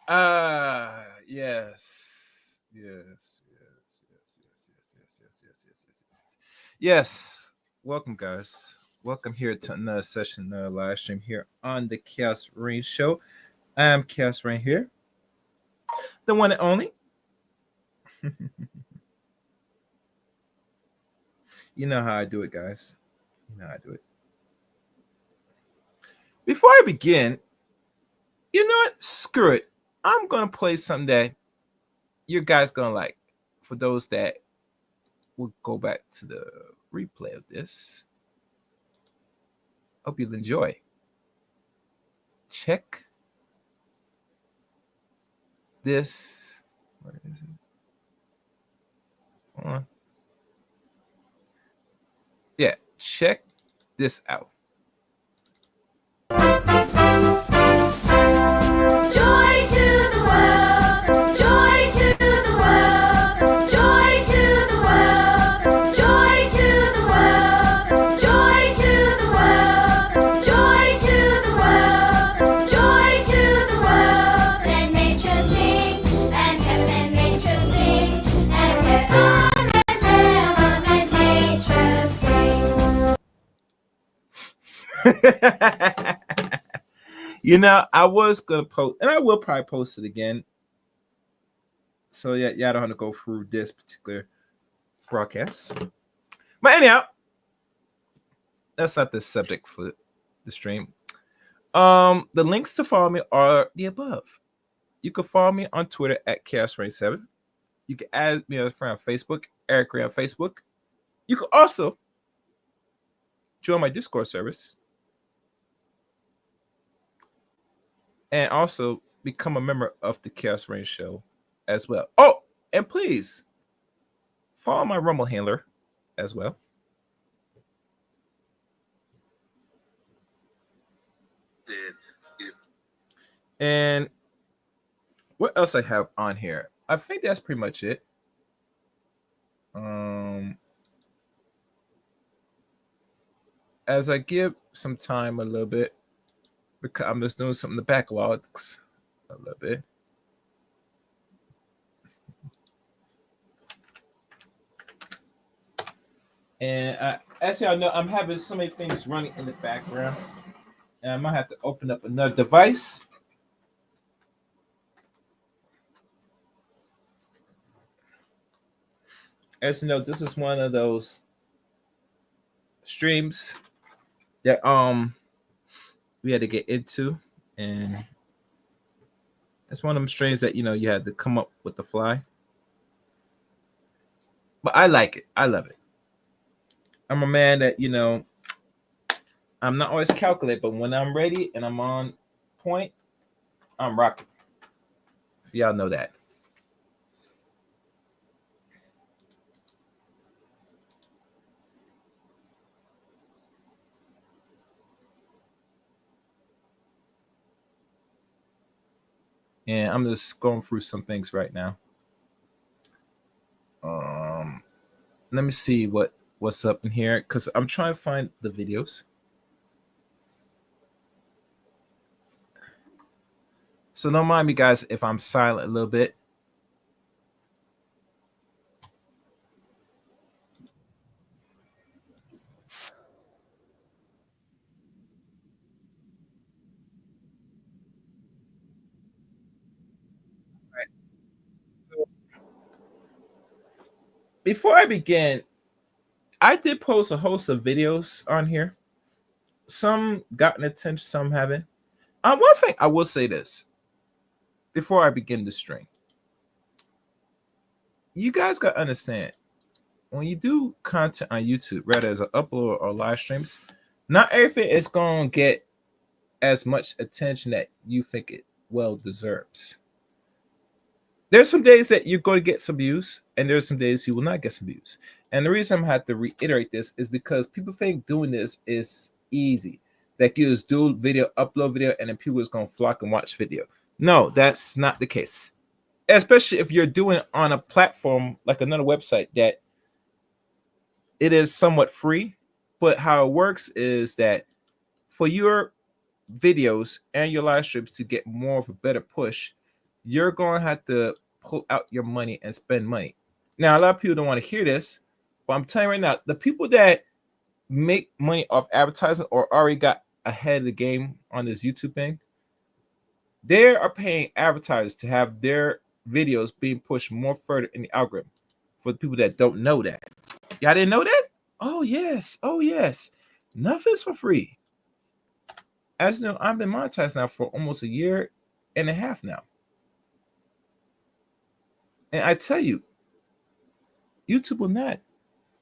Yes. Yes. Yes. Yes. Yes. Yes. Yes. Yes. Yes. Yes. Yes. Yes. Yes. Welcome, guys. Welcome here to another session, live stream here on the Chaos Rain Show. I'm Chaos Rain here, the one and only. You know how I do it, guys. You know how I do it. Before I begin, you know what? Screw it. I'm gonna play something that you guys gonna like. For those that will go back to the replay of this, hope you'll enjoy. Check this. Where is it? Hold on. Yeah, check this out. Joy to the world, joy to the world, joy to the world, joy to the world, joy to the world, joy to the world, joy to the world. Let nature sing, and heaven and nature sing, and heaven and nature sing. You know, I was gonna post, and I will probably post it again. So yeah, y'all don't have to go through this particular broadcast. But anyhow, that's not the subject for the stream. The links to follow me are the above. You can follow me on Twitter at ChaosRain7. You can add me as a friend on Facebook, Eric Ray on Facebook. You can also join my Discord service and also become a member of the Chaos Rain Show as well. Oh, and please follow my Rumble handler as well. And what else I have on here? I think that's pretty much it. As I give some time a little bit, because I'm just doing something in the backlogs a little bit. And as y'all know, I'm having so many things running in the background, and I might have to open up another device. As you know, this is one of those streams that we had to get into, and it's one of them streams that you had to come up with the fly. But I like it. I love it. I'm a man that I'm not always calculate, but when I'm ready and I'm on point, I'm rocking. Y'all know that. And I'm just going through some things right now. Let me see what's up in here because I'm trying to find the videos. So don't mind me, guys, if I'm silent a little bit. Right. So before I begin, I did post a host of videos on here. Some gotten attention, some haven't. One thing I will say this before I begin the stream. You guys got to understand, when you do content on YouTube, whether as an upload or live streams, not everything is going to get as much attention that you think it well deserves. There's some days that you're going to get some views, and there's some days you will not get some views. And the reason I'm have to reiterate this is because people think doing this is easy. That you just do video, upload video, and then people is going to flock and watch video. No, that's not the case. Especially if you're doing it on a platform like another website that it is somewhat free. But how it works is that for your videos and your live streams to get more of a better push, you're going to have to pull out your money and spend money. Now, a lot of people don't want to hear this, but I'm telling you right now, the people that make money off advertising or already got ahead of the game on this YouTube thing, they are paying advertisers to have their videos being pushed more further in the algorithm. For the people that don't know that, y'all didn't know that? Oh yes, oh yes. Nothing's for free. As you know, I've been monetized now for almost a year and a half now, and I tell you, YouTube will not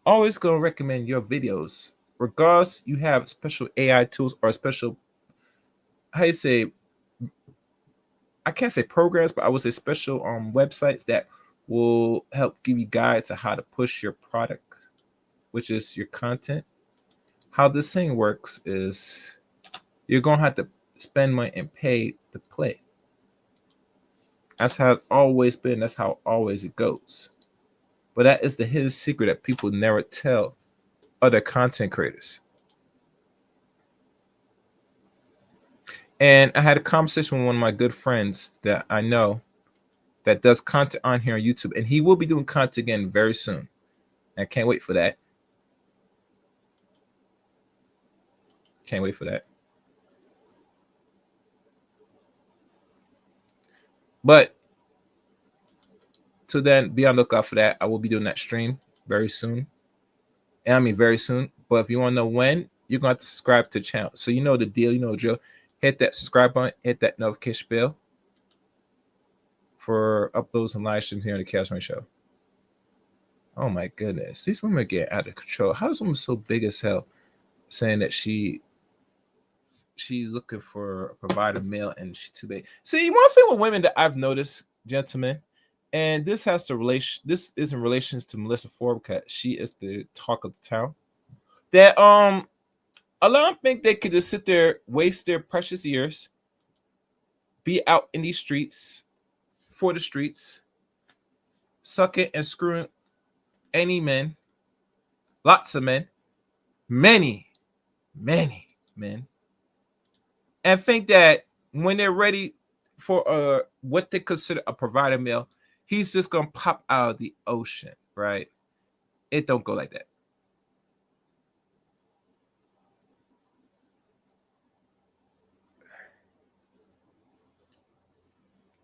always gonna recommend your videos, regardless you have special AI tools or special, how you say, I can't say programs, but I would say special websites that will help give you guides on how to push your product, which is your content. How this thing works is you're gonna have to spend money and pay to play. That's how it's always been. That's how always it goes. But that is the hidden secret that people never tell other content creators. And I had a conversation with one of my good friends that I know that does content on here on YouTube, and he will be doing content again very soon. I can't wait for that. Can't wait for that. But to then be on the lookout for that. I will be doing that stream very soon. And I mean very soon. But if you want to know when, you're going to have to subscribe to the channel. So you know the deal, you know the drill. Hit that subscribe button, hit that notification bell for uploads and live streams here on the Chaos Money Show. Oh my goodness. These women get out of control. How is this woman so big as hell saying that she's looking for a provider male and she's too big? See, one thing with women that I've noticed, gentlemen, and this has to relation. This is in relations to Melyssa Ford because she is the talk of the town. That a lot of them think they could just sit there, waste their precious years, be out in these streets, for the streets, sucking and screwing any men, lots of men, many men, and think that when they're ready for what they consider a provider male, he's just gonna pop out of the ocean, right? It don't go like that.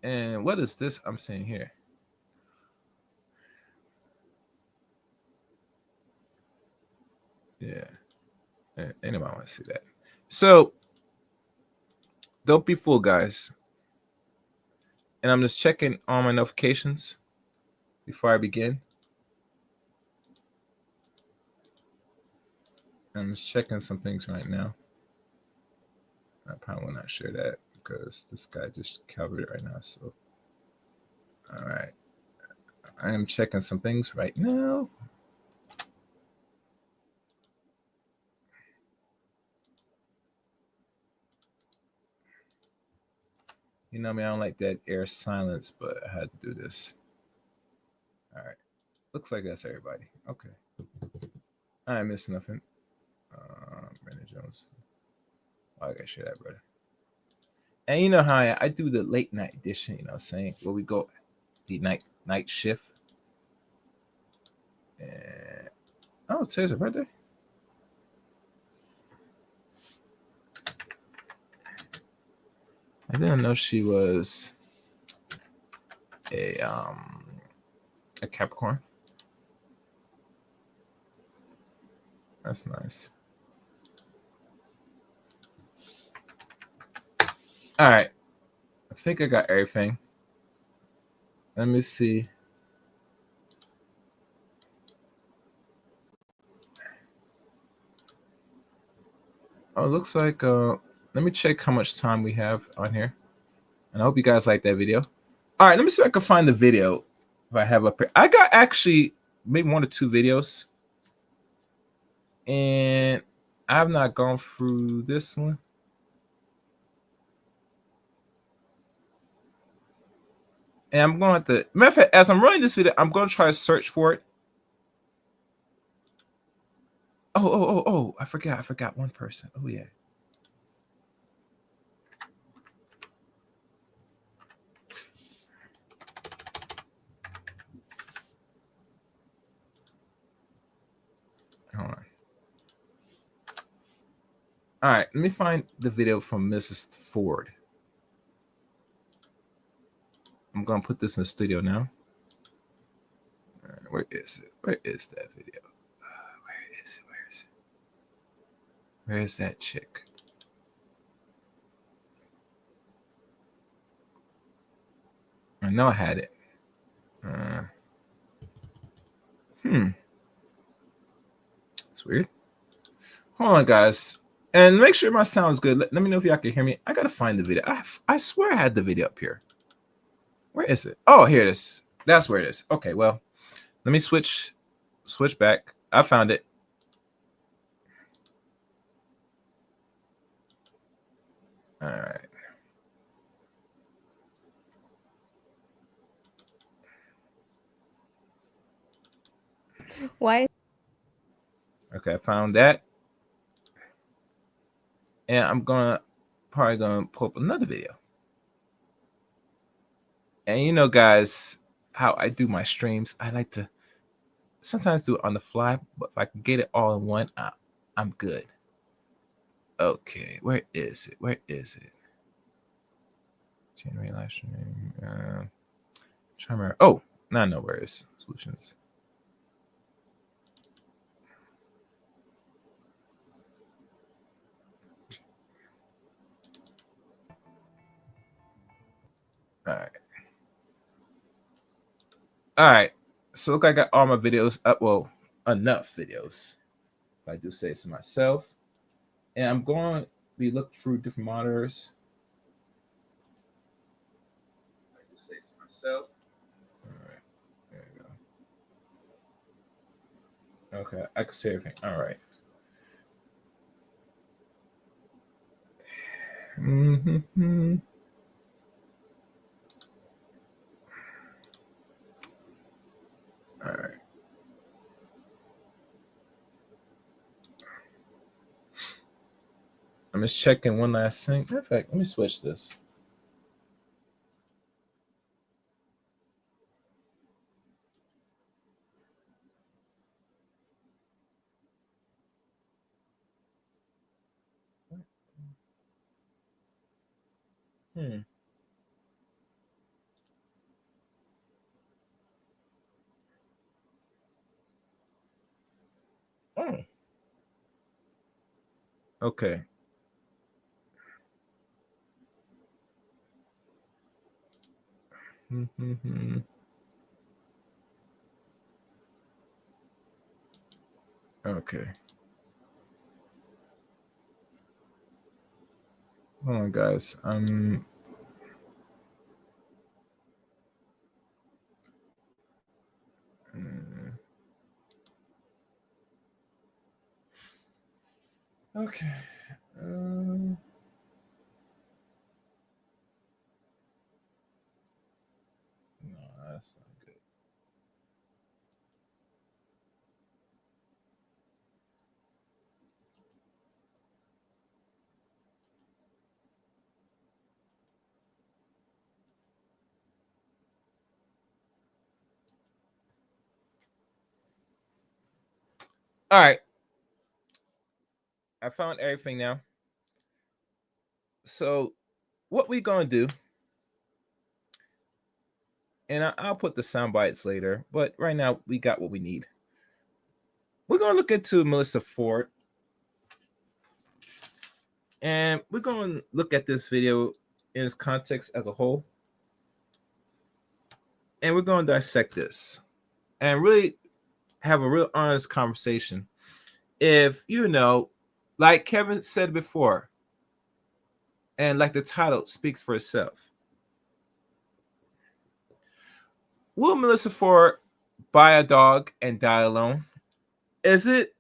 And what is this I'm seeing here? Yeah. Anybody want to see that? So don't be fooled, guys. And I'm just checking all my notifications before I begin. I'm just checking some things right now. I probably will not share that because this guy just covered it right now. So, all right. I am checking some things right now. You know me, I don't like that air silence, but I had to do this. All right. Looks like that's everybody. Okay. I ain't missing nothing. Brandon Jones. Oh, I gotta share that, brother. And you know how I do the late night edition, you know what I'm saying? Where we go the night shift. And oh, today's her birthday. I didn't know she was a Capricorn. That's nice. All right. I think I got everything. Let me see. Oh, it looks like let me check how much time we have on here. And I hope you guys like that video. All right, let me see if I can find the video if I have up here. I got actually maybe 1 or 2 videos. And I've not gone through this one. And I'm going to, matter of fact, as I'm running this video, I'm going to try to search for it. Oh, I forgot one person. Oh, yeah. Hold on. All right, let me find the video from Mrs. Ford. I'm gonna put this in the studio now. Where is it? Where is that video? Where is it? Where is it? Where is that chick? I know I had it. It's weird. Hold on, guys. And make sure my sound is good. Let me know if y'all can hear me. I gotta find the video. I swear I had the video up here. Where is it? Oh, here it is. That's where it is. Okay, well, let me switch back. I found it. All right. Why? Okay, I found that. And I'm probably gonna pull up another video. And you know, guys, how I do my streams, I like to sometimes do it on the fly, but if I can get it all in one, I'm good. Okay, where is it? Where is it? Generate live stream. Try to remember. Oh, now I know where it is. Solutions. All right. All right. So look, I got all my videos up. Well, enough videos, if I do say so myself. And I'm going to be looking through different monitors. I do say so myself. All right. There you go. Okay, I can see everything. All right. Mm-hmm. All right. I'm just checking one last thing. Matter of fact, let me switch this. Oh. Okay. Mm-hmm. Okay. Hold on, guys. Okay. No, that's not good. All right. I found everything now. So what we gonna do, and I'll put the sound bites later, but right now we got what we need. We're gonna look into Melyssa Ford, and we're gonna look at this video in its context as a whole, and we're gonna dissect this and really have a real honest conversation. If you know, like Kevin said before, and like the title speaks for itself, will Melyssa Ford buy a dog and die alone? Is it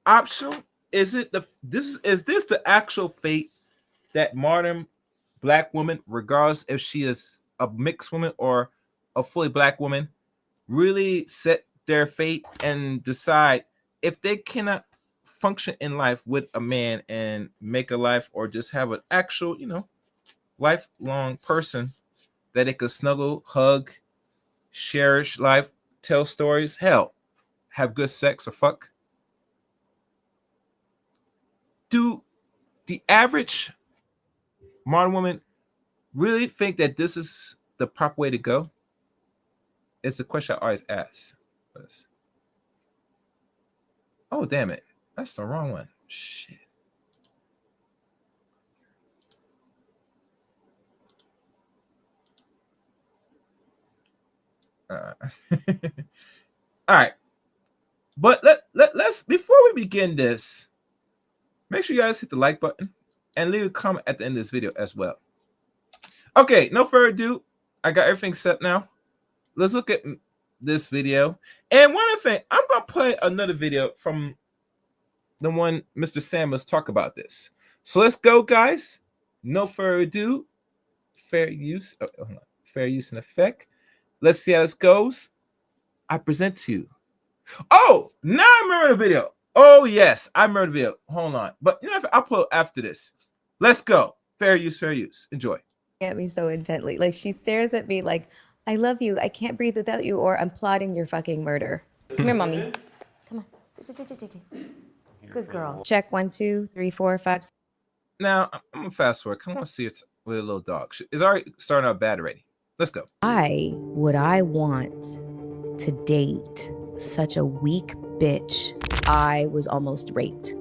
optional? Is it is this the actual fate that modern black woman, regardless if she is a mixed woman or a fully black woman, really set their fate and decide if they cannot function in life with a man and make a life, or just have an actual, lifelong person that they could snuggle, hug, cherish life, tell stories, hell, have good sex or fuck. do the average modern woman really think that this is the proper way to go? It's the question I always ask. Oh, damn it. That's the wrong one. Shit. All right. But let's before we begin this, make sure you guys hit the like button and leave a comment at the end of this video as well. Okay, no further ado. I got everything set now. Let's look at this video. And one other thing, I'm gonna play another video from the one Mr. Sam was talk about this. So let's go, guys. No further ado. Fair use. Oh, hold on. Fair use and effect. Let's see how this goes. I present to you. Oh, now I remember the video. Oh, yes, I remember the video. Hold on. But you know, I'll put after this. Let's go. Fair use, fair use. Enjoy. At me so intently. Like, she stares at me like, I love you. I can't breathe without you, or I'm plotting your fucking murder. Come here, mommy. Come on. Good girl. Check 1, 2, 3, 4, 5. Now, I'm going to fast forward. Come on, see it with a little dog. It's already starting out bad already. Let's go. Why would I want to date such a weak bitch? I was almost raped.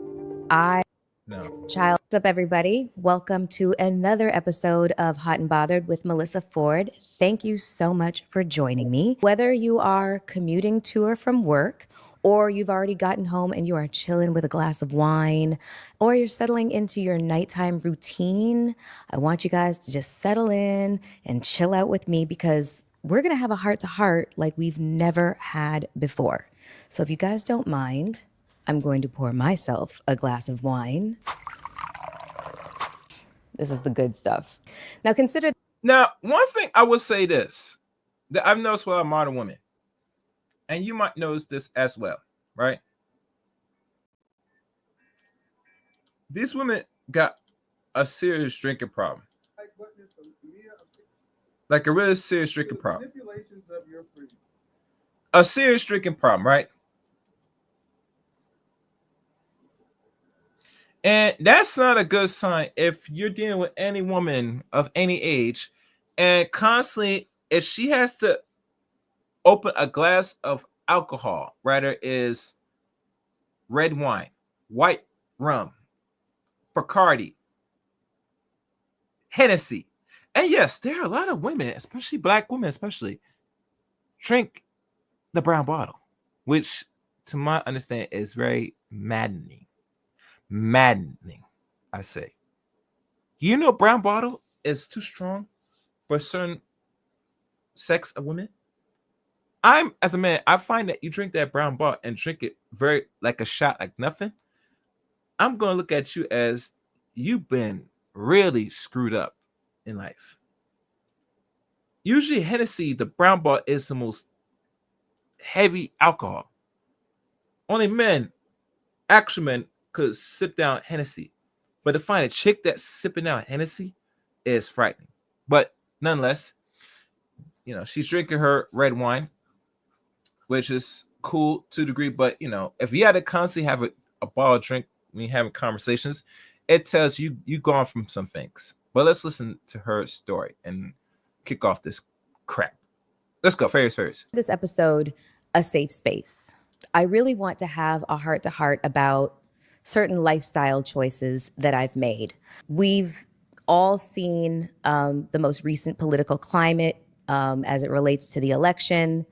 No. Child. What's up, everybody? Welcome to another episode of Hot and Bothered with Melyssa Ford. Thank you so much for joining me. Whether you are commuting to or from work, or you've already gotten home and you are chilling with a glass of wine, or you're settling into your nighttime routine, I want you guys to just settle in and chill out with me, because we're going to have a heart-to-heart like we've never had before. So if you guys don't mind, I'm going to pour myself a glass of wine. This is the good stuff. Now consider. Now, one thing I will say this, that I've noticed with a modern woman, and you might notice this as well, right? These women got a serious drinking problem. Like a really serious drinking problem. A serious drinking problem, right? And that's not a good sign if you're dealing with any woman of any age, and constantly, if she has to open a glass of alcohol, rather is red wine, white rum, Bacardi, Hennessy. And yes, there are a lot of women, especially black women, especially, drink the brown bottle, which to my understanding is very maddening. Maddening, I say. You know, brown bottle is too strong for certain sex of women. As a man, I find that you drink that brown bottle and drink it very like a shot, like nothing. I'm gonna look at you as you've been really screwed up in life. Usually, Hennessy, the brown bottle, is the most heavy alcohol. Only men, actual men, could sip down Hennessy, but to find a chick that's sipping down Hennessy is frightening. But nonetheless, you know, she's drinking her red wine, which is cool to a degree. But you know, if you had to constantly have a bottle of drink when you're having conversations, it tells you you've gone from some things. But let's listen to her story and kick off this crap. Let's go. Ferris. This episode a safe space. I really want to have a heart-to-heart about certain lifestyle choices that I've made. We've all seen the most recent political climate as it relates to the election.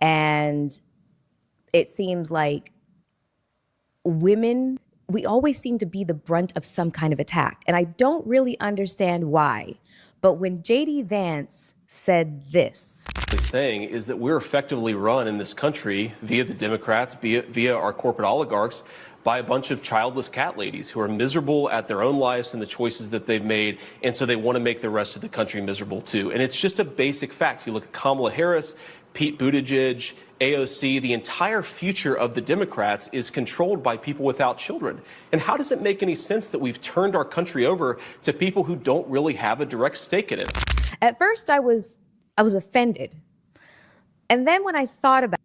And it seems like women, we always seem to be the brunt of some kind of attack. And I don't really understand why. But when J.D. Vance said this, saying is that we're effectively run in this country via the Democrats, via our corporate oligarchs, by a bunch of childless cat ladies who are miserable at their own lives and the choices that they've made, and so they want to make the rest of the country miserable too. And it's just a basic fact. You look at Kamala Harris, Pete Buttigieg, AOC, the entire future of the Democrats is controlled by people without children. And how does it make any sense that we've turned our country over to people who don't really have a direct stake in it? At first I was offended. And then when I thought about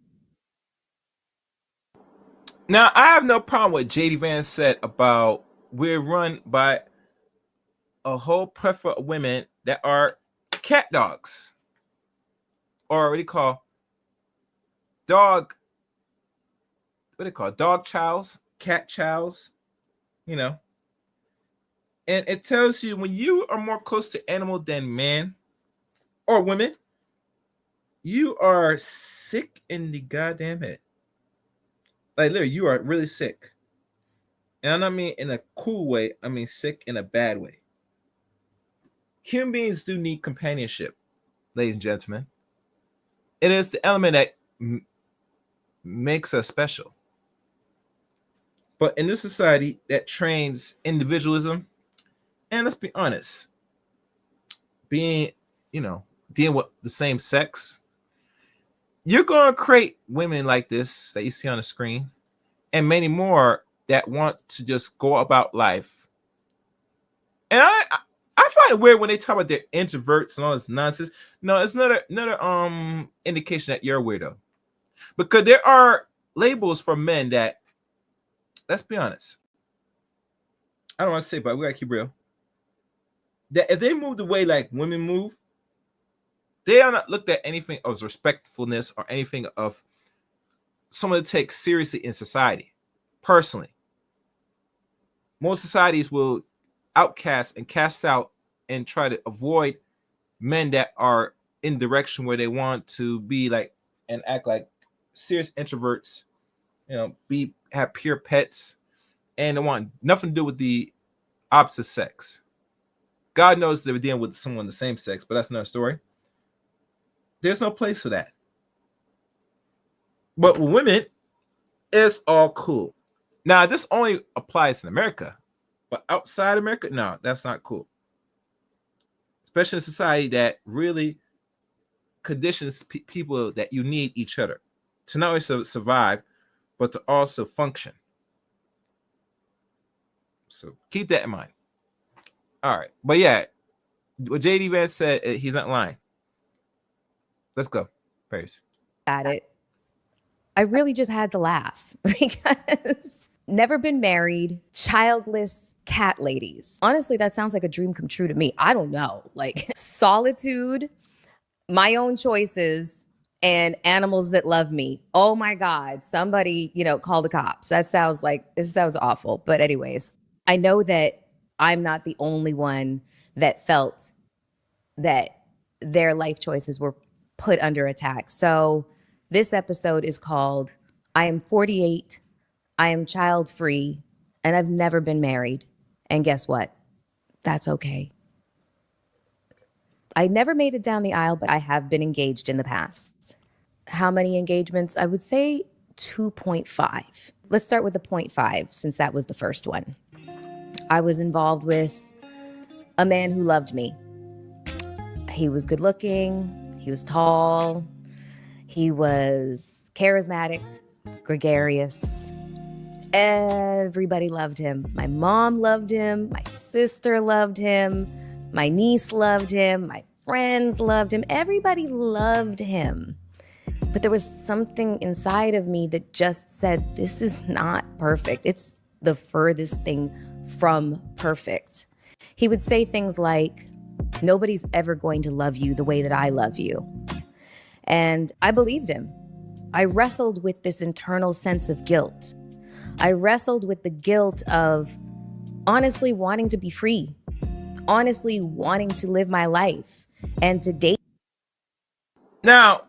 Now, I have no problem with J.D. Vance said about we're run by a whole plethora of women that are cat dogs, or what do you call dog? What do you call dog chows, cat chows? You know, and it tells you when you are more close to animal than man or women, you are sick in the goddamn head. Like literally, you are really sick. And I don't mean in a cool way, I mean sick in a bad way. Human beings do need companionship, ladies and gentlemen. It is the element that makes us special. But in this society that trains individualism, and let's be honest, being, you know, dealing with the same sex, you're going to create women like this that you see on the screen and many more that want to just go about life. And I find it weird when they talk about their introverts and all this nonsense. No, it's another indication that you're a weirdo. Because there are labels for men that, let's be honest, I don't want to say, but we gotta keep real. That if they move the way like women move, they are not looked at anything of respectfulness or anything of someone to take seriously in society. Personally, most societies will outcast and cast out and try to avoid men that are in direction where they want to be like and act like serious introverts, you know, have pure pets, and they want nothing to do with the opposite sex. God knows they were dealing with someone the same sex, but that's another story. There's no place for that. But with women, it's all cool. Now, this only applies in America, but outside America, no, that's not cool. Especially in a society that really conditions people that you need each other to not only survive, but to also function. So keep that in mind. All right. But yeah, what JD Vance said, he's not lying. Let's go. Paris. At it, I really just had to laugh because never been married, childless cat ladies. Honestly, that sounds like a dream come true to me. I don't know. Like solitude, my own choices, and animals that love me. Oh my God, somebody, call the cops. This sounds awful. But anyways, I know that I'm not the only one that felt that their life choices were put under attack. So this episode is called I Am 48, I Am Child Free, and I've never been married. And guess what? That's okay. I never made it down the aisle, but I have been engaged in the past. How many engagements? I would say 2.5. Let's start with the 0.5 since that was the first one. I was involved with a man who loved me. He was good looking, he was tall, he was charismatic, gregarious. Everybody loved him. My mom loved him, my sister loved him, my niece loved him, my friends loved him. Everybody loved him. But there was something inside of me that just said, this is not perfect. It's the furthest thing from perfect. He would say things like, nobody's ever going to love you the way that I love you. And I believed him. I wrestled with this internal sense of guilt. I wrestled with the guilt of honestly wanting to be free, honestly wanting to live my life and to date. Now,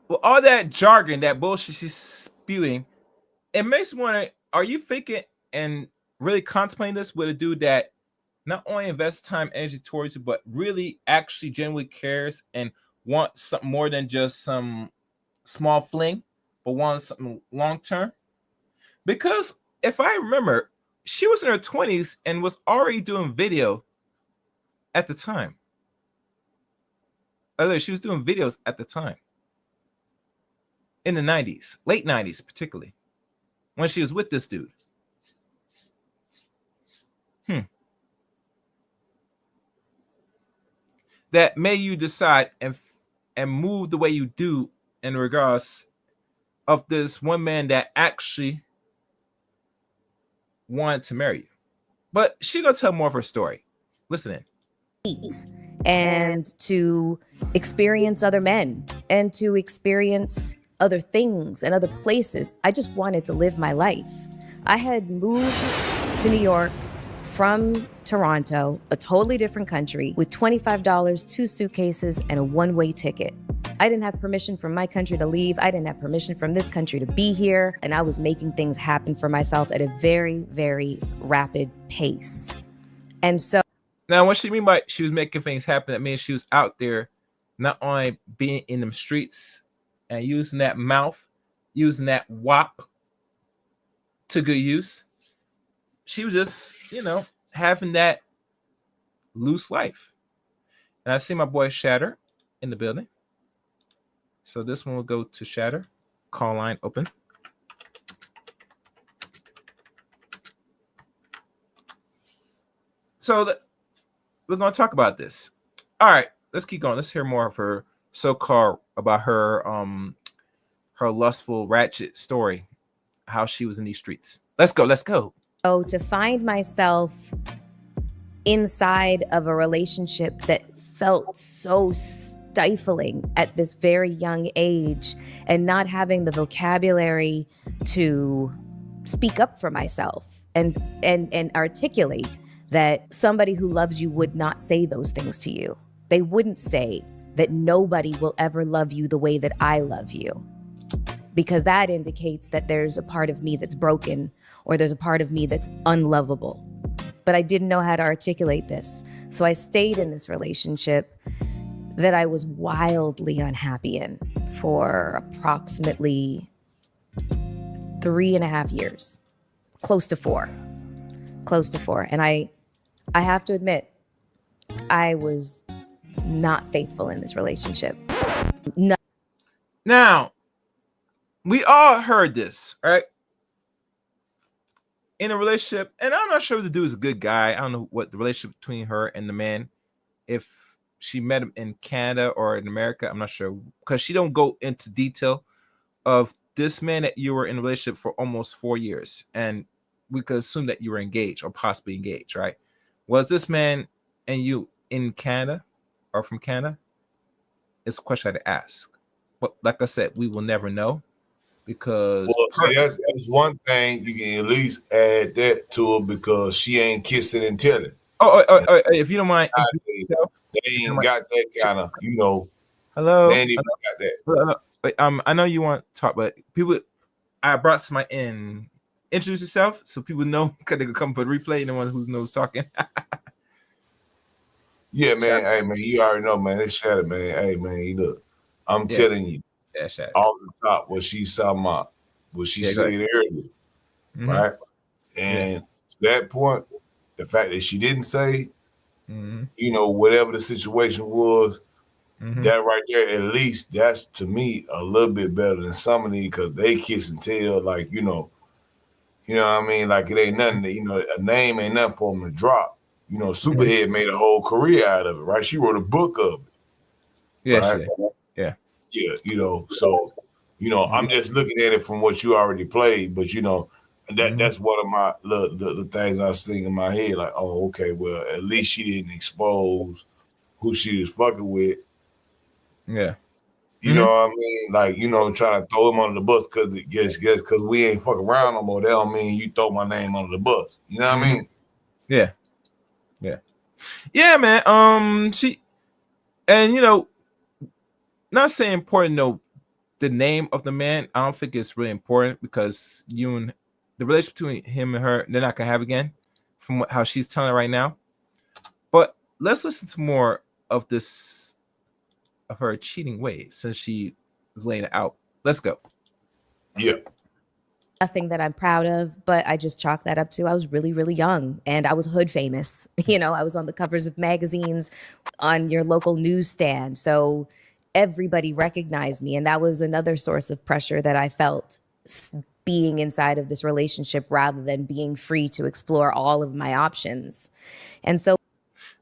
with all that jargon, that bullshit she's spewing, it makes me wonder, are you thinking and really contemplating this with a dude that not only invests time, energy towards you, but really actually genuinely cares and wants something more than just some small fling, but wants something long term? Because if I remember, she was in her 20s and was already doing video at the time. She was doing videos at the time. In the 90s, late 90s particularly, when she was with this dude. That made you decide and move the way you do in regards of this one man that actually wanted to marry you. But she gonna tell more of her story. Listen in. eat and to experience other men and to experience other things and other places. I just wanted to live my life. I had moved to New York from Toronto, a totally different country, with $25, 2 suitcases, and a one-way ticket. I didn't have permission from my country to leave. I didn't have permission from this country to be here. And I was making things happen for myself at a very, very rapid pace. And so Now, what she mean by she was making things happen, that means she was out there not only being in them streets and using that mouth, using that wop to good use. She was just, having that loose life. And I see my boy Shatter in the building. So this one will go to Shatter. Call line open. So we're going to talk about this. All right, let's keep going. Let's hear more of her so-called about her lustful ratchet story, how she was in these streets. Let's go. to find myself inside of a relationship that felt so stifling at this very young age and not having the vocabulary to speak up for myself and articulate that somebody who loves you would not say those things to you. They wouldn't say that nobody will ever love you the way that I love you, because that indicates that there's a part of me that's broken or there's a part of me that's unlovable. But I didn't know how to articulate this. So I stayed in this relationship that I was wildly unhappy in for approximately 3.5 years, close to four. And I have to admit, I was not faithful in this relationship. No. Now, we all heard this, right? In a relationship, and I'm not sure if the dude is a good guy. I don't know what the relationship between her and the man, if she met him in Canada or in America, I'm not sure, because she don't go into detail of this man that you were in a relationship for almost 4 years, and we could assume that you were engaged or possibly engaged, right? Was this man and you in Canada or from Canada? It's a question I had to ask. But like I said, we will never know, because see, that's one thing you can at least add that to it, because she ain't kissing and telling. If you don't mind, they ain't got that kind of, hello. They ain't even got that. Wait, I know you want to talk, but people, I brought somebody in. Introduce yourself so people know, because they could come for the replay and the one who knows talking. Yeah, man. Hey, man, you already know, man. It's Shatter, man. Hey, man, look, I'm telling you, off the top, what she's talking about, what she said earlier, right? And to that point, the fact that she didn't say, whatever the situation was, that right there, at least that's, to me, a little bit better than some of these, because they kiss and tell, like, you know what I mean? Like, it ain't nothing, a name ain't nothing for them to drop. Superhead made a whole career out of it, right? She wrote a book of it. Yeah, right? Yeah. So, I'm just looking at it from what you already played, but, that's one of my the things I was thinking in my head, like, oh, okay, well, at least she didn't expose who she was fucking with. Yeah. You know what I mean? Like, trying to throw him under the bus because we ain't fucking around no more. That don't mean you throw my name under the bus. You know what I mean? Yeah. Yeah, man. She, and not saying important, no, the name of the man, I don't think it's really important, because you and the relationship between him and her, they're not gonna have again, from how she's telling right now. But let's listen to more of this, of her cheating ways, since she is laying it out. Let's go. Yeah. Nothing that I'm proud of, but I just chalk that up to I was really, really young and I was hood famous. I was on the covers of magazines, on your local newsstand. So everybody recognized me. And that was another source of pressure that I felt, being inside of this relationship rather than being free to explore all of my options. And so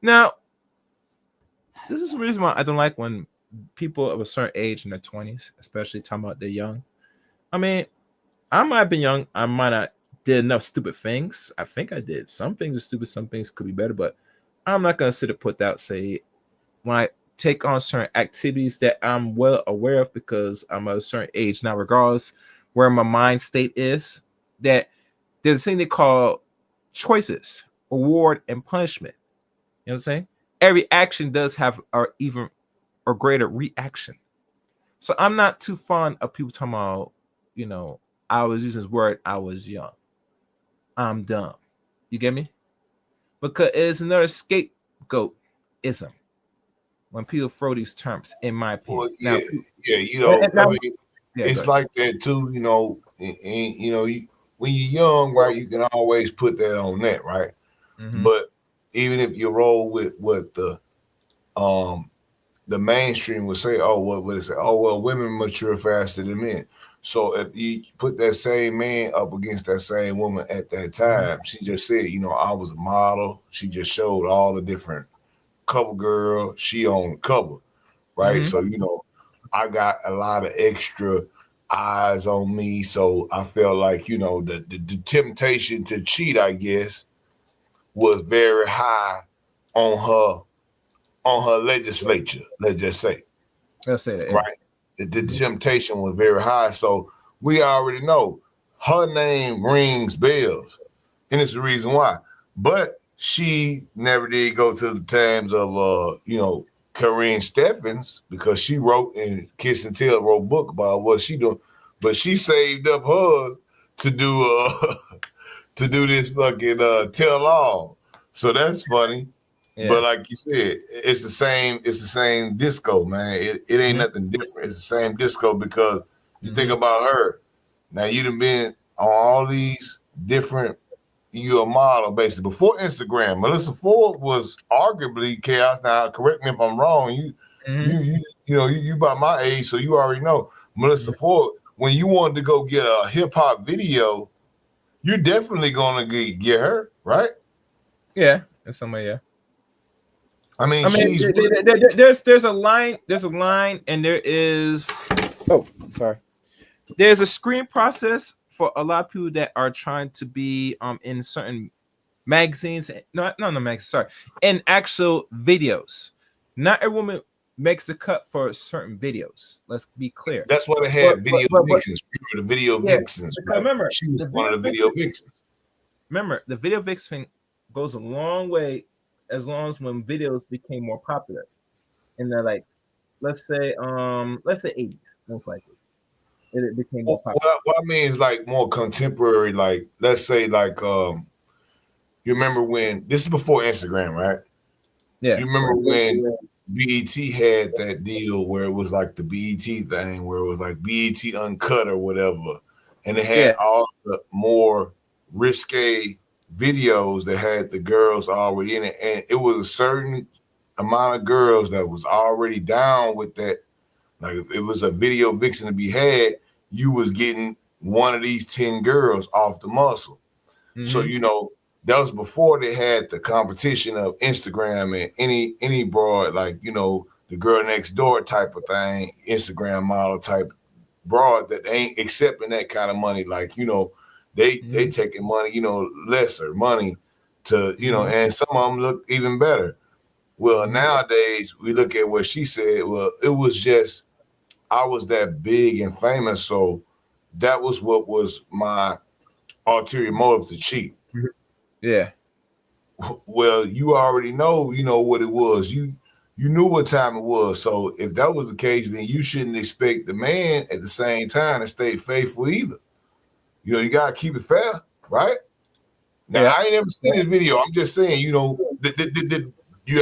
now, this is the reason why I don't like when people of a certain age in their 20s, especially talking about they're young. I mean, I might have been young, I might not did enough stupid things. I think I did. Some things are stupid, some things could be better, but I'm not gonna sit and put that say when I take on certain activities that I'm well aware of because I'm a certain age now, regardless where my mind state is, that there's a thing they call choices, reward, and punishment. You know what I'm saying? Every action does have or even or greater reaction. So I'm not too fond of people talking about, I was using this word, I was young. I'm dumb. You get me? Because it's another scapegoatism when people throw these terms, in my opinion. Well, Now, I mean, it's like that too, and when you're young, right, you can always put that on that, right? Mm-hmm. But even if you roll with what the mainstream would say, oh, what would it say? Oh, well, women mature faster than men. So if you put that same man up against that same woman at that time, she just said, I was a model. She just showed all the different cover girl. She on the cover, right? So, I got a lot of extra eyes on me. So I felt like, the temptation to cheat, I guess, was very high on her legislature, let's just say. Let's say that, yeah. Right. The temptation was very high. So we already know her name rings bells. And it's the reason why. But she never did go to the times of Corinne Steffens, because she wrote and Kiss and Tell wrote a book about what she doing. But she saved up hers to do to do this fucking tell all. So that's funny. Yeah. But like you said, it's the same disco, man. It ain't nothing different. It's the same disco because you think about her. Now you done been on all these different, you're a model basically. Before Instagram, Melyssa Ford was arguably chaos. Now correct me if I'm wrong. You about my age, so you already know. Melyssa Ford, when you wanted to go get a hip hop video, you're definitely gonna get her, right? Yeah, in some way, yeah. I mean, there's a line, and there is. Oh, sorry. There's a screening process for a lot of people that are trying to be in certain magazines. No, magazines. Sorry, in actual videos. Not every woman makes the cut for certain videos. Let's be clear. That's why they had video vixens. Remember the video vixens? Right? Remember, she was one of the video vixens. Remember, the video vixen goes a long way. As long as when videos became more popular, in the let's say 80s, most likely, it became more popular. What I mean is like more contemporary. Like let's say you remember when this is before Instagram, right? Yeah. You remember when BET had that deal where it was like the BET thing, where it was like BET Uncut or whatever, and it had all the more risque videos that had the girls already in it, and it was a certain amount of girls that was already down with that. Like if it was a video vixen to be had, you was getting one of these 10 girls off the muscle. So that was before they had the competition of Instagram and any broad, like the girl next door type of thing, Instagram model type broad that ain't accepting that kind of money. Like they taking money, lesser money to, and some of them look even better. Well, nowadays we look at what she said. Well, it was just, I was that big and famous. So that was what was my ulterior motive to cheat. Yeah. Well, you already know, what it was. You knew what time it was. So if that was the case, then you shouldn't expect the man at the same time to stay faithful either. You got to keep it fair, right? Now, I ain't never seen this video. I'm just saying, you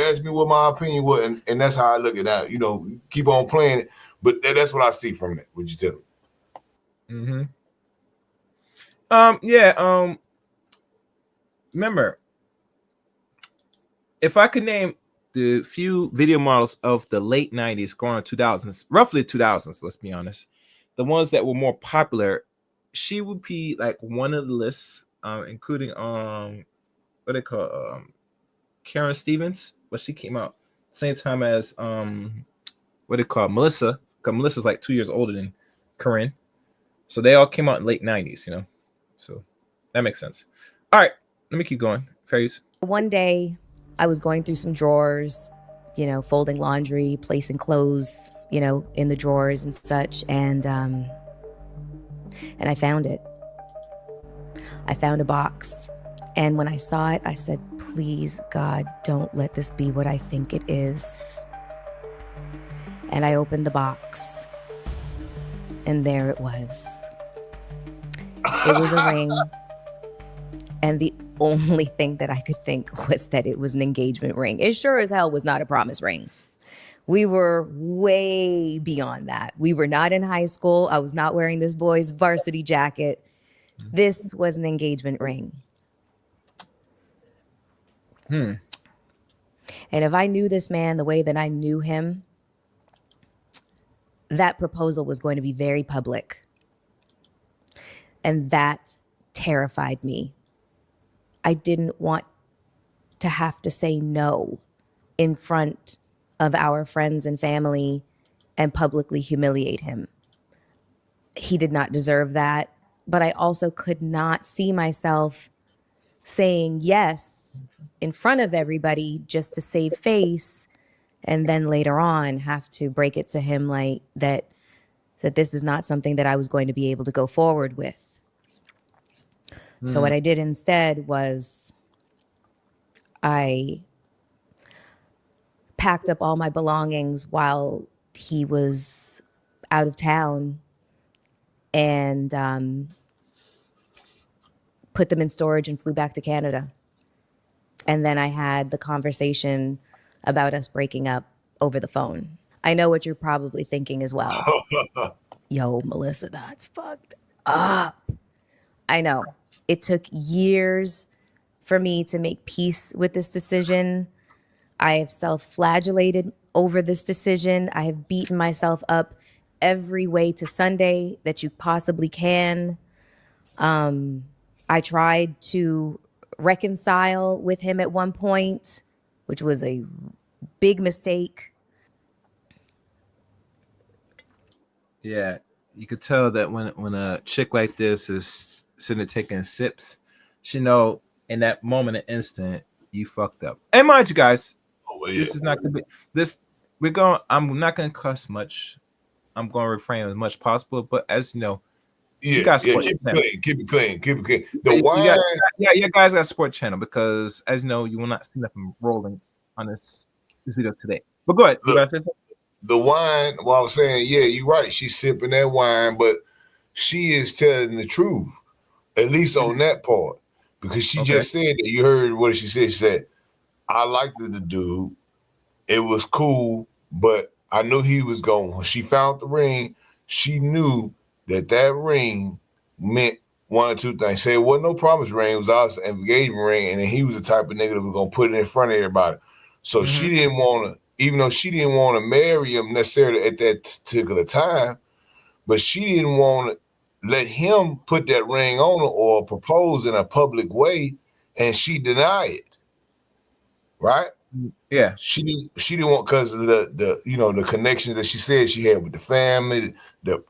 asked me what my opinion was, and that's how I look at that. Keep on playing it. But that's what I see from that. Would you tell me? Remember, if I could name the few video models of the late 90s going to 2000s, roughly 2000s, let's be honest, the ones that were more popular, she would be like one of the lists, including what they call Karen Stevens, but she came out same time as what they call Melyssa, because Melyssa's like 2 years older than Corinne, so they all came out in late 90s, so That makes sense. All right, let me keep going. Phase. One day, I was going through some drawers, folding laundry, placing clothes, in the drawers and such, and I found it. I found a box, and when I saw it, I said, "Please, God, don't let this be what I think it is." And I opened the box, and there it was. It was a ring, and the only thing that I could think was that it was an engagement ring. It sure as hell was not a promise ring. We were way beyond that. We were not in high school. I was not wearing this boy's varsity jacket. This was an engagement ring. And if I knew this man the way that I knew him, that proposal was going to be very public. And that terrified me. I didn't want to have to say no in front of our friends and family and publicly humiliate him. He did not deserve that, but I also could not see myself saying yes in front of everybody just to save face, and then later on have to break it to him like that this is not something that I was going to be able to go forward with. So what I did instead was I packed up all my belongings while he was out of town and put them in storage and flew back to Canada. And then I had the conversation about us breaking up over the phone. I know what you're probably thinking as well. Yo, Melyssa, that's fucked up. I know. It took years for me to make peace with this decision. I have self-flagellated over this decision. I have beaten myself up every way to Sunday that you possibly can. I tried to reconcile with him at one point, which was a big mistake. Yeah, you could tell that when a chick like this is sitting there taking sips, she know in that moment and instant you fucked up. And mind you guys, this is not gonna be this. I'm not gonna cuss much. I'm gonna refrain as much as possible. But as you know, you guys keep it clean. The wine, you guys got to support channel because as you know, you will not see nothing rolling on this video today. But go ahead. Look, the wine. Well, I was saying, yeah, you're right. She's sipping that wine, but she is telling the truth, at least on that part, because she just said that. You heard what she said. She said, "I liked the dude. It was cool, but I knew he was going." When she found the ring, she knew that ring meant one or two things. Say it wasn't no promise ring, it was also an engagement ring, and then he was the type of nigga that was gonna put it in front of everybody. So she didn't want to, even though she didn't want to marry him necessarily at that particular time, but she didn't want to let him put that ring on her or propose in a public way, and she denied it. Right? Yeah. She didn't want, because of the connections that she said she had with the family.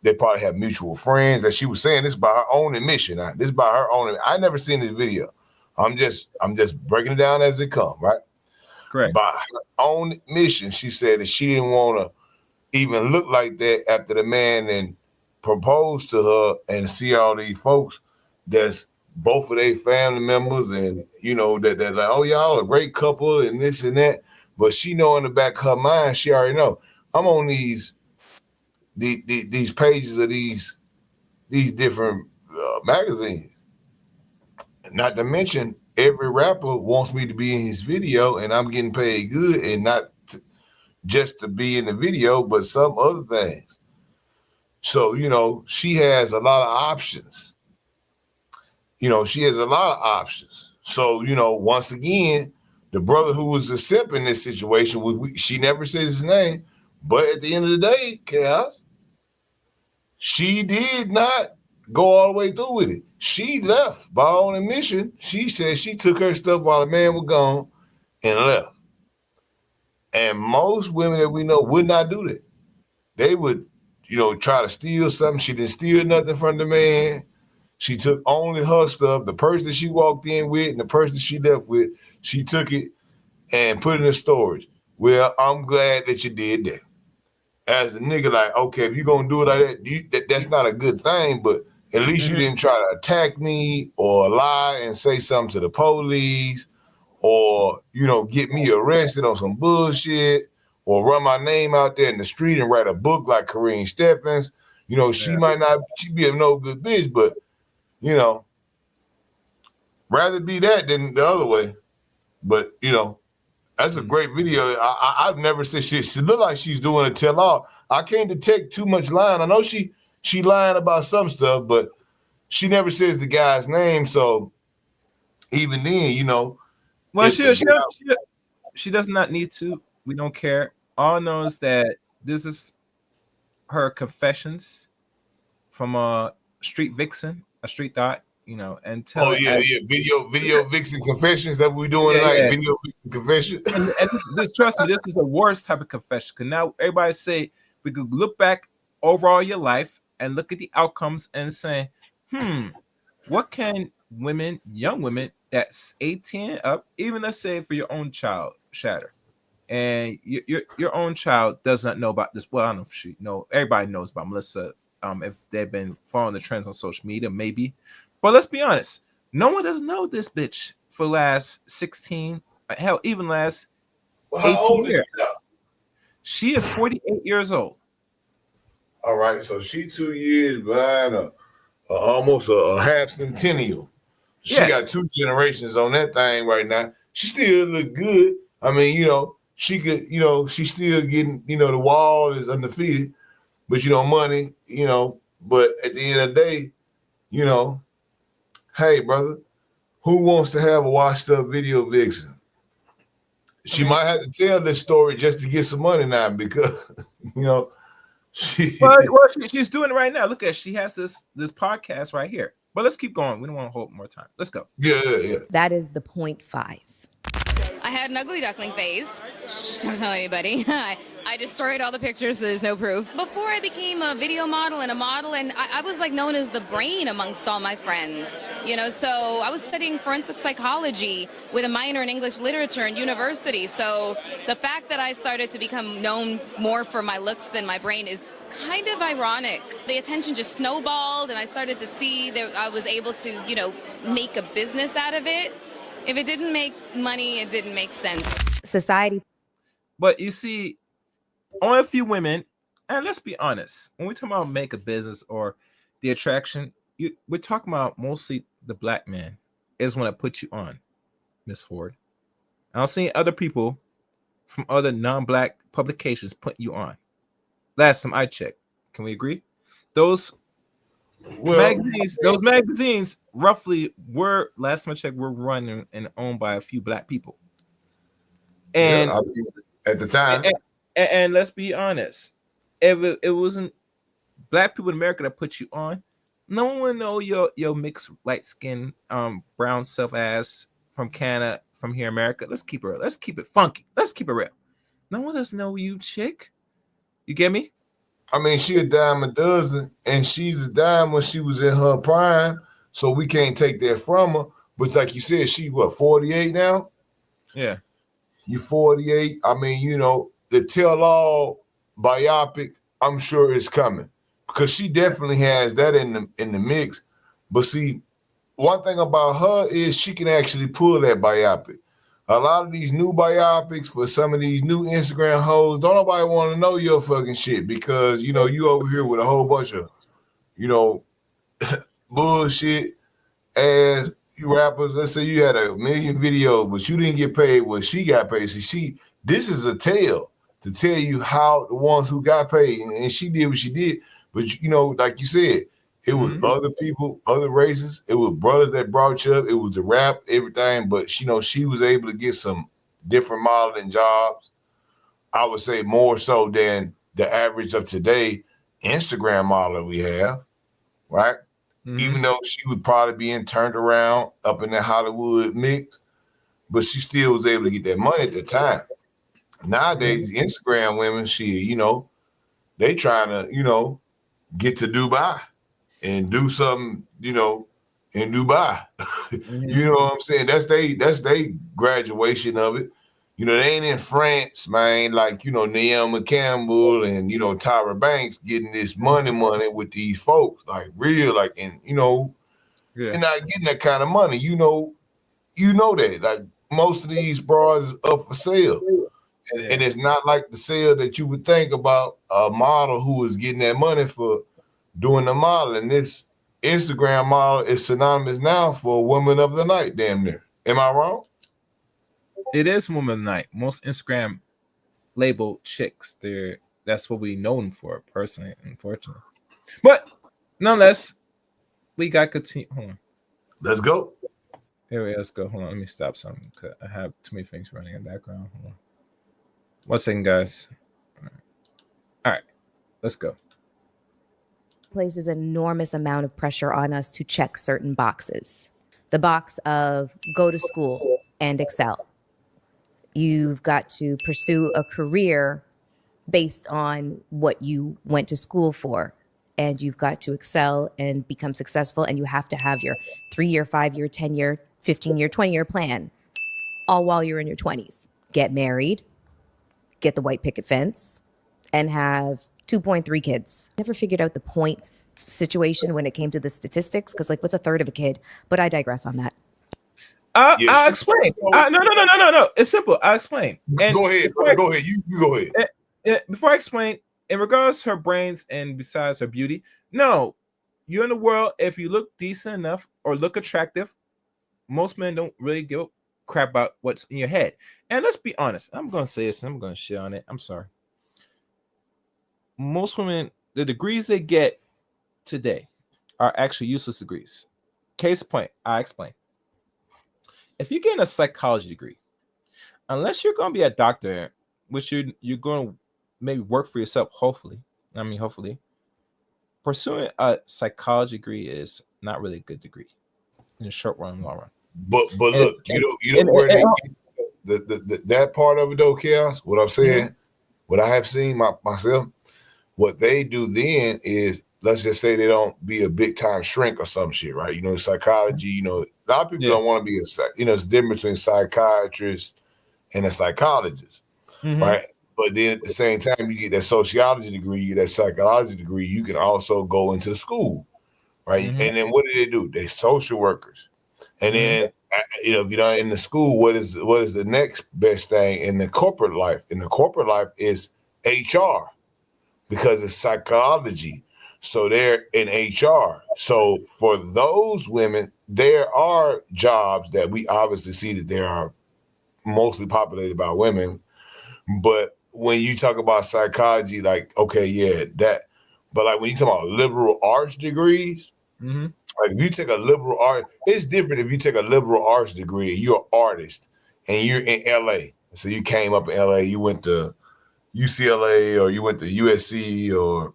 They probably have mutual friends that she was saying this by her own admission. This by her own. I never seen this video. I'm just breaking it down as it comes, right? Correct. By her own admission, she said that she didn't want to even look like that after the man then proposed to her and see all these folks that's both of their family members and that they're like, oh, y'all a great couple and this and that. But she know in the back of her mind, she already know I'm on these pages of these different magazines. Not to mention, every rapper wants me to be in his video, and I'm getting paid good, and not just to be in the video, but some other things. So she has a lot of options. So once again, the brother who was the simp in this situation, she never says his name, but at the end of the day, Chaos, she did not go all the way through with it. She left by own admission. She said she took her stuff while the man was gone and left. And most women that we know would not do that. They would, try to steal something. She didn't steal nothing from the man. She took only her stuff. The person she walked in with and the person she left with, she took it and put it in storage. Well, I'm glad that you did that. As a nigga, like, okay, if you're gonna do it like that, that's not a good thing, but at least you didn't try to attack me or lie and say something to the police or, get me arrested on some bullshit or run my name out there in the street and write a book like Kareem Stephens. She might not, she be a no good bitch, but, rather be that than the other way. But, that's a great video. I've never said shit. She look like she's doing a tell all. I can't detect too much lying. I know she lying about some stuff, but she never says the guy's name. So even then, well, she does not need to. We don't care. All knows that this is her confessions from a street vixen, a street thought. And tell. Oh yeah, video vixen confessions that we're doing tonight. Yeah. Video vixen confession. and this, trust me, this is the worst type of confession. Because now everybody say we could look back over all your life and look at the outcomes and say, what can young women that's 18 up, even let's say for your own child, shatter, and your own child does not know about this. Well, I don't know if she know. Everybody knows about Melyssa. If they've been following the trends on social media, maybe. But let's be honest, no one doesn't know this bitch for the last 16, hell, even last 18 years. She is 48 years old. All right, so she 2 years behind almost a half centennial. She got 2 generations on that thing right now. She still look good. I mean, she could, she's still getting, the wall is undefeated, but money, but at the end of the day, hey, brother, who wants to have a washed up video vixen? She might have to tell this story just to get some money now because, she's doing it right now. Look at she has this podcast right here. But let's keep going. We don't want to hold more time. Let's go. Yeah. That is the 0.5. I had an ugly duckling phase. Shh, don't tell anybody. I destroyed all the pictures, so there's no proof. Before I became a video model and a model, and I was like known as the brain amongst all my friends, so I was studying forensic psychology with a minor in English literature in university. So the fact that I started to become known more for my looks than my brain is kind of ironic. The attention just snowballed, and I started to see that I was able to, make a business out of it. If it didn't make money, it didn't make sense. Society. But you see, only a few women, and let's be honest, when we talk about make a business or the attraction, we're talking about mostly the black man is one that puts you on, Miss Ford. I don't see other people from other non-black publications putting you on. Last time I checked, can we agree? Those magazines roughly were, last time I checked, were run and owned by a few black people. And at the time, and let's be honest, if it wasn't black people in America that put you on, no one would know your mixed light skin, brown self ass from Canada, from here, America. Let's keep it real. Let's keep it funky. Let's keep it real. No one doesn't know you, chick. You get me? I mean, she a dime a dozen, and she's a dime when she was in her prime, so we can't take that from her. But like you said, she 48 now? Yeah. You 48. I mean, the tell-all biopic, I'm sure is coming because she definitely has that in the mix. But see, one thing about her is she can actually pull that biopic. A lot of these new biopics for some of these new Instagram hoes, don't nobody want to know your fucking shit because, you over here with a whole bunch of, bullshit ass rappers. Let's say you had 1 million videos, but you didn't get paid what she got paid. See, this is a tale to tell you how the ones who got paid, and she did what she did. But, like you said, it was other people, other races. It was brothers that brought you up. It was the rap, everything. But, she was able to get some different modeling jobs. I would say more so than the average of today Instagram model we have, right? Even though she would probably be turned around up in the Hollywood mix, but she still was able to get that money at the time. Nowadays, Instagram women, they trying to, get to Dubai. and do something, you know, in Dubai. You know what I'm saying? That's they graduation of it. You know, they ain't in France, man, like, you know, Naomi Campbell and, you know, Tyra Banks getting this money with these folks, like real, like, and, you know, you're not getting that kind of money. You know that, like, most of these bras is up for sale. And it's not like the sale that you would think about a model who is getting that money for doing the model. And this Instagram model is synonymous now for woman of the night, damn near. Am I wrong? It is woman of the night. Most Instagram labeled chicks, that's what we know them for, personally, unfortunately. But nonetheless, we got continue. Hold on. Let's go. Anyway, let's go. Hold on. Let me stop something because I have too many things running in the background. Hold on. 1 second, guys. All right. Let's go. Places an enormous amount of pressure on us to check certain boxes. The box of go to school and excel. You've got to pursue a career based on what you went to school for. And you've got to excel and become successful. And you have to have your 3-year, 5-year, 10-year, 15-year, 20-year plan, all while you're in your 20s. Get married, get the white picket fence, and have 2.3 kids. Never figured out the point situation when it came to the statistics, because, like, what's a third of a kid? But I digress on that. I'll explain. No. It's simple. I'll explain. And go ahead. Go ahead. You go ahead. Before I explain, in regards to her brains and besides her beauty, no, you're in the world. If you look decent enough or look attractive, most men don't really give a crap about what's in your head. And let's be honest. I'm going to say this and I'm going to shit on it. I'm sorry. Most women, the degrees they get today are actually useless degrees. Case point, I explain. If you're getting a psychology degree, unless you're going to be a doctor, which you're going to maybe work for yourself, hopefully, pursuing a psychology degree is not really a good degree in the short run and long run. But look, you know where that part of it though, Chaos, what I'm saying, what I have seen myself, what they do then is, let's just say they don't be a big time shrink or some shit, right? You know, psychology, you know, a lot of people don't want to be you know, it's the difference between a psychiatrist and a psychologist, right? But then at the same time, you get that sociology degree, you get that psychology degree, you can also go into the school, right? And then what do? They're social workers. And then, you know, if you're not in the school, what is the next best thing in the corporate life? In the corporate life is HR, because it's psychology. So they're in HR. So for those women, there are jobs that we obviously see that they are mostly populated by women. But when you talk about psychology, like, okay, yeah, that. But like when you talk about liberal arts degrees, like if you take a liberal art, it's different if you take a liberal arts degree and you're an artist and you're in LA. So you came up in LA, you went to UCLA or you went to USC or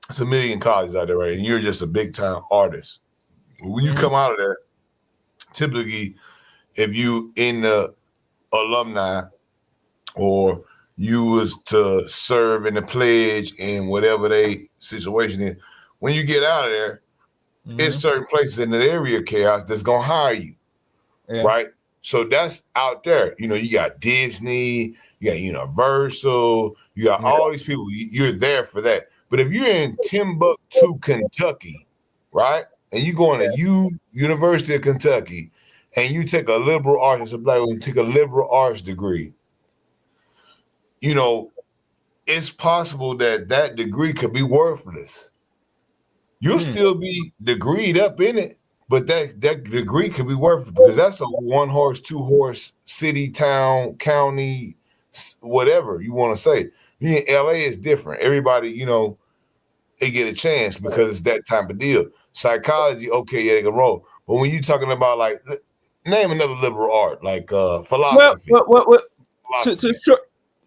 it's a million colleges out there, right? And you're just a big time artist. When you come out of there, typically, if you in the alumni or you was to serve in the pledge in whatever they situation is, when you get out of there, it's certain places in the area, Chaos, that's gonna hire you, right? So that's out there. You know, you got Disney, you got Universal, you got all these people. You're there for that. But if you're in Timbuktu, Kentucky, right, and you go to University of Kentucky, and you take a liberal arts, as a black woman, take a liberal arts degree, you know, it's possible that that degree could be worthless. You'll still be degreed up in it, but that degree could be worthless because that's a 1-horse, 2-horse city, town, county, whatever you want to say. In LA is different. Everybody, you know, they get a chance because it's that type of deal. Psychology, okay, yeah, they can roll. But when you're talking about, like, name another liberal art, like philosophy. Well,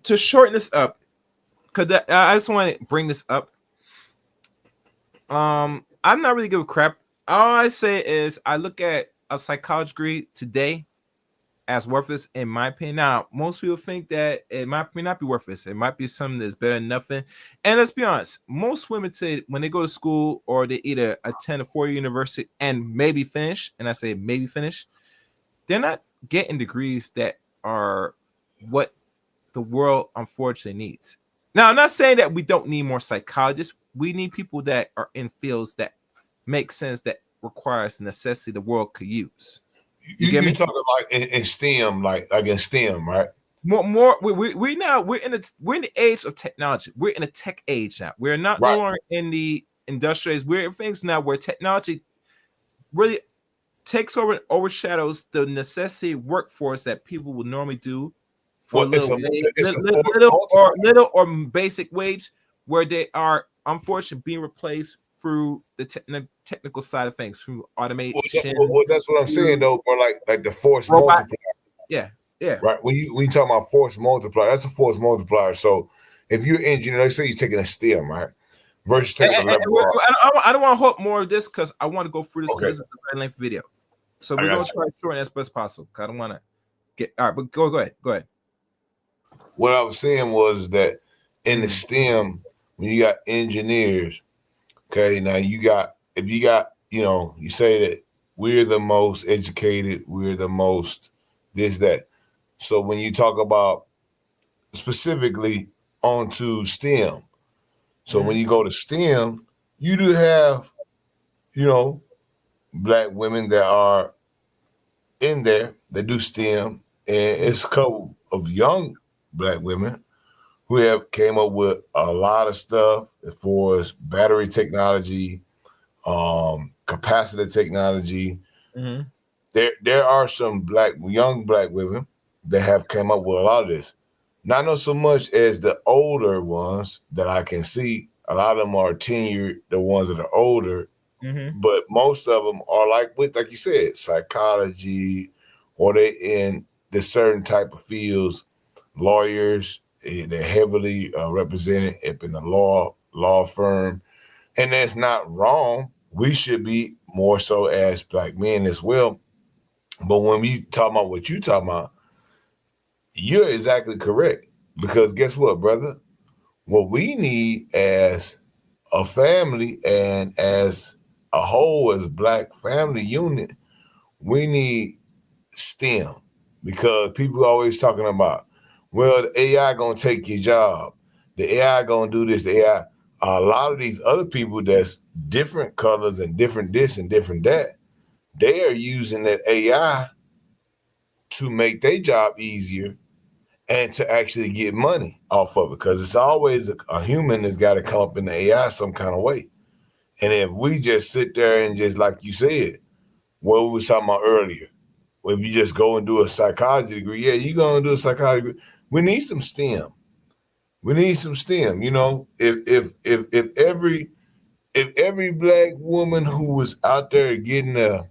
to shorten this up, because I just want to bring this up. I'm not really give a crap. All I say is I look at a psychology degree today as worthless, in my opinion. Now, most people think that it might not be worthless. It might be something that's better than nothing. And let's be honest, most women say when they go to school or they either attend a 4-year university and maybe finish, and I say maybe finish, they're not getting degrees that are what the world unfortunately needs. Now, I'm not saying that we don't need more psychologists. We need people that are in fields that make sense, that requires necessity the world could use. You get me? Talking like in STEM, like in STEM, right? More. We now we're in the age of technology. We're in a tech age now. We're not no longer in the industrial age. We're in things now where technology really takes over and overshadows the necessity workforce that people would normally do for little or basic wage, where they are unfortunately being replaced through the technical side of things, through automation. Well, that's what I'm saying though, bro. Like the force multiplier. Yeah. Right. When you talk about force multiplier, that's a force multiplier. So if you're an engineer, let's say you're taking a STEM, right? Versus taking a liberal. I don't want to hold more of this because I want to go through this because this is a very lengthy video. So we're going to try to shorten as best as possible. I don't want to get all right, but go ahead. What I was saying was that in the STEM, when you got engineers, okay, now if you got, you say that we're the most educated, we're the most this, that. So when you talk about specifically onto STEM, so when you go to STEM, you do have, Black women that are in there that do STEM, and it's a couple of young Black women who have came up with a lot of stuff as far as battery technology, capacitor technology. Mm-hmm. There are some young Black women that have come up with a lot of this. Not so much as the older ones that I can see. A lot of them are tenured, the ones that are older, but most of them are like you said, psychology, or they in the certain type of fields, lawyers. They're heavily represented up in the law firm, and that's not wrong. We should be more so as Black men as well. But when we talk about what you talking about, you're exactly correct. Because guess what, brother? What we need as a family and as a whole, as Black family unit, we need STEM. Because people are always talking about, well, the AI gonna take your job. The AI gonna do this. The AI. A lot of these other people that's different colors and different this and different that, they are using that AI to make their job easier and to actually get money off of it, because it's always a human that's got to come up in the AI some kind of way. And if we just sit there and just, like you said, what we were talking about earlier, if you just go and do a psychology degree, you're going to do a psychology degree. We need some STEM. If every Black woman who was out there getting a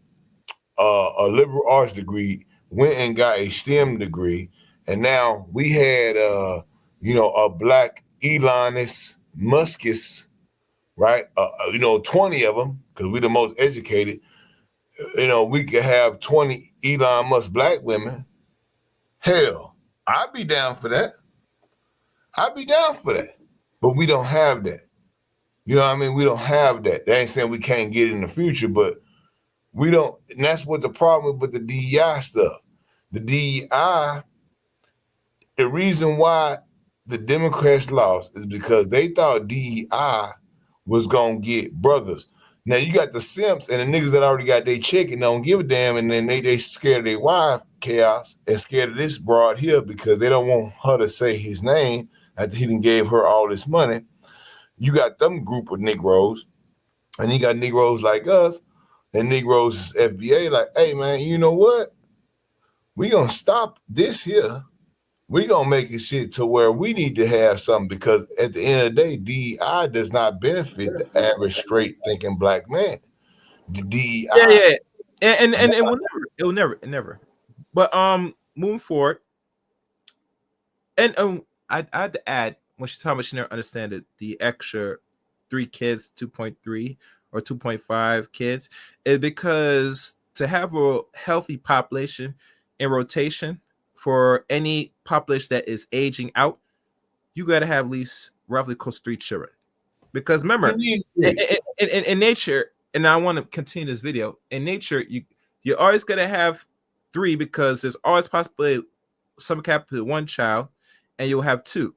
liberal arts degree went and got a STEM degree, and now we had a Black Elon Musk's, right? 20 of them, because we're the most educated. We could have 20 Elon Musk Black women. Hell, I'd be down for that. But we don't have that. You know what I mean? We don't have that. That ain't saying we can't get it in the future, but we don't. And that's what the problem is with the DEI stuff. The DEI, the reason why the Democrats lost is because they thought DEI was going to get brothers. Now you got the simps and the niggas that already got their check and don't give a damn, and then they scared of their wife, Chaos, and scared of this broad here because they don't want her to say his name after he done gave her all this money. You got them group of Negroes, and you got Negroes like us, and Negroes FBA like, hey man, you know what? We gonna stop this here. We gonna make it shit to where we need to have something, because at the end of the day, DEI does not benefit the average straight thinking Black man. The DEI, and it will never. But moving forward, and I had to add, when she's talking about she never understand the extra 3 kids, 2.3 or 2.5 kids, is because to have a healthy population, in rotation for any population that is aging out, you got to have at least roughly close to 3 children. Because remember, in nature, and I want to continue this video, in nature, you're always going to have 3 because there's always possibly some capital 1 child, and you'll have 2.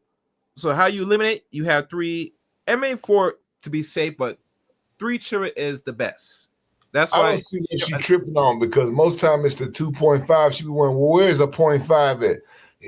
So how you eliminate, you have 3, I mean 4 to be safe, but 3 children is the best. That's why I don't see what she tripping on, because most time it's the 2.5. She be wondering, well, where's a 0.5 at?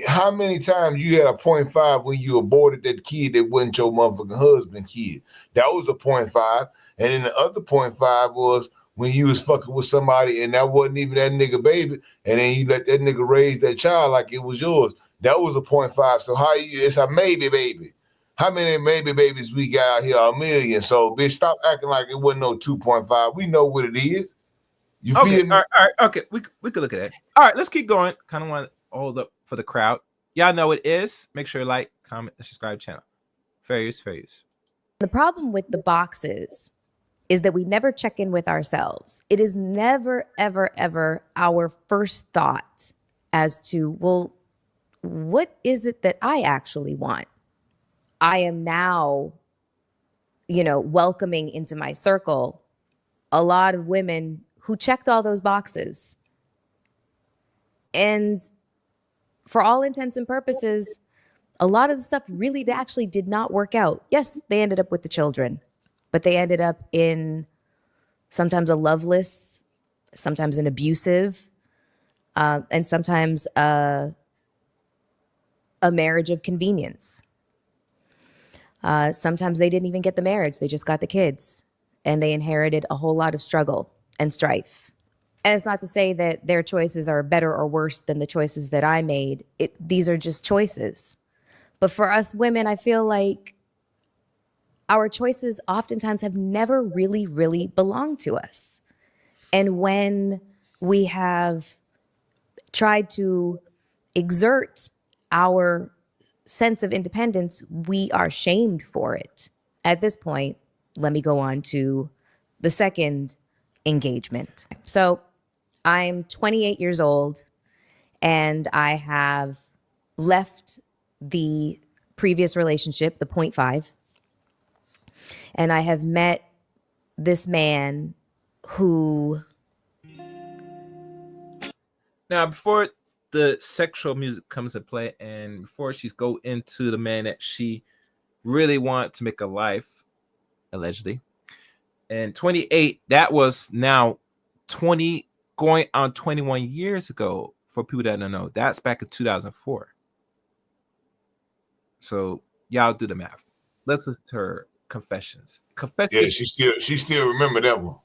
How many times you had a 0.5 when you aborted that kid that wasn't your motherfucking husband kid? That was a 0.5. And then the other 0.5 was when you was fucking with somebody and that wasn't even that nigga baby, and then you let that nigga raise that child like it was yours. That was a 0.5. So it's a maybe baby. How many maybe babies we got out here? 1 million. So, bitch, stop acting like it wasn't no 2.5. We know what it is. You feel me? All right. Okay, we could look at it. All right, let's keep going. Kind of want to hold up for the crowd. Y'all know what it is. Make sure you like, comment, and subscribe to the channel. Fair use. The problem with the boxes is that we never check in with ourselves. It is never, ever, ever our first thought as to, well, what is it that I actually want? I am now, welcoming into my circle a lot of women who checked all those boxes. And for all intents and purposes, a lot of the stuff really actually did not work out. Yes, they ended up with the children, but they ended up in sometimes a loveless, sometimes an abusive, and sometimes a marriage of convenience. Sometimes they didn't even get the marriage. They just got the kids, and they inherited a whole lot of struggle and strife. And it's not to say that their choices are better or worse than the choices that I made. These are just choices. But for us women, I feel like our choices oftentimes have never really, really belonged to us. And when we have tried to exert our sense of independence, we are shamed for it. At this point, let me go on to the second engagement. So I'm 28 years old, and I have left the previous relationship, the 0.5, and I have met this man who... Now, before the sexual music comes into play, and before she go into the man that she really want to make a life, allegedly, and 28, that was now 20 going on 21 years ago. For people that don't know, that's back in 2004. So y'all do the math. Let's listen to her confessions. Yeah, she still remember that one.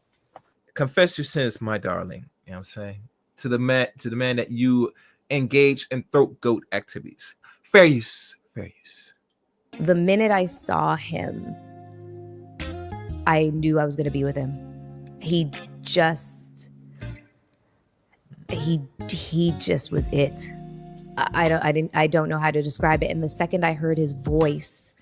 Confess your sins, my darling. You know what I'm saying? To the man that you engage in throat goat activities. Fair use. The minute I saw him, I knew I was going to be with him. He just was it. I don't know how to describe it. And the second I heard his voice,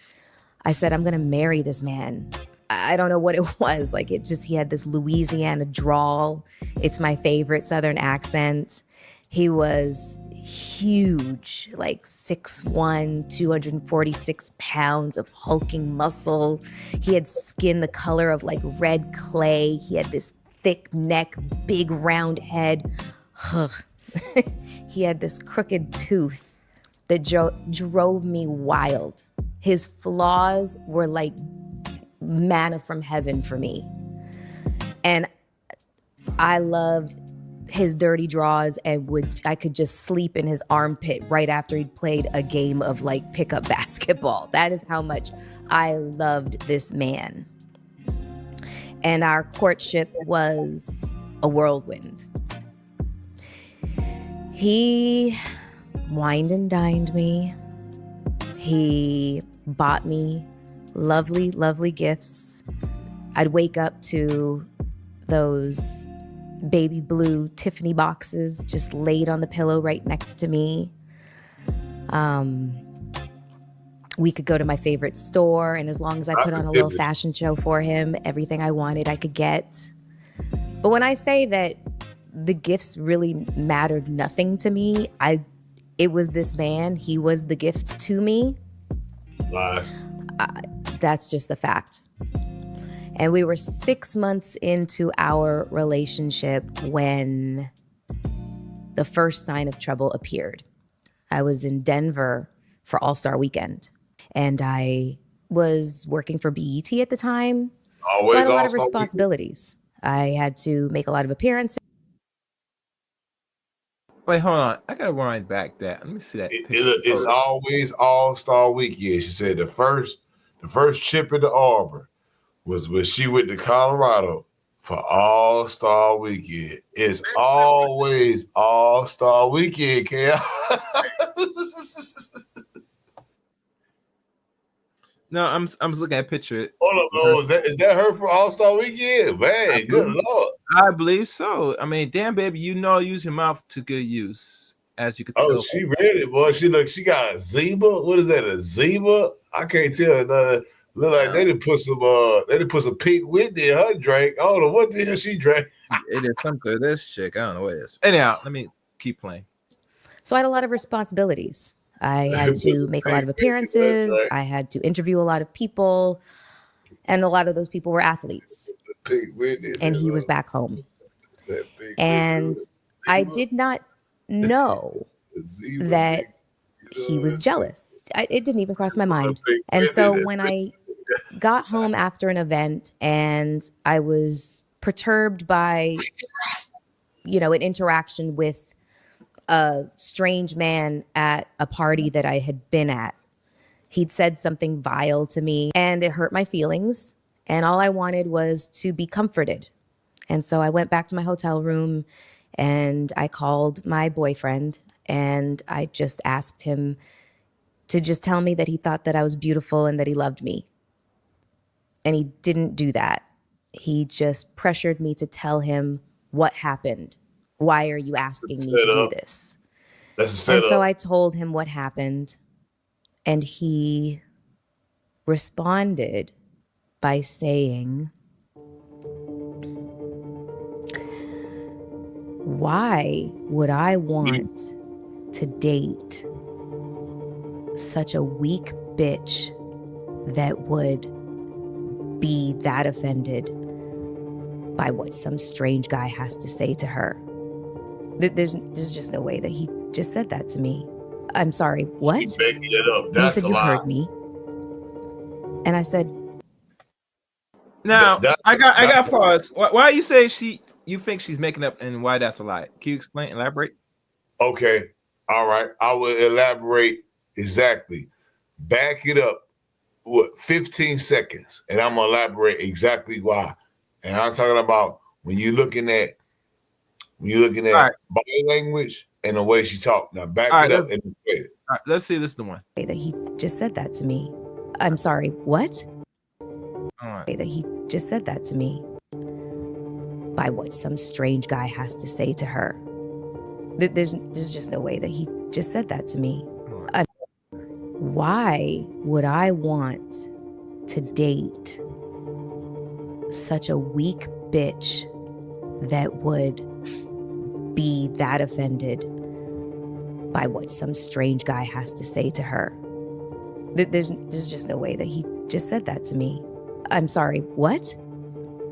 I said, I'm going to marry this man. I don't know what it was. Like, he had this Louisiana drawl. It's my favorite Southern accent. He was huge, like 6'1", 246 pounds of hulking muscle. He had skin the color of like red clay. He had this thick neck, big round head. He had this crooked tooth that drove me wild. His flaws were like manna from heaven for me. And I loved his dirty draws, and I could just sleep in his armpit right after he'd played a game of like pickup basketball. That is how much I loved this man. And our courtship was a whirlwind. He wined and dined me. He bought me lovely, lovely gifts. I'd wake up to those baby blue Tiffany boxes just laid on the pillow right next to me. We could go to my favorite store, and as long as I put on a little fashion show for him, everything I wanted I could get. But when I say that the gifts really mattered nothing to me. It was this man. He was the gift to me. Lies. That's just the fact. And we were 6 months into our relationship when the first sign of trouble appeared. I was in Denver for All-Star Weekend, and I was working for BET at the time. Always so I had a lot of All-Star responsibilities. I had to make a lot of appearances. Wait, hold on. I gotta wind back that. Let me see that. It's always All-Star Weekend. She said the first trip into Auburn was when she went to Colorado for All-Star Weekend. It's always All-Star Weekend, Kel. No, I'm looking at a picture. Hold up, is that her for All-Star Weekend? Man, good Lord. I believe so. I mean, damn, baby, use your mouth to good use, as you could tell. Oh, she ready, boy. She got a zebra. What is that? A zebra? I can't tell. Look like they didn't put some Pink Whitney in her drink. I don't know what the hell she drank. It is something to this chick. I don't know what it is. Anyhow, let me keep playing. So I had a lot of responsibilities. I had to make a lot of appearances. I had to interview a lot of people. And a lot of those people were athletes. And he was back home. And I did not know that he was jealous. It didn't even cross my mind. And so when I got home after an event and I was perturbed by, an interaction with a strange man at a party that I had been at. He'd said something vile to me and it hurt my feelings. And all I wanted was to be comforted. And so I went back to my hotel room and I called my boyfriend and I just asked him to just tell me that he thought that I was beautiful and that he loved me. And he didn't do that. He just pressured me to tell him what happened. Why are you asking me to do this? And so I told him what happened, and he responded by saying, "Why would I want to date such a weak bitch that would be that offended by what some strange guy has to say to her?" There's just no way that he just said that to me. I'm sorry, what? He's making it up. And he said, "You heard me." And I said, "Now I got pause. Why you say you think she's making up and why that's a lie? Can you elaborate?" Okay, all right. I will elaborate exactly. Back it up. 15 seconds, and I'm gonna elaborate exactly why. And I'm talking about when you're looking at body language and the way she talked. Now back it up and play it. All right, let's see. This is the one. That he just said that to me. I'm sorry, what? All right. That he just said that to me. By what some strange guy has to say to her. There's just no way that he just said that to me. Why would I want to date such a weak bitch that would be that offended by what some strange guy has to say to her? There's just no way that he just said that to me. I'm sorry, what?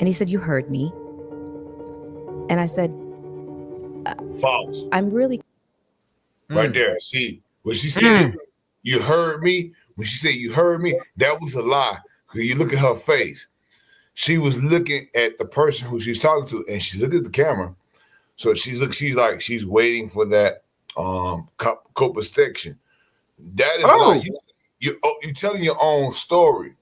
And he said, "You heard me." And I said, false. I'm really... Right there. See, when she said, "You heard me," when she said, "You heard me," that was a lie. Because you look at her face. She was looking at the person who she's talking to, and she's looking at the camera. So she's waiting for that coprotection. That is a lie. You're telling your own story.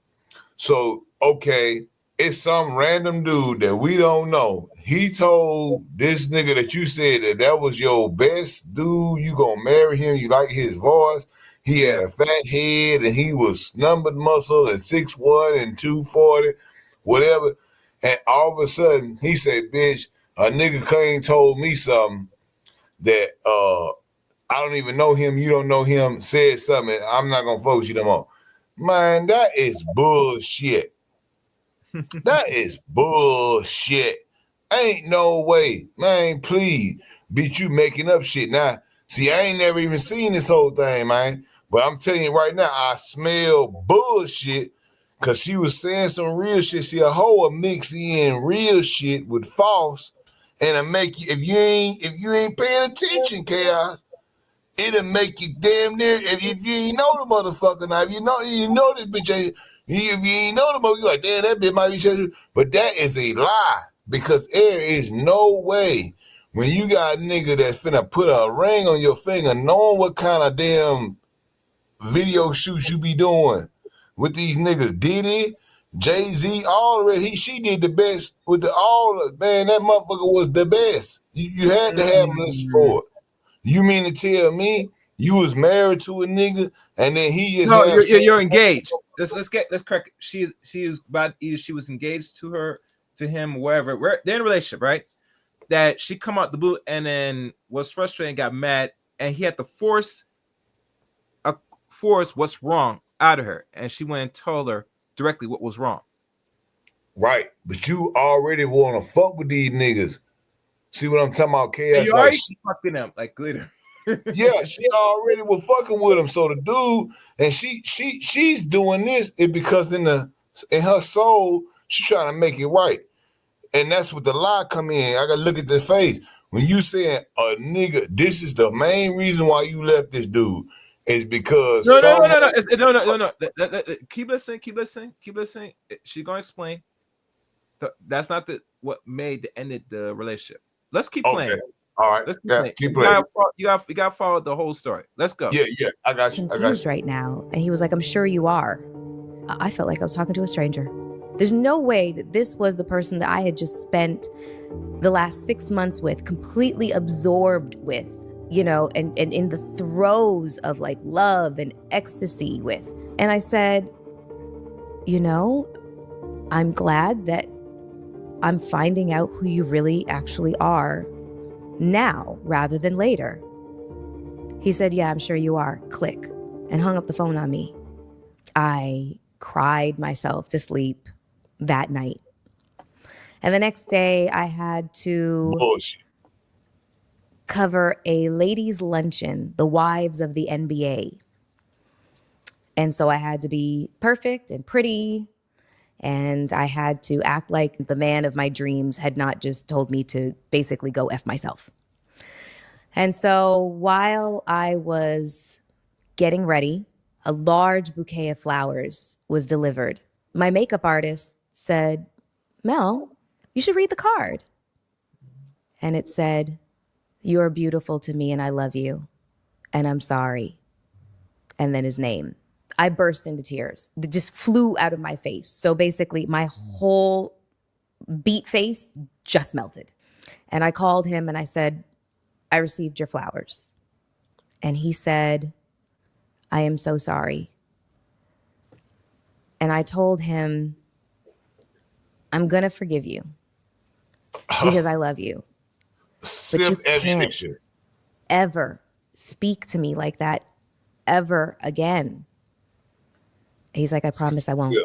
So, okay, it's some random dude that we don't know. He told this nigga that you said that was your best dude. You gonna marry him. You like his voice. He had a fat head and he was numbered muscle at 6'1" and 240, whatever. And all of a sudden, he said, "Bitch, a nigga came told me something that I don't even know him. You don't know him. Said something. I'm not gonna fuck with you no more." Man, that is bullshit. That is bullshit. Ain't no way, man. Please, bitch, you making up shit now. See, I ain't never even seen this whole thing, man. But I'm telling you right now, I smell bullshit because she was saying some real shit. See, a hoe will mix in real shit with false, and it make you if you ain't paying attention, chaos. It'll make you damn near if you ain't know the motherfucker now. If you know this bitch ain't. If you ain't know the motherfucker, you like, damn, that bitch might be shit. But that is a lie because there is no way when you got a nigga that's finna put a ring on your finger, knowing what kind of damn video shoots you be doing with these niggas, Diddy, Jay-Z, all of it. She did the best with man. That motherfucker was the best. You had to have Melyssa for it. You mean to tell me you was married to a nigga and then he just no? You're engaged. Let's correct. She was about either she was engaged to him, wherever. They're in a relationship, right? That she come out the blue and then was frustrated and got mad, and he had to force what's wrong out of her, and she went and told her directly what was wrong. Right, but you already want to fuck with these niggas. See what I'm talking about, Chaos? And you already fucking them like glitter. Yeah, she already was fucking with him. So the dude, and she's doing this because in her soul, she's trying to make it right. And that's what the lie come in. I gotta look at the face. When you saying a nigga, this is the main reason why you left this dude, is because no. Keep listening. She's gonna explain. That's not what made the end of the relationship. Let's keep playing. All right. Let's keep playing. You got to follow the whole story. Let's go. Yeah. I got you. Confused right now. And he was like, I'm sure you are. I felt like I was talking to a stranger. There's no way that this was the person that I had just spent the last 6 months with, completely absorbed with, and in the throes of like love and ecstasy with. And I said, I'm glad that I'm finding out who you really actually are now rather than later. He said, yeah, I'm sure you are. Click. And hung up the phone on me. I cried myself to sleep that night. And the next day I had to cover a ladies' luncheon, the wives of the NBA. And so I had to be perfect and pretty. And I had to act like the man of my dreams had not just told me to basically go F myself. And so while I was getting ready, a large bouquet of flowers was delivered. My makeup artist said, Mel, you should read the card. And it said, you're beautiful to me and I love you. And I'm sorry. And then his name. I burst into tears. It just flew out of my face. So basically, my whole beat face just melted. And I called him and I said, I received your flowers. And he said, I am so sorry. And I told him, I'm going to forgive you because I love you. But you can't ever speak to me like that ever again. He's like, I promise I won't.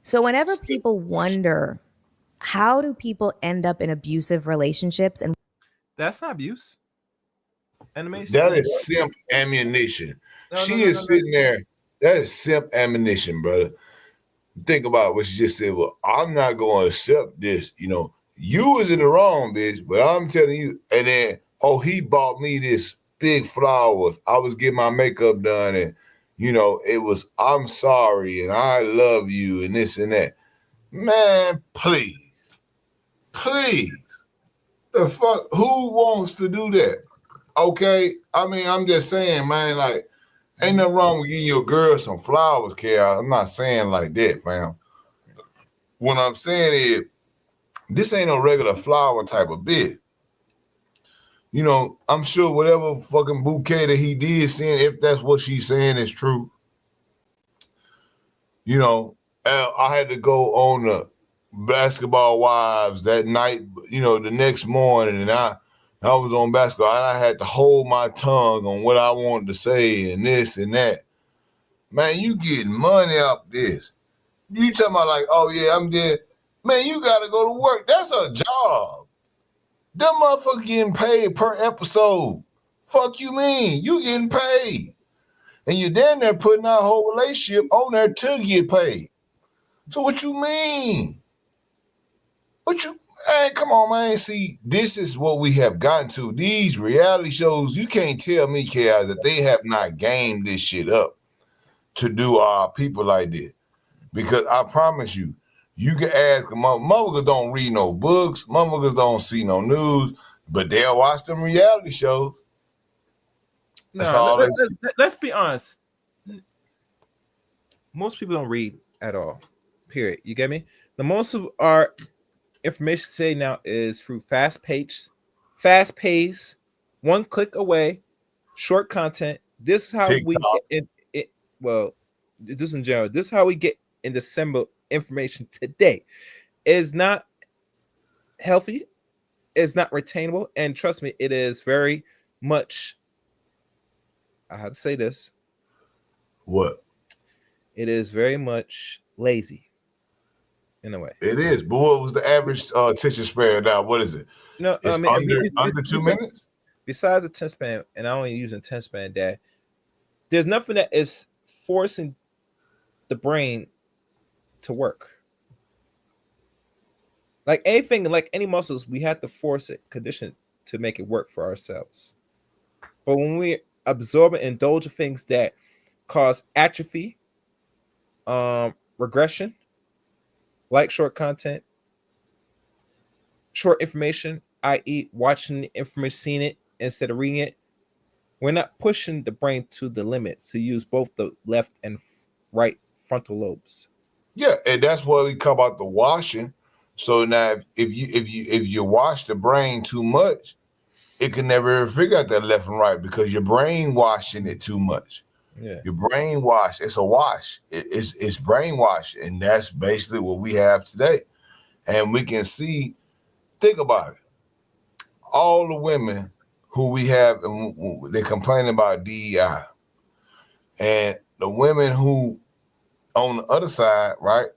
So whenever people wonder, how do people end up in abusive relationships? And that's not abuse. That is simp ammunition. She is sitting there. That is simp ammunition, brother. Think about what she just said. Well, I'm not going to accept this. You was in the wrong, bitch. But I'm telling you. And then, he bought me this big flowers. I was getting my makeup done and it was, I'm sorry, and I love you, and this and that. Man, please. The fuck, who wants to do that? Okay? I mean, I'm just saying, man, like, ain't nothing wrong with giving your girl some flowers, Kara. I'm not saying like that, fam. What I'm saying is, this ain't no regular flower type of bitch. I'm sure whatever fucking bouquet that he did send, if that's what she's saying is true. I had to go on the Basketball Wives that night, the next morning, and I was on basketball, and I had to hold my tongue on what I wanted to say and this and that. Man, you getting money off this. You talking about like, oh yeah, I'm dead. Man, you gotta go to work. That's a job. Them motherfuckers getting paid per episode. Fuck you mean? You getting paid. And you're down there putting our whole relationship on there to get paid. So what you mean? Hey, come on, man. See, this is what we have gotten to. These reality shows, you can't tell me, K.I., that they have not gamed this shit up to do our people like this. Because I promise you, you can ask motherfuckers don't read no books, motherfuckers don't see no news, but they'll watch them reality shows. That's let's be honest. Most people don't read at all. Period. You get me? The most of our information today now is through fast pace, one click away, short content. This is how we get it. Well, this in general. This is how we get in December information today. Is not healthy. It's not retainable, and trust me, it is very much. I have to say this. What? It is very much lazy. In a way, it is. But what was the average attention span now? What is it? No, it's under 2 minutes. Besides the 10 span, and I only using 10 span, Dad. There's nothing that is forcing the brain to work. Like anything, like any muscles, we have to force it, condition to make it work for ourselves. But when we absorb and indulge in things that cause atrophy, regression, like short content, short information, i.e., watching the information, seeing it instead of reading it, we're not pushing the brain to the limits to use both the left and right frontal lobes. Yeah, and that's why we come about the washing. So now, if you wash the brain too much, it can never figure out that left and right because you're brainwashing it too much. Yeah, your brainwash. It's a wash. It's brainwash, and that's basically what we have today. And we can see. Think about it. All the women who we have, they complain about DEI, and the women who on the other side, right?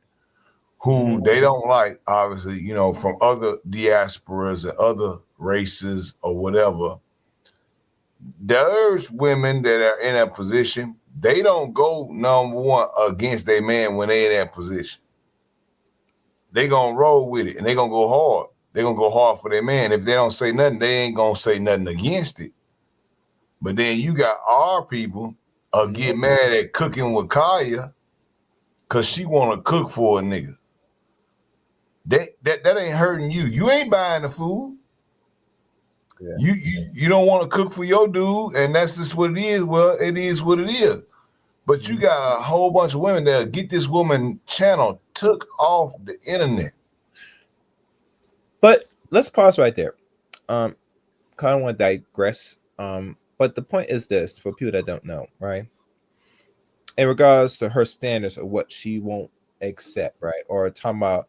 Who they don't like, obviously, from other diasporas and other races or whatever. There's women that are in that position. They don't go number one against their man when they in that position. They gonna roll with it and they gonna go hard. They gonna go hard for their man. If they don't say nothing, they ain't gonna say nothing against it. But then you got our people get mad at cooking with Kaya because she wanna cook for a nigga. That ain't hurting you. You ain't buying the food. Yeah. You don't want to cook for your dude, and that's just what it is. Well, it is what it is. But you got a whole bunch of women that get this woman channel took off the internet. But let's pause right there. Kind of want to digress. But the point is this for people that don't know, right? In regards to her standards of what she won't accept, right? Or talking about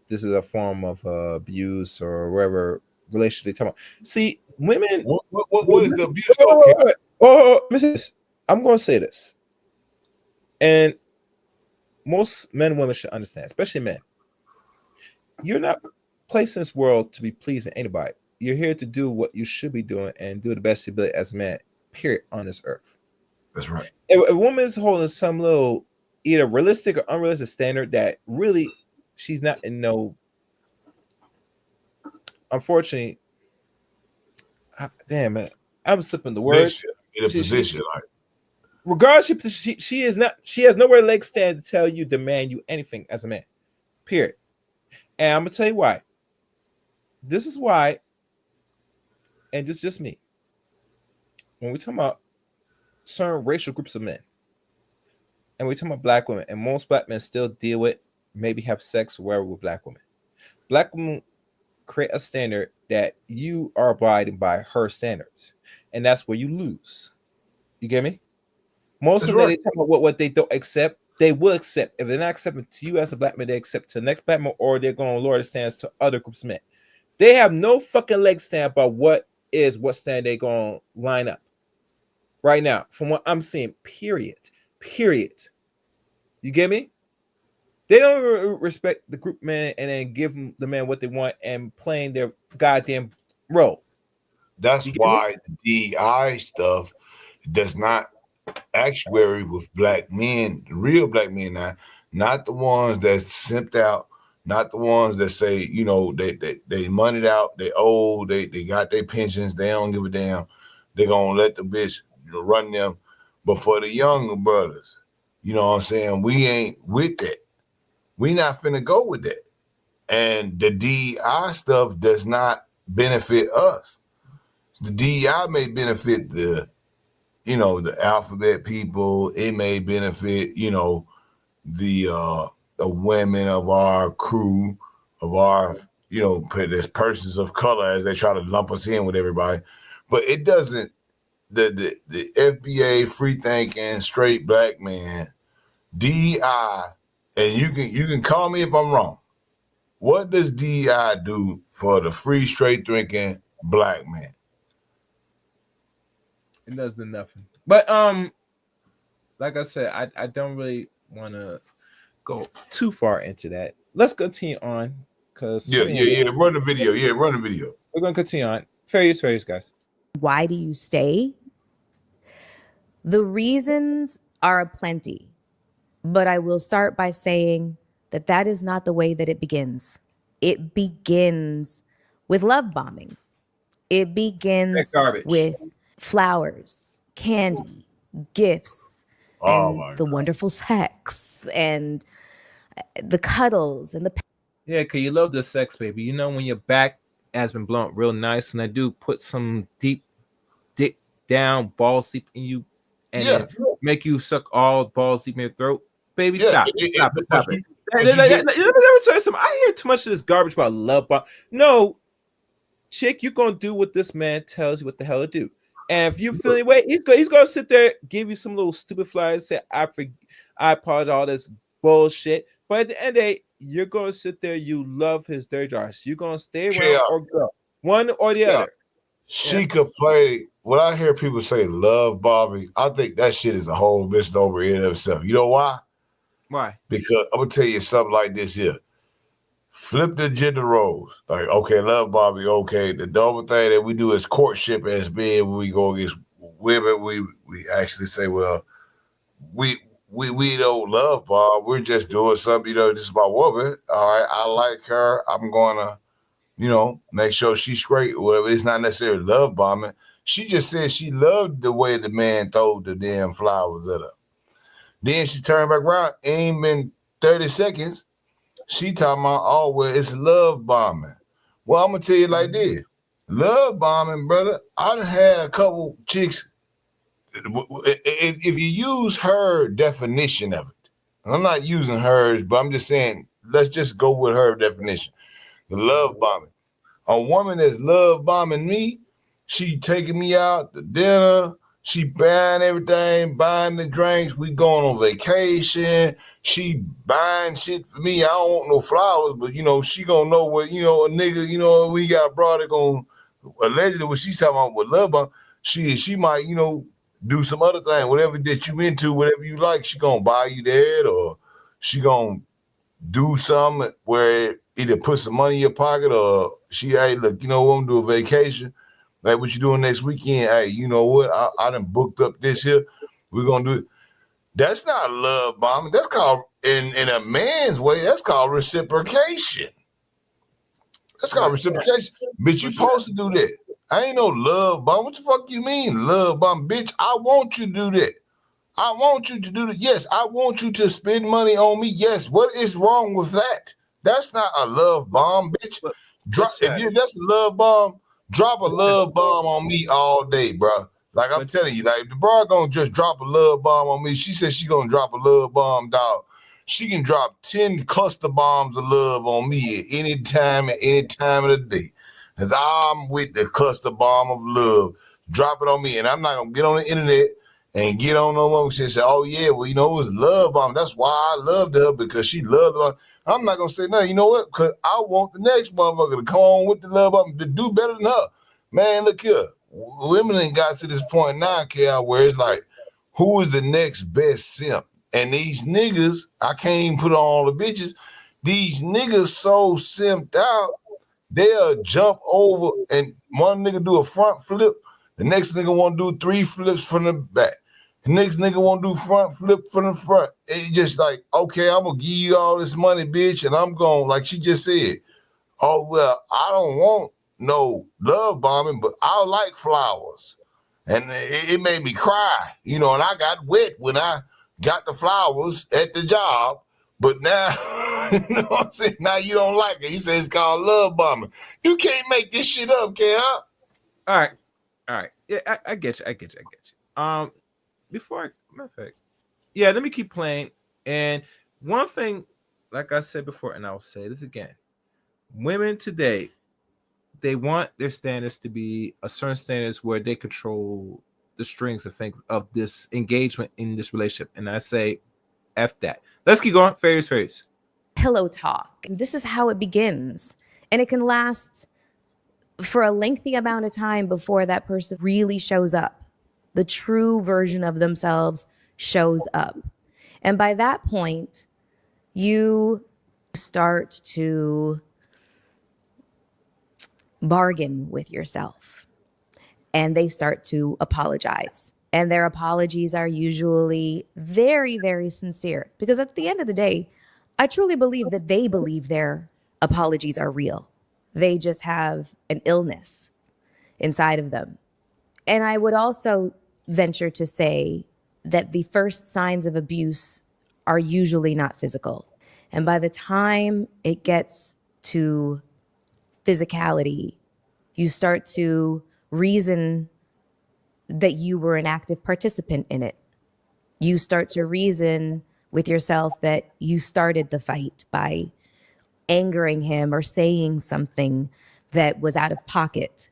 this is a form of abuse or whatever relationship they talk about. See, women. What is the abuse? I'm going to say this, and most men and women should understand, especially men. You're not placed in this world to be pleasing anybody. You're here to do what you should be doing and do the best you ability as a man. Period. On this earth. That's right. If a woman's holding some little either realistic or unrealistic standard that really she's not in no. Unfortunately, damn man, I'm slipping the words. In a position like. Regardless, she is not. She has nowhere leg stand to tell you, demand you anything as a man. Period. And I'm gonna tell you why. This is why, and this is just me. When we talk about certain racial groups of men, and we talk about black women, and most black men still deal with, maybe have sex wherever with black women. Black women create a standard that you are abiding by her standards, and that's where you lose. You get me? Most of them, they talk about what they don't accept, they will accept. If they're not accepting to you as a black man, they accept to the next black man, or they're going to lower the standards to other groups of men. They have no fucking leg stand about what stand they're going to line up right now, from what I'm seeing. Period. You get me? They don't respect the group man and then give the man what they want and playing their goddamn role. That's why the DEI stuff does not actuary with black men, the real black men now, not the ones that's simped out, not the ones that say, you know, they moneyed out, they old, they got their pensions, they don't give a damn. They're gonna let the bitch run them. But for the younger brothers, you know what I'm saying, we ain't with that. We not finna go with that. And the DEI stuff does not benefit us. The DEI may benefit the alphabet people. It may benefit, the women of our crew, of our, the persons of color, as they try to lump us in with everybody. But it doesn't, the FBA, free thinking, straight black man, DEI, and you can call me if I'm wrong. What does DEI do for the free, straight thinking black man? It does nothing. But like I said, I don't really want to go too far into that. Let's continue on, because run the video. Run the video. We're gonna continue on. Fair use, guys. Why do you stay? The reasons are aplenty, but I will start by saying that is not the way that it begins. It begins with love bombing. It begins with flowers, candy, gifts, and the wonderful sex, and the cuddles, and the... Yeah, because you love the sex, baby. You know when your back has been blown real nice, and I do put some deep dick down, ball sleep in you, and then make you suck all balls deep in your throat. Baby, stop it. Let me tell you something. I hear too much of this garbage about love bomb. No, chick, you're going to do what this man tells you what the hell to do. And if you feel any way, he's going to sit there, give you some little stupid flies, say, I apologize, all this bullshit. But at the end of the day, you're going to sit there, you love his dirty jars. You're going to stay around or go. One or the other. She could play. When I hear people say love Bobby, I think that shit is a whole misnomer in itself. You know why? Why? Because I'm going to tell you something like this here. Flip the gender roles. Like, okay, love Bobby, okay. The double thing that we do is courtship as being when we go against women. We actually say, well, we don't love Bob. We're just doing something, this is my woman. All right, I like her. I'm going to, make sure she's great or whatever. It's not necessarily love bombing. She just said she loved the way the man threw the damn flowers at her. Then she turned back around. Ain't been 30 seconds. She talking about, oh, well, it's love bombing. Well, I'm going to tell you like this. Love bombing, brother, I done had a couple chicks. If you use her definition of it, I'm not using hers, but I'm just saying, let's just go with her definition. The love bombing. A woman that's love bombing me, she taking me out to dinner, she buying everything, buying the drinks, we going on vacation, she buying shit for me. I don't want no flowers, but she gonna know what, a nigga, we got brought it gonna, allegedly what she's talking about with love bomb, she might, do some other thing, whatever that you into, whatever you like, she gonna buy you that, or she gonna do something where either put some money in your pocket, or she, hey, look, I'm gonna do a vacation. Like, what you doing next weekend? Hey, you know what? I done booked up this here. We're gonna do it. That's not love bombing. That's called, in a man's way, that's called reciprocation. That's called reciprocation. Bitch, you supposed to do that. I ain't no love bomb. What the fuck you mean, love bomb? Bitch, I want you to do that. I want you to do that. Yes, I want you to spend money on me. Yes, what is wrong with that? That's not a love bomb, bitch. That's a love bomb, drop a love bomb on me all day, bro. Like I'm telling you, like if the bro gonna just drop a love bomb on me, she said she gonna drop a love bomb, dog. She can drop 10 cluster bombs of love on me at any time of the day. Cause I'm with the cluster bomb of love. Drop it on me. And I'm not gonna get on the internet and get on no one and say, oh yeah, well, it was love bomb. That's why I loved her, because she loved her. I'm not gonna say no, you know what? Cause I want the next motherfucker to come on with the love bomb to do better than her. Man, look here. Women ain't got to this point now, Kel, where it's like, who is the next best simp? And these niggas, I can't even put on all the bitches. These niggas so simped out, they'll jump over and one nigga do a front flip, the next nigga want to do 3 flips from the back. The next nigga want to do front flip from the front. It's just like, okay, I'm going to give you all this money, bitch, and I'm going, like she just said, oh, well, I don't want no love bombing, but I like flowers. And it made me cry, and I got wet when I got the flowers at the job. But now, you know what I'm saying? Now you don't like it. He says it's called love bombing. You can't make this shit up, can I? All right. Yeah, I get you. Before matter of fact, yeah, let me keep playing. And one thing, like I said before, and I'll say this again: women today, they want their standards to be a certain standards where they control the strings of things of this engagement in this relationship. And I say, F that. Let's keep going. Fairies. Pillow talk. This is how it begins. And it can last for a lengthy amount of time before that person really shows up. The true version of themselves shows up. And by that point, you start to bargain with yourself. And they start to apologize. And their apologies are usually very, very sincere. Because at the end of the day, I truly believe that they believe their apologies are real. They just have an illness inside of them. And I would also venture to say that the first signs of abuse are usually not physical. And by the time it gets to physicality, you start to reason that you were an active participant in it. You start to reason with yourself that you started the fight by angering him or saying something that was out of pocket.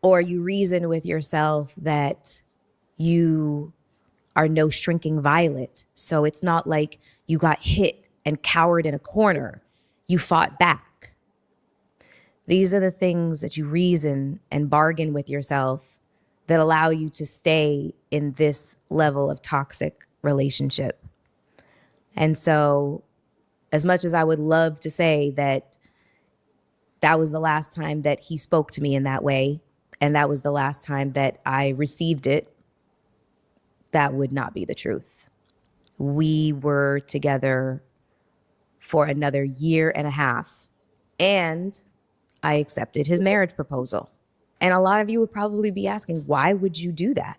Or you reason with yourself that you are no shrinking violet. So it's not like you got hit and cowered in a corner. You fought back. These are the things that you reason and bargain with yourself that allow you to stay in this level of toxic relationship. And so, as much as I would love to say that that was the last time that he spoke to me in that way, and that was the last time that I received it, that would not be the truth. We were together for another 1.5 years, and I accepted his marriage proposal. And a lot of you would probably be asking, why would you do that?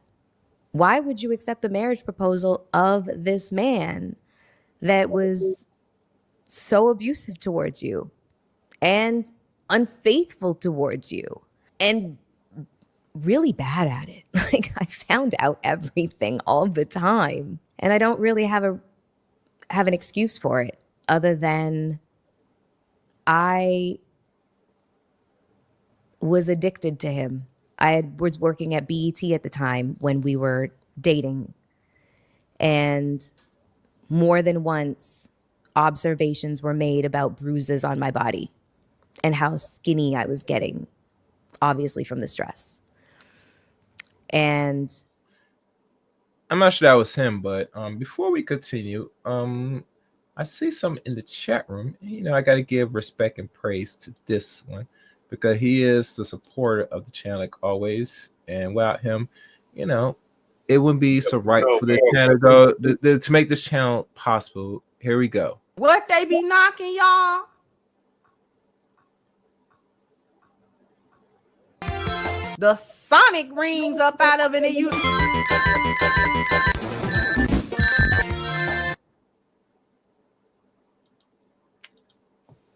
Why would you accept the marriage proposal of this man that was so abusive towards you and unfaithful towards you and really bad at it? Like, I found out everything all the time, and I don't really have an excuse for it other than I was addicted to him. Was working at BET at the time when we were dating. And more than once, observations were made about bruises on my body and how skinny I was getting, obviously from the stress. And I'm not sure that was him, but before we continue, I see something in the chat room. I got to give respect and praise to this one, because he is the supporter of the channel like always. And without him, it wouldn't be so right for this channel to make this channel possible. Here we go. What they be knocking, y'all? The sonic rings up out of it, and you.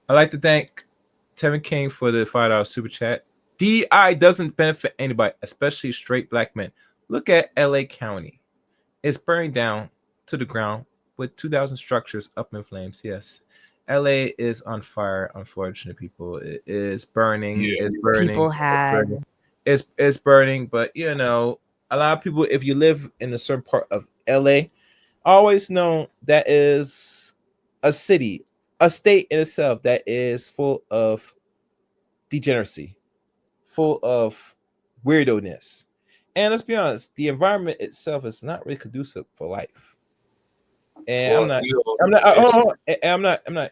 I'd like to thank Tevin King for the $5 super chat. DI doesn't benefit anybody, especially straight black men. Look at LA County. It's burning down to the ground with 2,000 structures up in flames. Yes. LA is on fire, unfortunately, people. It is burning. Yeah. It's burning. People had... It's burning, but a lot of people, if you live in a certain part of LA, always know that is a city, a state in itself that is full of degeneracy, full of weirdo-ness. And let's be honest, the environment itself is not really conducive for life. And Well, I'm not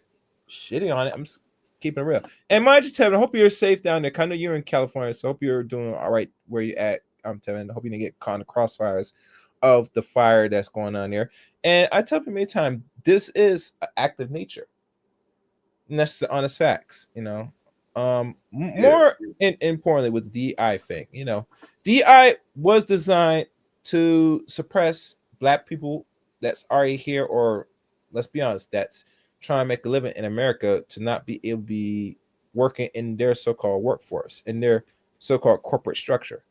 shitting on it. I'm just keeping it real. And mind you, Tevin, I hope you're safe down there. 'Cause I know you're in California, so I hope you're doing all right where you're at. Tevin. I hope you didn't get caught in the crossfires of the fire that's going on there. And I tell people many times, this is an act of nature. And that's the honest facts, More importantly with the DI thing, DI was designed to suppress black people that's already here, or let's be honest, that's trying to make a living in America, to not be able to be working in their so-called workforce, in their so-called corporate structure.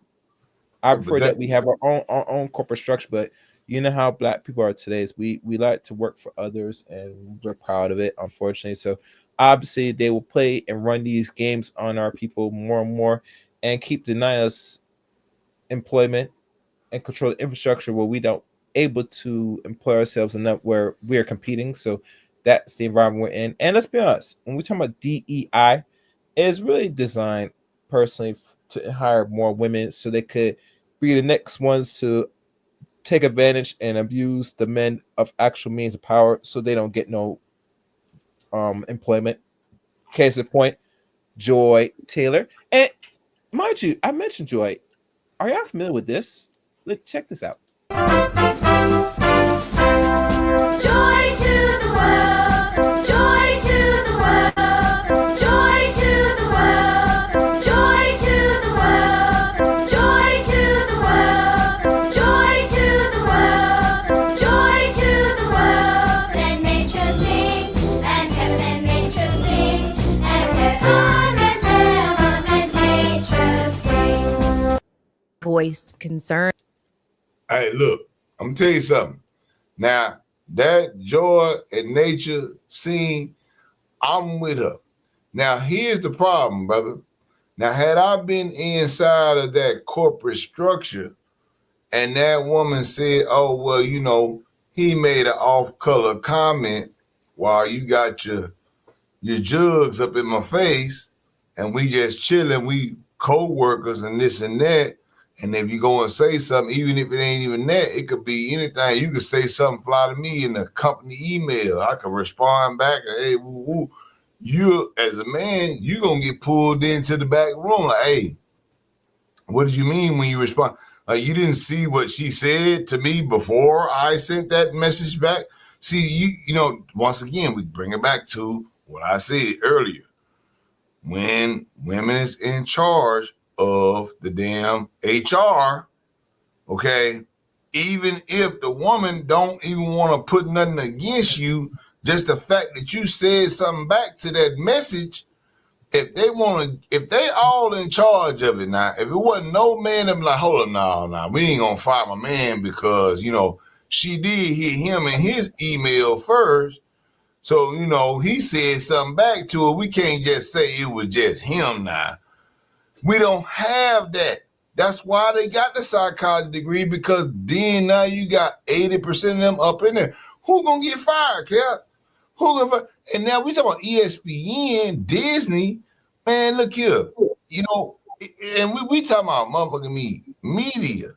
I prefer that we have our own corporate structure, but you know how black people are today. Is we like to work for others, and we're proud of it, unfortunately. So obviously they will play and run these games on our people more and more, and keep denying us employment and control the infrastructure where we don't able to employ ourselves enough where we are competing. So that's the environment we're in. And let's be honest, when we talk about DEI, it's really designed personally to hire more women so they could be the next ones to take advantage and abuse the men of actual means of power, so they don't get no employment. Case in point, Joy Taylor. And mind you, I mentioned Joy. Are y'all familiar with this? Check this out. Joy to the world, joy to the world, joy to the world, joy to the world, joy to the world, joy to the world, joy to the world. Let nature sing, and heaven and nature sing, and heaven and nature sing. Voiced concern. Hey, look, I'm gonna tell you something. Now, that joy and nature scene, I'm with her. Now, here's the problem, brother. Now, had I been inside of that corporate structure and that woman said, oh, well, he made an off-color comment while you got your jugs up in my face and we just chilling, we co-workers and this and that. And if you go and say something, even if it ain't even that, it could be anything. You could say something, fly to me in the company email. I could respond back, hey, woo, woo. You, as a man, you going to get pulled into the back room. Like, hey, what did you mean when you respond? Like, you didn't see what she said to me before I sent that message back? See, once again, we bring it back to what I said earlier. When women is in charge of the damn HR, okay, even if the woman don't even want to put nothing against you, just the fact that you said something back to that message, if they all in charge of it now, if it wasn't no man, they'd be like, hold on, no, we ain't gonna fire my man because, she did hit him in his email first. So, he said something back to her. We can't just say it was just him now. We don't have that. That's why they got the psychology degree, because then now you got 80% of them up in there. Who gonna get fired, Cap? Who gonna fire? And now we talk about ESPN, Disney. Man, look here. And we talking about motherfucking media.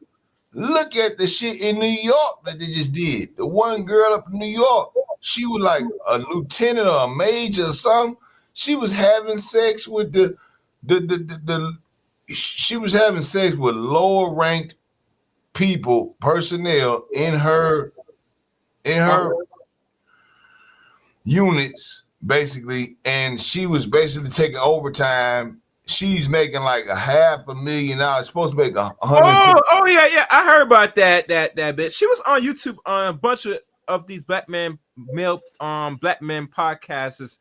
Look at the shit in New York that they just did. The one girl up in New York, she was like a lieutenant or a major or something. She was having sex with she was having sex with lower ranked personnel in her units, basically, and she was basically taking overtime. She's making like $500,000. Supposed to make $150,000. Oh yeah. I heard about that bit. She was on YouTube on a bunch of these black men podcasts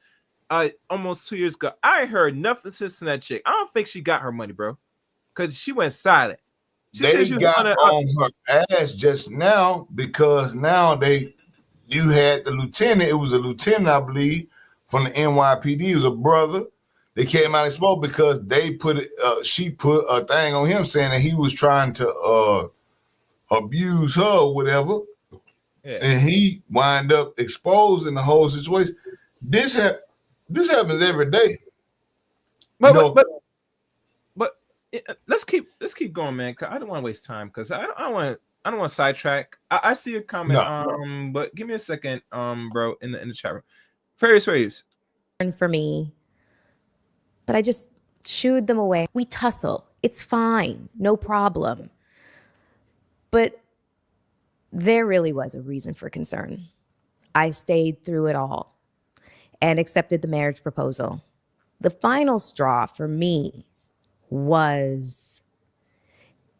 almost 2 years ago. I heard nothing since from that chick. I don't think she got her money, bro, because she went silent. They got on her ass just now because now you had the lieutenant. It was a lieutenant, I believe, from the NYPD. It was a brother. They came out and spoke because they she put a thing on him saying that he was trying to abuse her or whatever. Yeah. And he wind up exposing the whole situation. This happens every day. But let's keep going, man. Cause I don't want to waste time. Cause I don't want to I don't want to sidetrack. I see a comment. No. But give me a second, bro, in the chat room. Farius. For me, but I just shooed them away. We tussle. It's fine. No problem. But there really was a reason for concern. I stayed through it all and accepted the marriage proposal. The final straw for me was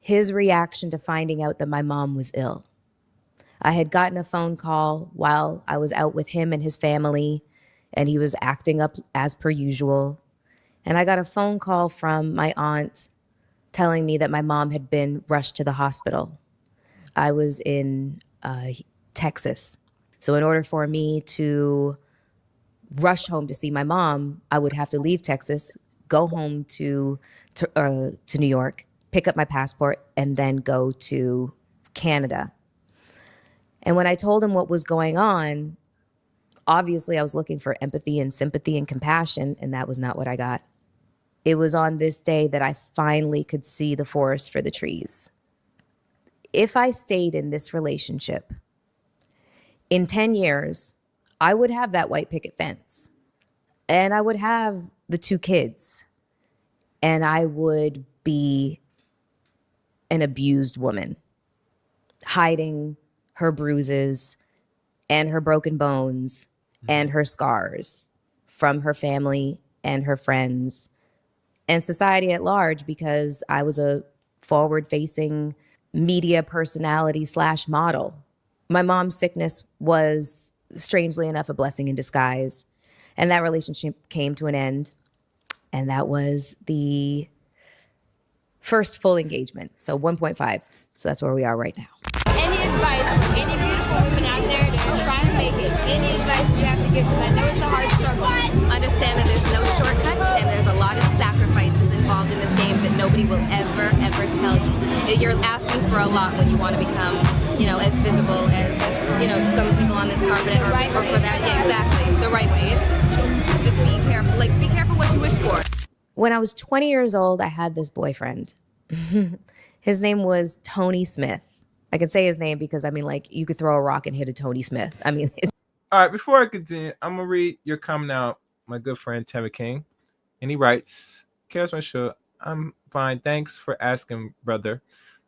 his reaction to finding out that my mom was ill. I had gotten a phone call while I was out with him and his family, and he was acting up as per usual. And I got a phone call from my aunt telling me that my mom had been rushed to the hospital. I was in Texas. So in order for me to rush home to see my mom, I would have to leave Texas, go home to New York, pick up my passport, and then go to Canada. And when I told him what was going on, obviously I was looking for empathy and sympathy and compassion, and that was not what I got. It was on this day that I finally could see the forest for the trees. If I stayed in this relationship, in 10 years, I would have that white picket fence, and I would have the 2 kids, and I would be an abused woman, hiding her bruises and her broken bones and her scars from her family and her friends and society at large, because I was a forward-facing media personality / model. My mom's sickness was, strangely enough, a blessing in disguise. And that relationship came to an end. And that was the first full engagement. So 1.5. So that's where we are right now. Any advice for any beautiful women out there to try and make it? Any advice you have to give? Because I know it's a hard struggle. Understand that there's no shortcuts and there's a lot of sacrifices involved in this game that nobody will ever tell you. You're asking for a lot when you want to become, as visible as, some people on this carpet or for that. Yeah, exactly. The right way. It's just be careful. Be careful what you wish for. When I was 20 years old, I had this boyfriend. His name was Tony Smith. I can say his name because, you could throw a rock and hit a Tony Smith. All right, before I continue, I'm going to read your comment out, my good friend Tammy King. And he writes, Chaos My Show, I'm fine. Thanks for asking, brother.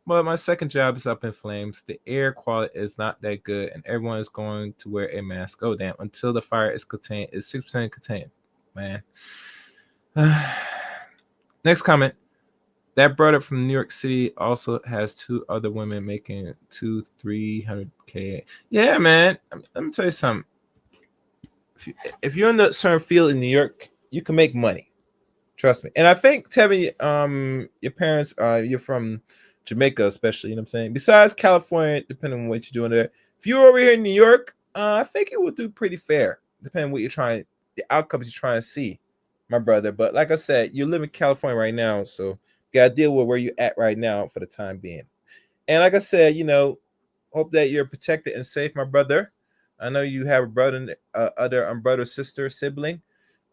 But my second job is up in flames. The air quality is not that good, and everyone is going to wear a mask. Oh, damn. Until the fire is contained. It's 6% contained. Man. Next comment. That brother from New York City also has 2 other women making 200-300K. Yeah, man. Let me tell you something. If you're in the certain field in New York, you can make money. Trust me. And I think, Tevin, your parents, you're from Jamaica, especially, you know what I'm saying? Besides California, depending on what you're doing there. If you're over here in New York, I think it will do pretty fair, depending on what you're trying, the outcomes you're trying to see, my brother. But like I said, you live in California right now, so you got to deal with where you're at right now for the time being. And like I said, hope that you're protected and safe, my brother. I know you have a brother, brother, sister, sibling.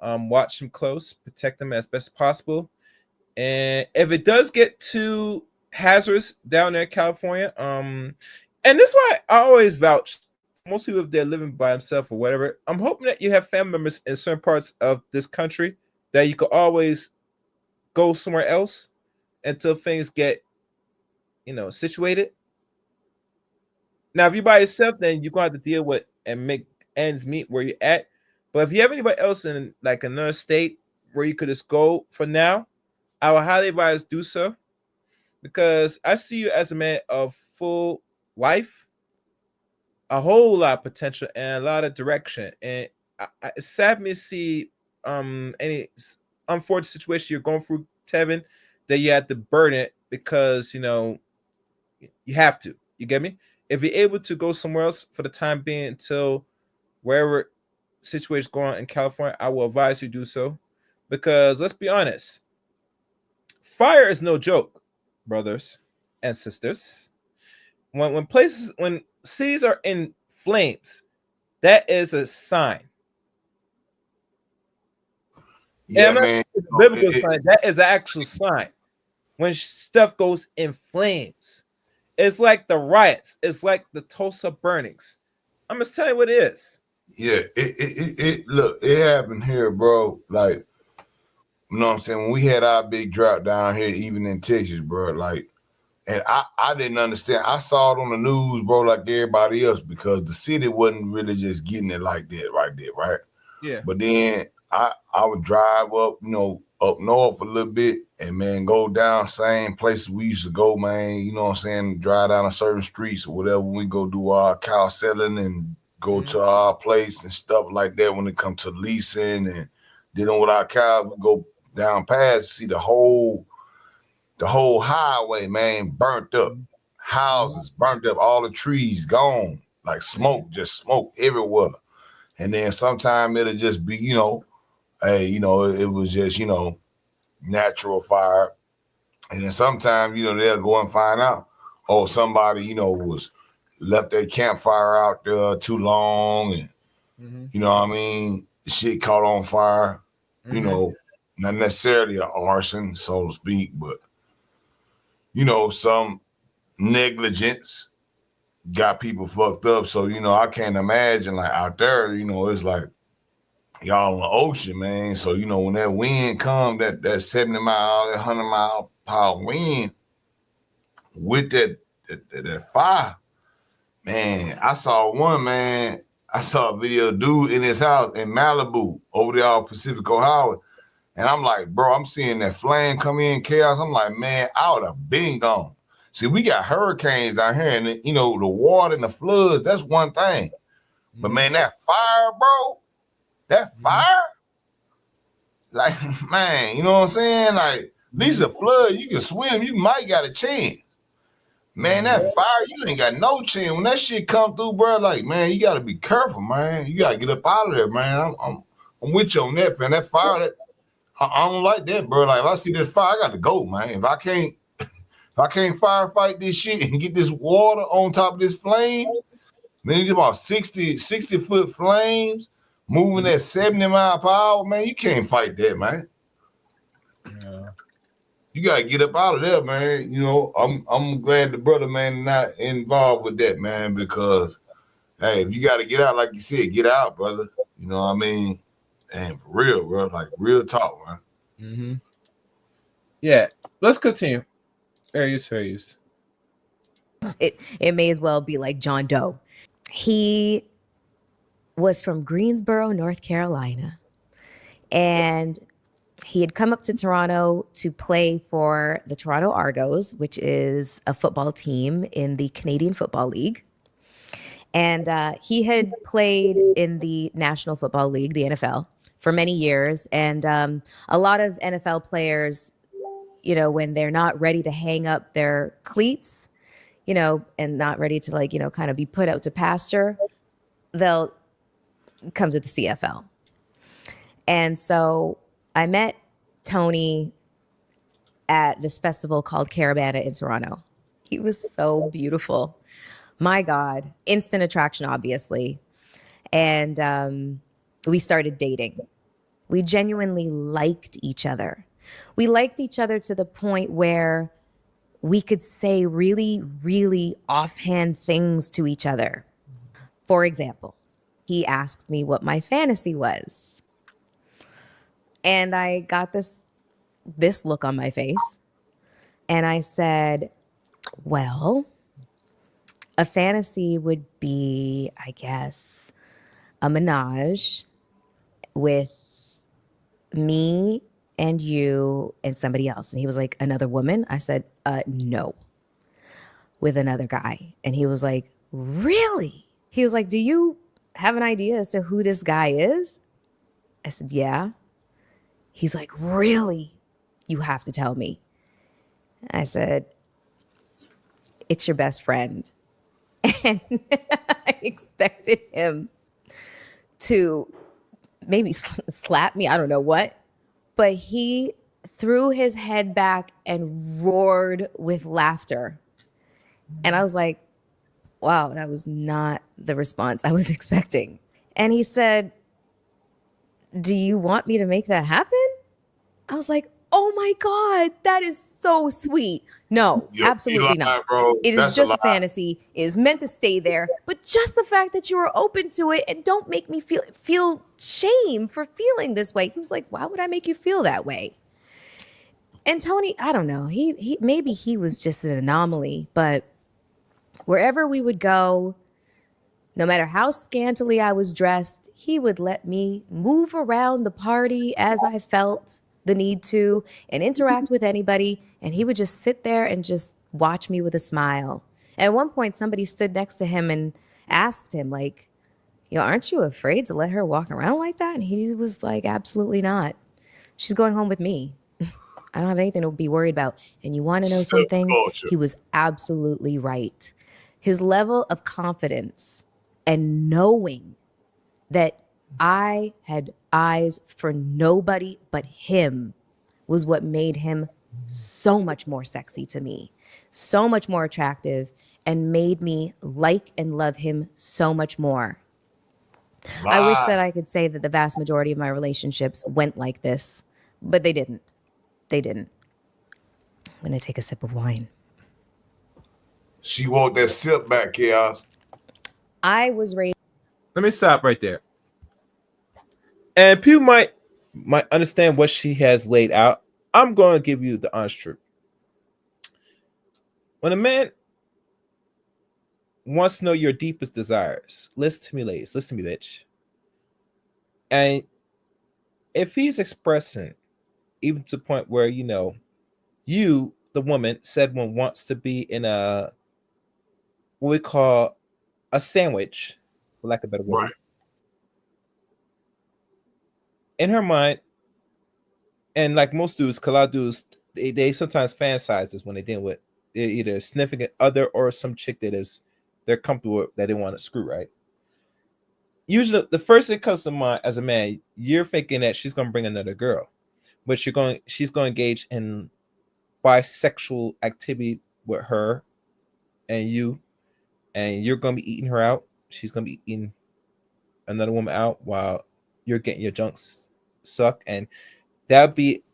Watch them close, protect them as best as possible. And if it does get too hazardous down there in California, and this is why I always vouch. Most people, if they're living by themselves or whatever, I'm hoping that you have family members in certain parts of this country that you could always go somewhere else until things get, situated. Now, if you're by yourself, then you're going to have to deal with and make ends meet where you're at. But if you have anybody else in another state where you could just go for now, I would highly advise do so, because I see you as a man of full life, a whole lot of potential and a lot of direction. And it's sad me to see any unfortunate situation you're going through, Tevin, that you have to burden it because you have to. You get me? If you're able to go somewhere else for the time being until wherever situation is going on in California, I will advise you do so, because let's be honest, fire is no joke, brothers and sisters. When cities are in flames, that is a sign. Yeah, man. Biblical sign. That is an actual sign. When stuff goes in flames, It's like the riots. It's like the Tulsa burnings. I'm just telling you what it is. Yeah, it look, it happened here, bro. Like, you know what I'm saying? When we had our big drought down here, even in Texas, bro, like, and I didn't understand. I saw it on the news, bro, like everybody else, because the city wasn't really just getting it like that right there, right? Yeah. But then I would drive up, you know, up north a little bit and, man, go down same places we used to go, man, you know what I'm saying, drive down a certain streets or whatever. We go do our cow selling and go to our place and stuff like that when it comes to leasing and dealing with our cows. We go down past, see the whole highway, man, burnt up. Houses burnt up, all the trees gone, like smoke, just smoke everywhere. And then sometime it'll just be, you know, hey, you know, it was just, you know, natural fire. And then sometimes, you know, they'll go and find out, oh, somebody, you know, was left their campfire out there too long. And, you know what I mean? The shit caught on fire, you know, not necessarily an arson, so to speak, but, you know, some negligence got people fucked up. So, you know, I can't imagine like out there, you know, it's like y'all in the ocean, man. So, you know, when that wind come, that 70 mile, that 100 mile per hour wind with that fire, man, I saw a video of dude in his house in Malibu over there on Pacifico Highway. And I'm like, bro, I'm seeing that flame come in, chaos. I'm like, man, I would have been gone. See, we got hurricanes down here, and you know, the water and the floods, that's one thing. But man, that fire, bro, that fire, like, man, you know what I'm saying? Like, at least a flood, you can swim, you might got a chance. Man, that fire, you ain't got no chance. When that shit come through, bro, like, man, you gotta be careful, man. You gotta get up out of there, man. I'm with you on that, man. That fire, I don't like that, bro. Like, if I see this fire, I got to go, man. If I can't firefight this shit and get this water on top of this flames, man, you get about 60 foot flames moving at 70 mile per hour, man. You can't fight that, man. Yeah. You gotta get up out of there, man. You know, I'm glad the brother, man, not involved with that, man, because hey, if you gotta get out, like you said, get out, brother. You know what I mean? And for real, bro, like real talk, man. Yeah, let's continue. Fair use. It may as well be like John Doe. He was from Greensboro, North Carolina, and he had come up to Toronto to play for the Toronto Argos, which is a football team in the Canadian Football League. And he had played in the National Football League, the NFL, for many years. And a lot of NFL players, you know, when they're not ready to hang up their cleats, you know, and not ready to, like, you know, kind of be put out to pasture, they'll come to the CFL. And so I met Tony at this festival called Caravana in Toronto. He was so beautiful. My God, instant attraction, obviously. And we started dating. We genuinely liked each other. We liked each other to the point where we could say really, really offhand things to each other. For example, he asked me what my fantasy was. And I got this look on my face. And I said, well, a fantasy would be, I guess, a menage with me and you and somebody else. And he was like, another woman? I said, no, with another guy. And he was like, really? He was like, do you have an idea as to who this guy is? I said, yeah. He's like, really? You have to tell me. I said, it's your best friend. And I expected him to maybe slap me, I don't know what. But he threw his head back and roared with laughter. And I was like, wow, that was not the response I was expecting. And he said, do you want me to make that happen? I was like, oh oh my God, that is so sweet. No, absolutely not. Bro. It That's is just a a fantasy. It is meant to stay there. But just the fact that you were open to it, and don't make me feel shame for feeling this way. He was like, why would I make you feel that way? And Tony, I don't know. He maybe he was just an anomaly, but wherever we would go, no matter how scantily I was dressed, he would let me move around the party as I felt the need to and interact with anybody. And he would just sit there and just watch me with a smile. At one point, somebody stood next to him and asked him, like, aren't you afraid to let her walk around like that? And he was like, absolutely not. She's going home with me. I don't have anything to be worried about. And you want to know something? He was absolutely right. His level of confidence and knowing that I had eyes for nobody but him was what made him so much more sexy to me, so much more attractive, and made me like and love him so much more. I wish that I could say that the vast majority of my relationships went like this, but they didn't. They didn't. I'm going to take a sip of wine. She want that sip back, Chaos. I was raised. Let me stop right there. And people might understand what she has laid out. I'm going to give you the honest truth. When a man wants to know your deepest desires, listen to me, ladies. Listen to me, bitch. And if he's expressing, even to the point where, you, the woman, said one wants to be in a, what we call a sandwich, for lack of a better word. Right. In her mind, and like most dudes, because a lot of dudes, they sometimes fantasize this when they deal with either a significant other or some chick that is they're comfortable with, that they want to screw, right? Usually, the first thing that comes to mind as a man, you're thinking that she's going to bring another girl, but she's going to engage in bisexual activity with her and you, and you're going to be eating her out. She's going to be eating another woman out while you're getting your junk sucked, and that'd be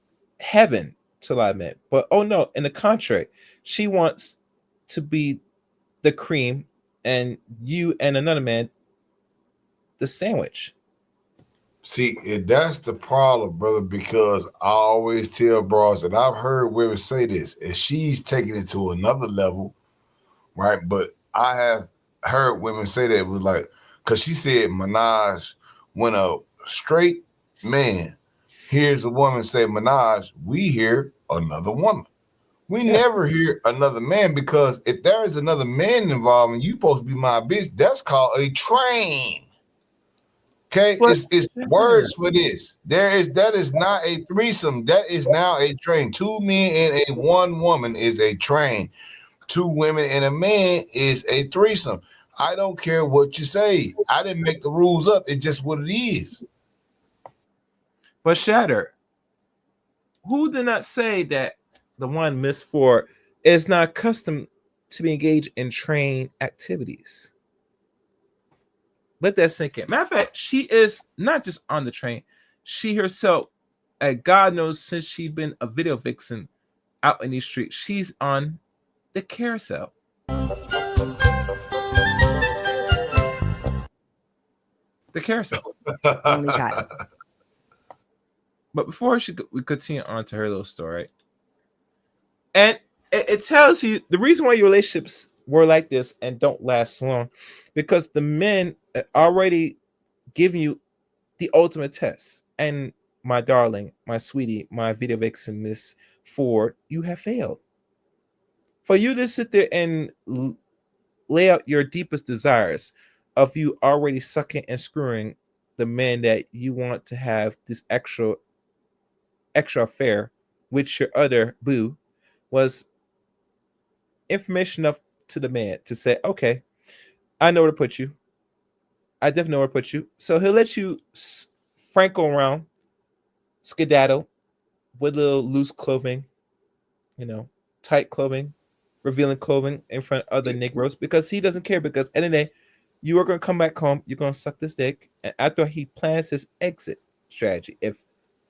heaven to a lot of men. But oh no, in the contrary, she wants to be the cream, and you and another man the sandwich. See, that's the problem, brother, because I always tell bros, and I've heard women say this, and she's taking it to another level, right? But I have heard women say that it was like, because she said Minaj, when a straight man hears a woman say Minaj, we hear another woman. We never hear another man, because if there is another man involved and you supposed to be my bitch, that's called a train. Okay, it's words for this. That is not a threesome. That is now a train. 2 men and a 1 woman is a train. 2 women and a man is a threesome. I don't care what you say. I didn't make the rules up. It's just what it is. But Shatter, who did not say that the one Miss Ford is not accustomed to be engaged in train activities? Let that sink in. Matter of fact, she is not just on the train. She herself, God knows, since she's been a video vixen out in these streets, she's on the carousel. The carousel. Only child. But before we continue on to her little story, and it tells you the reason why your relationships were like this and don't last long, because the men already giving you the ultimate test. And my darling, my sweetie, my video vixen, Miss Ford, you have failed. For you to sit there and lay out your deepest desires of you already sucking and screwing the man that you want to have this extra affair with your other boo, was information enough to the man to say, okay, I know where to put you. I definitely know where to put you. So he'll let you franco around, skedaddle with little loose clothing, tight clothing, revealing clothing in front of other Negroes, because he doesn't care, because at the end of the day, you are going to come back home, you're going to suck this dick, and after he plans his exit strategy, if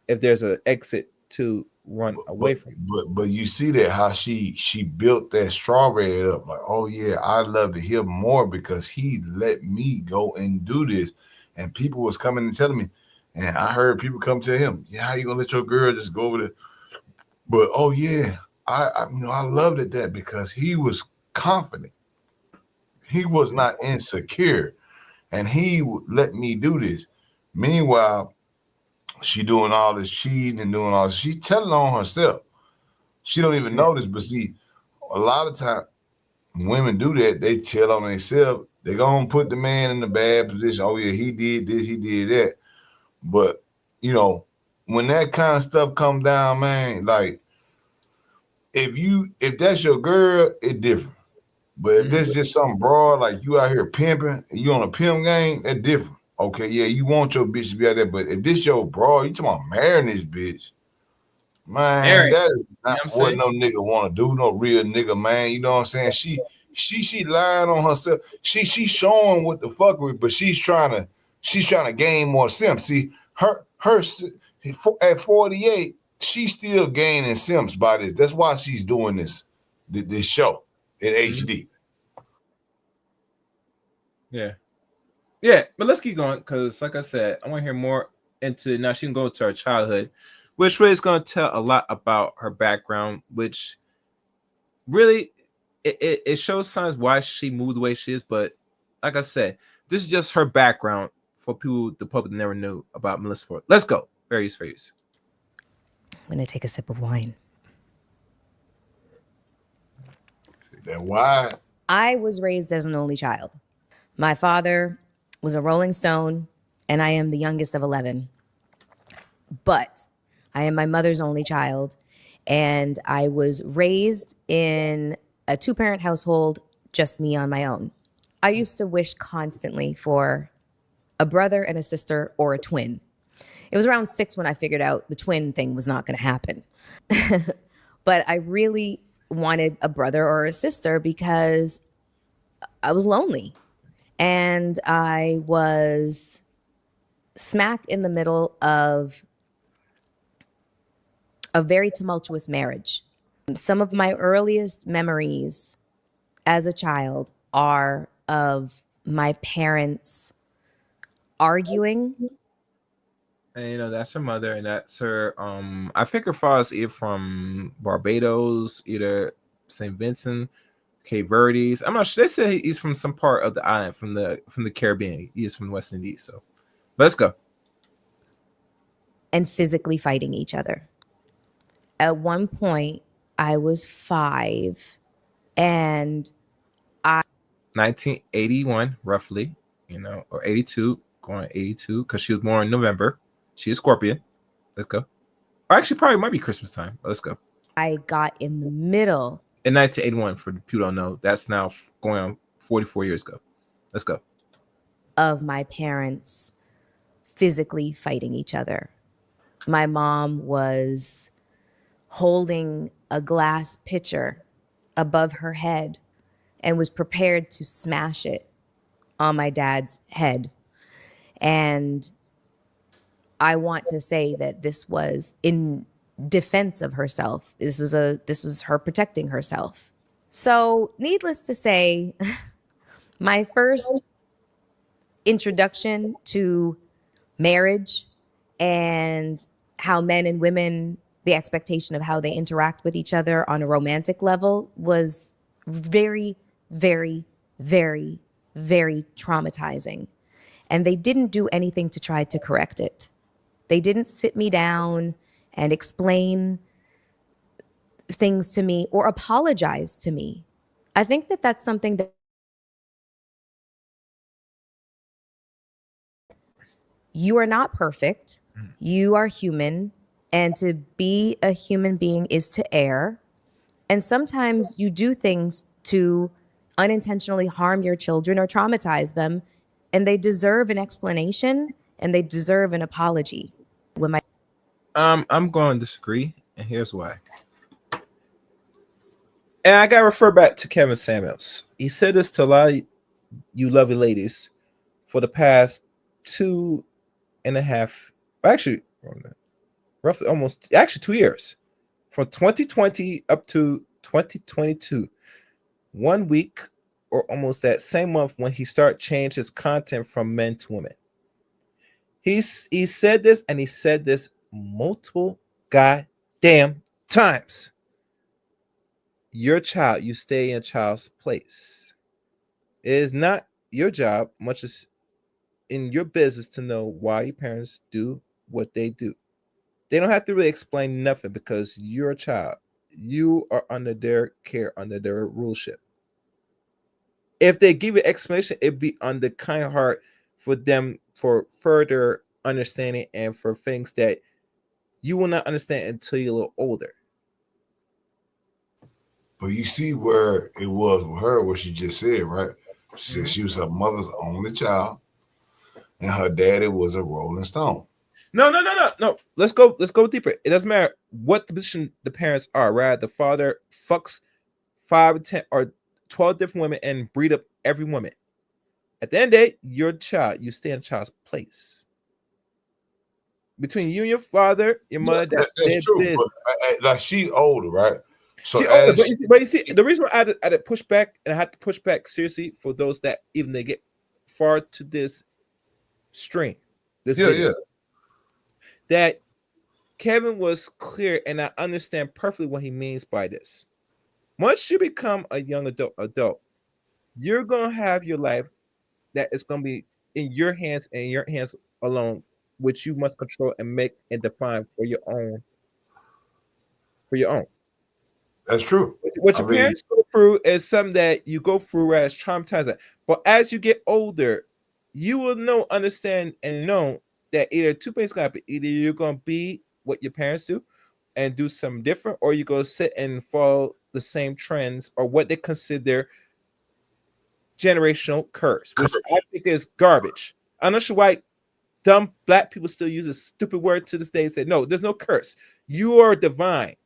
there's an exit to run away from. But you see that how she built that strawberry up like, oh yeah, I love to hear more because he let me go and do this, and people was coming and telling me, and I heard people come to him, yeah, how you gonna let your girl just go over there? But oh yeah, I loved it that because he was confident, he was not insecure, and he let me do this. Meanwhile, she doing all this cheating and doing all this. She telling on herself. She don't even notice, but see, a lot of time women do that. They tell on themselves. They gonna put the man in the bad position. Oh yeah, he did this, he did that. But when that kind of stuff come down, man, like if that's your girl, it's different. But if that's just some broad, like you out here pimping, you on a pimp game, that's different. Okay, yeah, you want your bitch to be out there, but if this your broad, you talking about marrying this bitch. Man, that is not what no nigga want to do. No real nigga, man. You know what I'm saying? She lying on herself. She showing what the fuck with, but she's trying to gain more simps. See, her at 48, she's still gaining simps by this. That's why she's doing this show in HD. Yeah, but let's keep going because, like I said, I want to hear more into now. She can go into her childhood, which really is going to tell a lot about her background, which really it shows signs why she moved the way she is. But like I said, this is just her background for people, the public never knew about Melyssa Ford. Let's go. Various. I'm going to take a sip of wine. That why? I was raised as an only child. My father was a Rolling Stone, and I am the youngest of 11. But I am my mother's only child, and I was raised in a 2-parent household, just me on my own. I used to wish constantly for a brother and a sister or a twin. It was around 6 when I figured out the twin thing was not going to happen. But I really wanted a brother or a sister because I was lonely. And I was smack in the middle of a very tumultuous marriage. Some of my earliest memories as a child are of my parents arguing. And that's her mother, and that's her. I think her father's either from Barbados, either St. Vincent, Cape Verdes. I'm not sure. They say he's from some part of the island, from the Caribbean. He is from the West Indies. So let's go. And physically fighting each other. At one point, I was 5, and 1981, roughly, or 82, going 82, because she was born in November. She is Scorpion. Let's go. Or actually, probably might be Christmas time. But let's go. I got in the middle. In 1981, for the people who don't know, that's now going on 44 years ago. Let's go. Of my parents physically fighting each other. My mom was holding a glass pitcher above her head and was prepared to smash it on my dad's head. And I want to say that this was in defense of herself. This was her protecting herself. So, needless to say, my first introduction to marriage and how men and women, the expectation of how they interact with each other on a romantic level, was very, very, very, very traumatizing. And they didn't do anything to try to correct it. They didn't sit me down and explain things to me or apologize to me. I think that that's something that you are not perfect. You are human. And to be a human being is to err. And sometimes you do things to unintentionally harm your children or traumatize them. And they deserve an explanation and they deserve an apology. I'm going to disagree, and here's why. And I gotta refer back to Kevin Samuels. He said this to a lot of you lovely ladies for the past 2.5, actually roughly almost actually 2 years, from 2020 up to 2022. 1 week or almost that same month when he started change his content from men to women. He said this, and he said this multiple goddamn times. Your child, you stay in a child's place. It is not your job, much as in your business, to know why your parents do what they do. They don't have to really explain nothing because you're a child. You are under their care, under their ruleship. If they give you explanation, it'd be on the kind heart for them for further understanding and for things that you will not understand until you're a little older. But you see where it was with her, what she just said, right? She said she was her mother's only child, and her daddy was a Rolling Stone. No. Let's go deeper. It doesn't matter what the position the parents are, right? The father fucks 5 or 10 or 12 different women and breed up every woman. At the end of the day, your child, you stay in a child's place. Between you and your father, your mother, that's true. But, like she's older, right? So she's older, but you see, the reason why I had to push back, and I had to push back seriously for those that even they get far to this stream, this video, that Kevin was clear, and I understand perfectly what he means by this. Once you become a young adult, you're gonna have your life that is gonna be in your hands and your hands alone, which you must control and make and define for your own. That's true. What your parents go through is something that you go through as traumatizing. But as you get older, you will understand and know that either two things gonna happen. Either you're gonna be what your parents do and do something different, or you go sit and follow the same trends or what they consider generational curse, which I think is garbage. I'm not sure why dumb black people still use this stupid word to this day and say, no, there's no curse. You are divine.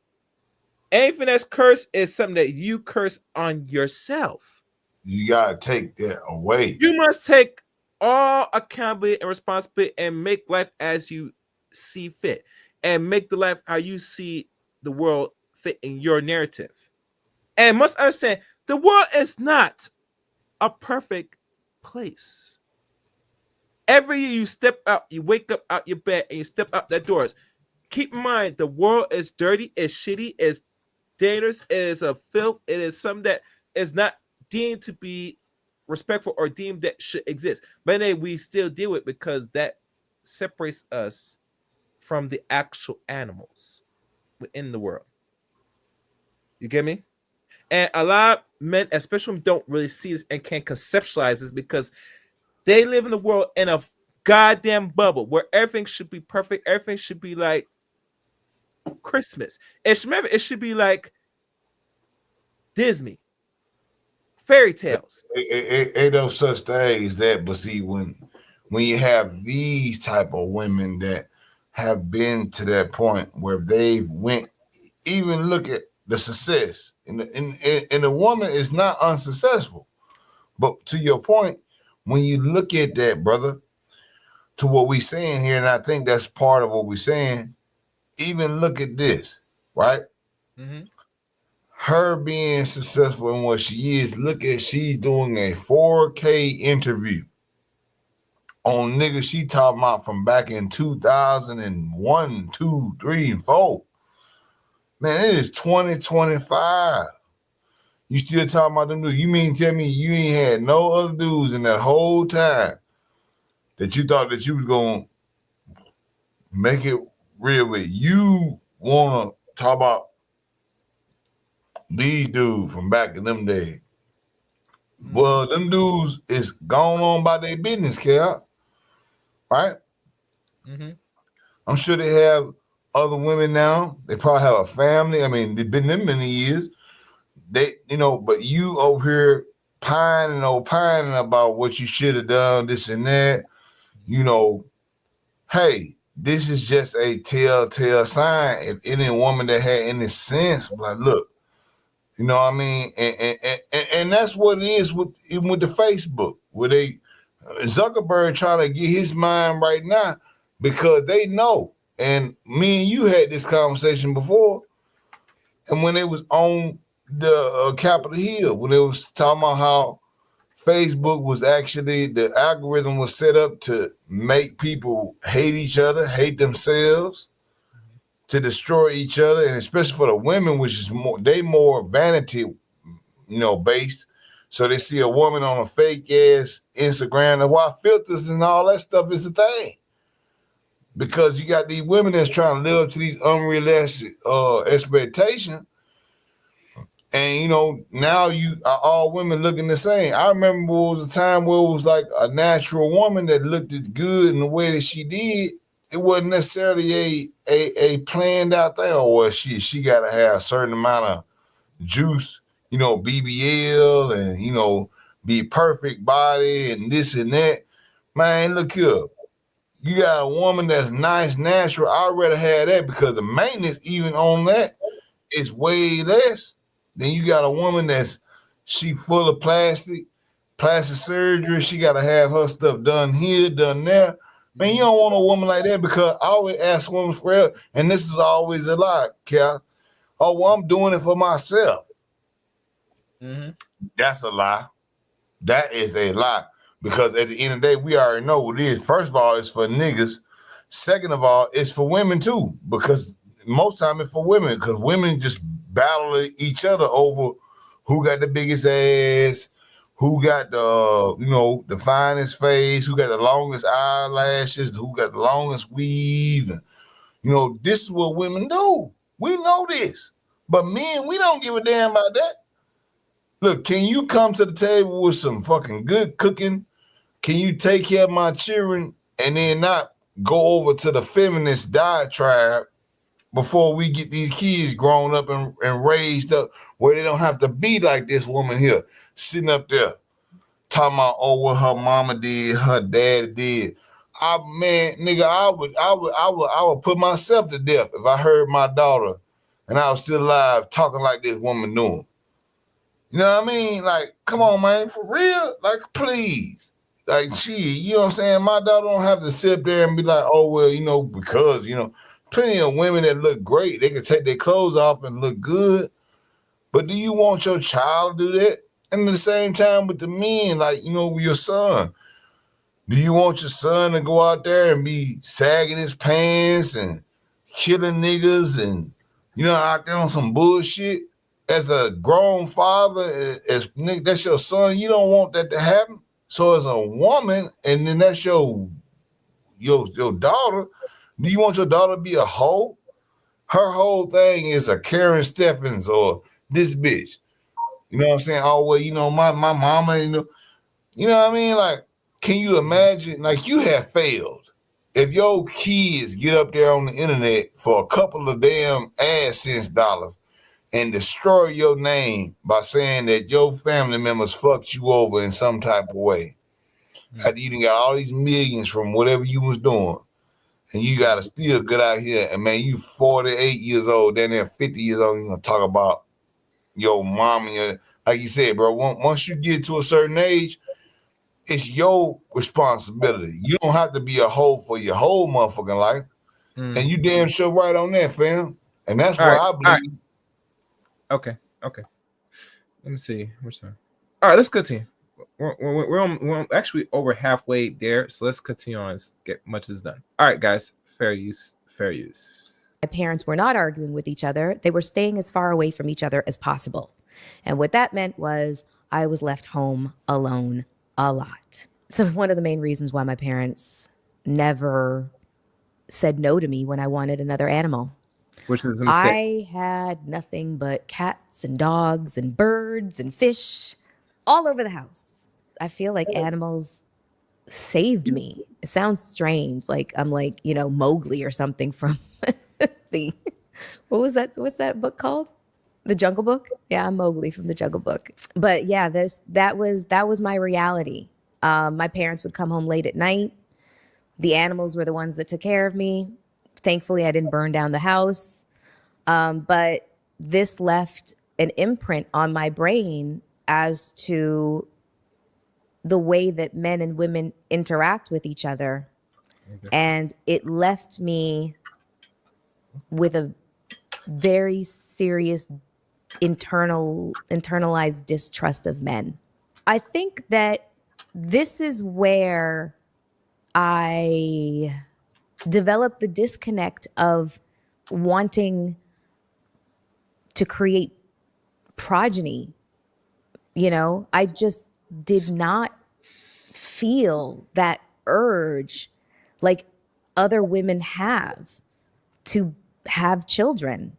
Anything that's cursed is something that you curse on yourself. You gotta take that away. You must take all accountability and responsibility and make life as you see fit, and make the life how you see the world fit in your narrative. And must understand, the world is not a perfect place. Every year you step out, you wake up out your bed and you step out that doors. Keep in mind, the world is dirty, it's shitty, it's dangerous, it is a filth, it is something that is not deemed to be respectful or deemed that should exist. But then we still deal with it because that separates us from the actual animals within the world. You get me? And a lot of men, especially when don't really see this and can't conceptualize this, because they live in the world in a goddamn bubble where everything should be perfect. Everything should be like Christmas. It should be like Disney fairy tales. Ain't no such thing as that. But see, when you have these type of women that have been to that point where they've went, even look at the success, and the woman is not unsuccessful. But to your point, when you look at that, brother, to what we're saying here, and I think that's part of what we're saying, even look at this, right? Mm-hmm. Her being successful in what she is, look at she's doing a 4K interview on niggas she talking about from back in 2001, 2, 3, and 4. Man, it is 2025. You still talking about them dudes? You mean tell me you ain't had no other dudes in that whole time that you thought that you was gonna make it real with? You wanna talk about these dudes from back in them days? Well, them dudes is gone on by their business, Cal. Right? Mm-hmm. I'm sure they have other women now. They probably have a family. I mean, they've been there many years. They, but you over here pining about what you should have done, this and that. Hey, this is just a telltale sign. If any woman that had any sense, like, look, you know what I mean? And that's what it is even with the Facebook, where Zuckerberg trying to get his mind right now because they know And me and you had this conversation before, and when it was on the Capitol Hill, when it was talking about how Facebook was actually, the algorithm was set up to make people hate each other, hate themselves, to destroy each other, and especially for the women, which is more vanity, based. So they see a woman on a fake ass Instagram, and why filters and all that stuff is a thing. Because you got these women that's trying to live up to these unrealistic expectations. And now you are all women looking the same. I remember it was a time where it was like a natural woman that looked good in the way that she did. It wasn't necessarily a planned out thing, or she got to have a certain amount of juice, BBL, and be perfect body and this and that. Man, look here. You got a woman that's nice, natural. I'd rather have that because the maintenance even on that is way less. Then you got a woman she full of plastic surgery. She got to have her stuff done here, done there. Man, you don't want a woman like that, because I always ask women for help, and this is always a lie, Cal. Oh, well, I'm doing it for myself. Mm-hmm. That's a lie. That is a lie. Because at the end of the day, we already know what it is. First of all, it's for niggas. Second of all, it's for women too. Because most time it's for women. Because women just battle each other over who got the biggest ass, who got the finest face, who got the longest eyelashes, who got the longest weave. And, this is what women do. We know this. But men, we don't give a damn about that. Look, can you come to the table with some fucking good cooking? Can you take care of my children and then not go over to the feminist diatribe before we get these kids grown up and raised up where they don't have to be like this woman here, sitting up there talking about, oh, what her mama did, her dad did. I would put myself to death if I heard my daughter and I was still alive talking like this woman doing. You know what I mean? Like, come on, man, for real? Like, please. Like, you know what I'm saying? My daughter don't have to sit there and be like, oh, well, because, plenty of women that look great. They can take their clothes off and look good. But do you want your child to do that? And at the same time with the men, like, with your son. Do you want your son to go out there and be sagging his pants and killing niggas and, out there on some bullshit? As a grown father, that's your son, you don't want that to happen. So as a woman, and then that's your daughter, do you want your daughter to be a hoe? Her whole thing is a Karen Steffens or this bitch. You know what I'm saying? Oh, well, my mama, you know what I mean? Like, can you imagine? Like, you have failed. If your kids get up there on the internet for a couple of damn AdSense dollars and destroy your name by saying that your family members fucked you over in some type of way. After you done got all these millions from whatever you was doing, and you got to still get out here, and man, you 48 years old, then they're 50 years old, you're going to talk about your mom and your, like you said, bro, once you get to a certain age, it's your responsibility. You don't have to be a hoe for your whole motherfucking life. And you damn sure right on that, fam. And that's what I believe. Okay. Let me see. Which time? All right, let's continue. We're actually over halfway there, so let's continue on and get much is done. All right, guys. Fair use. My parents were not arguing with each other. They were staying as far away from each other as possible. And what that meant was I was left home alone a lot. So one of the main reasons why my parents never said no to me when I wanted another animal. Which is a mistake. I had nothing but cats and dogs and birds and fish all over the house. I feel like animals saved me. It sounds strange. Like I'm like, Mowgli or something from what's that book called? The Jungle Book? Yeah, I'm Mowgli from the Jungle Book. But yeah, that was my reality. My parents would come home late at night. The animals were the ones that took care of me. Thankfully, I didn't burn down the house. But this left an imprint on my brain as to the way that men and women interact with each other. And it left me with a very serious internalized distrust of men. I think that this is where I developed the disconnect of wanting to create progeny. I just did not feel that urge like other women have to have children.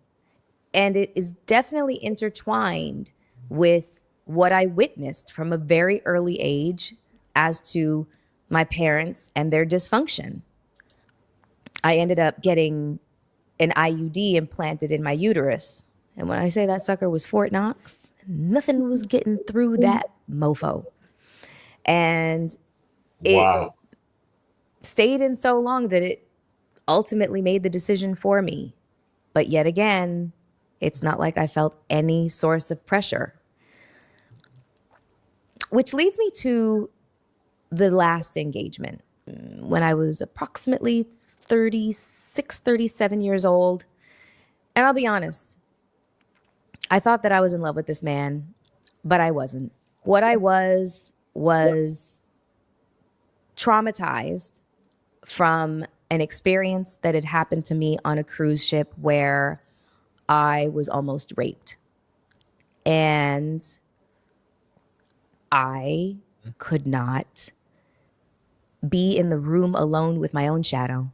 And it is definitely intertwined with what I witnessed from a very early age as to my parents and their dysfunction. I ended up getting an IUD implanted in my uterus. And when I say that sucker was Fort Knox, nothing was getting through that mofo. And it Wow. stayed in so long that it ultimately made the decision for me. But yet again, it's not like I felt any source of pressure. Which leads me to the last engagement. When I was approximately 36, 37 years old. And I'll be honest, I thought that I was in love with this man, but I wasn't. What I was traumatized from an experience that had happened to me on a cruise ship where I was almost raped. And I could not be in the room alone with my own shadow.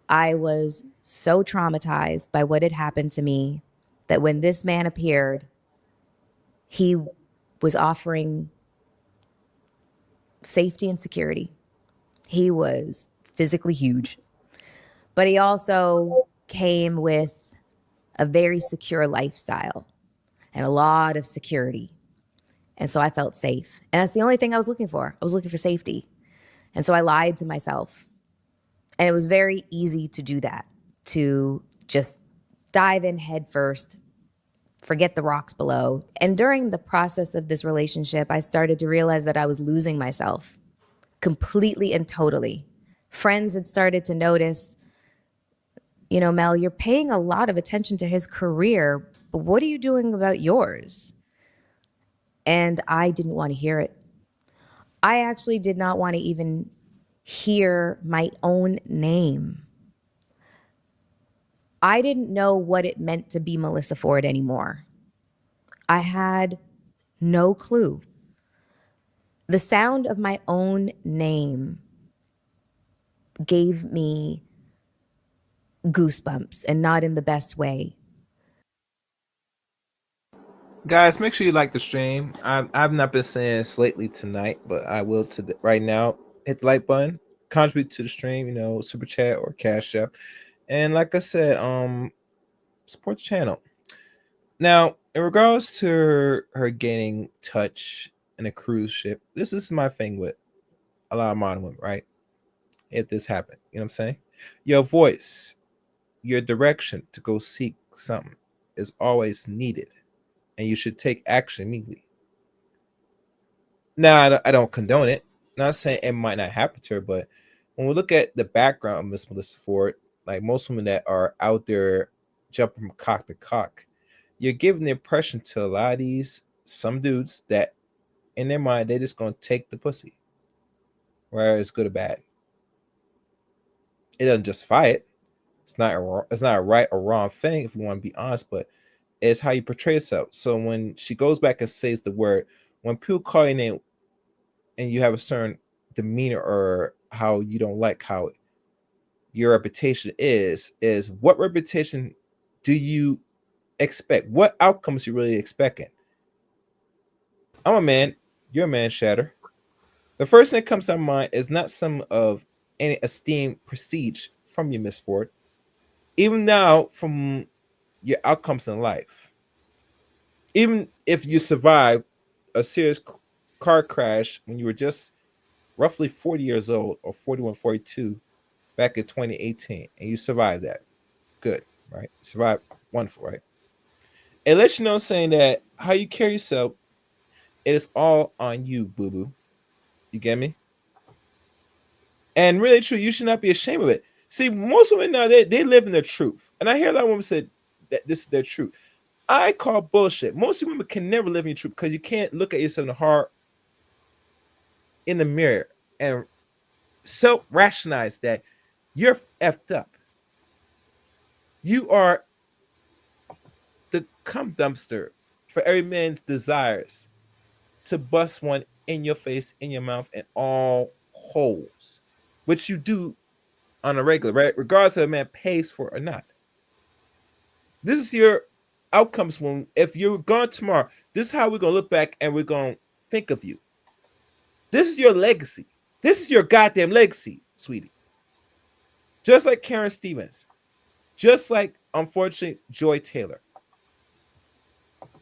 I was so traumatized by what had happened to me that when this man appeared, he was offering safety and security. He was physically huge, but he also came with a very secure lifestyle and a lot of security. And so I felt safe. And that's the only thing I was looking for. I was looking for safety. And so I lied to myself. And it was very easy to do that, to just dive in head first, forget the rocks below. And during the process of this relationship, I started to realize that I was losing myself completely and totally. Friends had started to notice, Mel, you're paying a lot of attention to his career, but what are you doing about yours? And I didn't want to hear it. I actually did not want to even hear my own name. I didn't know what it meant to be Melyssa Ford anymore. I had no clue. The sound of my own name gave me goosebumps, and not in the best way. Guys, make sure you like the stream. I've not been saying this lately tonight, but I will right now. Hit the like button, contribute to the stream, super chat or cash app. And like I said, support the channel. Now, in regards to her gaining touch in a cruise ship, this is my thing with a lot of modern women, right? If this happened, you know what I'm saying? Your voice, your direction to go seek something is always needed, and you should take action immediately. Now, I don't condone it. Not saying it might not happen to her, but when we look at the background of Miss Melyssa Ford, like most women that are out there jumping from cock to cock, you're giving the impression to a lot of these some dudes that in their mind they're just gonna take the pussy, whether it's good or bad. It doesn't justify it. It's not a right or wrong thing if you want to be honest, but it's how you portray yourself. So when she goes back and says the word, when people call your name and you have a certain demeanor or how you don't like how your reputation is what reputation do you expect? What outcomes you really expecting? I'm a man, you're a man, Shatter. The first thing that comes to mind is not some of any esteemed prestige from you, Miss Ford. Even now, from your outcomes in life, even if you survived a serious car crash when you were just roughly 40 years old or 41, 42 back in 2018, and you survived that, good, right? Survived, wonderful, right? It lets you know saying that how you carry yourself, it is all on you, boo-boo. You get me? And really true, you should not be ashamed of it. See, most women now they live in the truth, and I hear a lot of women say that this is their truth. I call bullshit. Most women can never live in your truth because you can't look at yourself in the heart in the mirror and self-rationalize that you're effed up. You are the cum dumpster for every man's desires to bust one in your face, in your mouth, and all holes, which you do on a regular, right? Regardless if a man pays for it or not. This is your outcomes when if you're gone tomorrow. This is how we're gonna look back and we're gonna think of you. This is your legacy. This is your goddamn legacy, sweetie. Just like Karen Stevens, just like unfortunately Joy Taylor.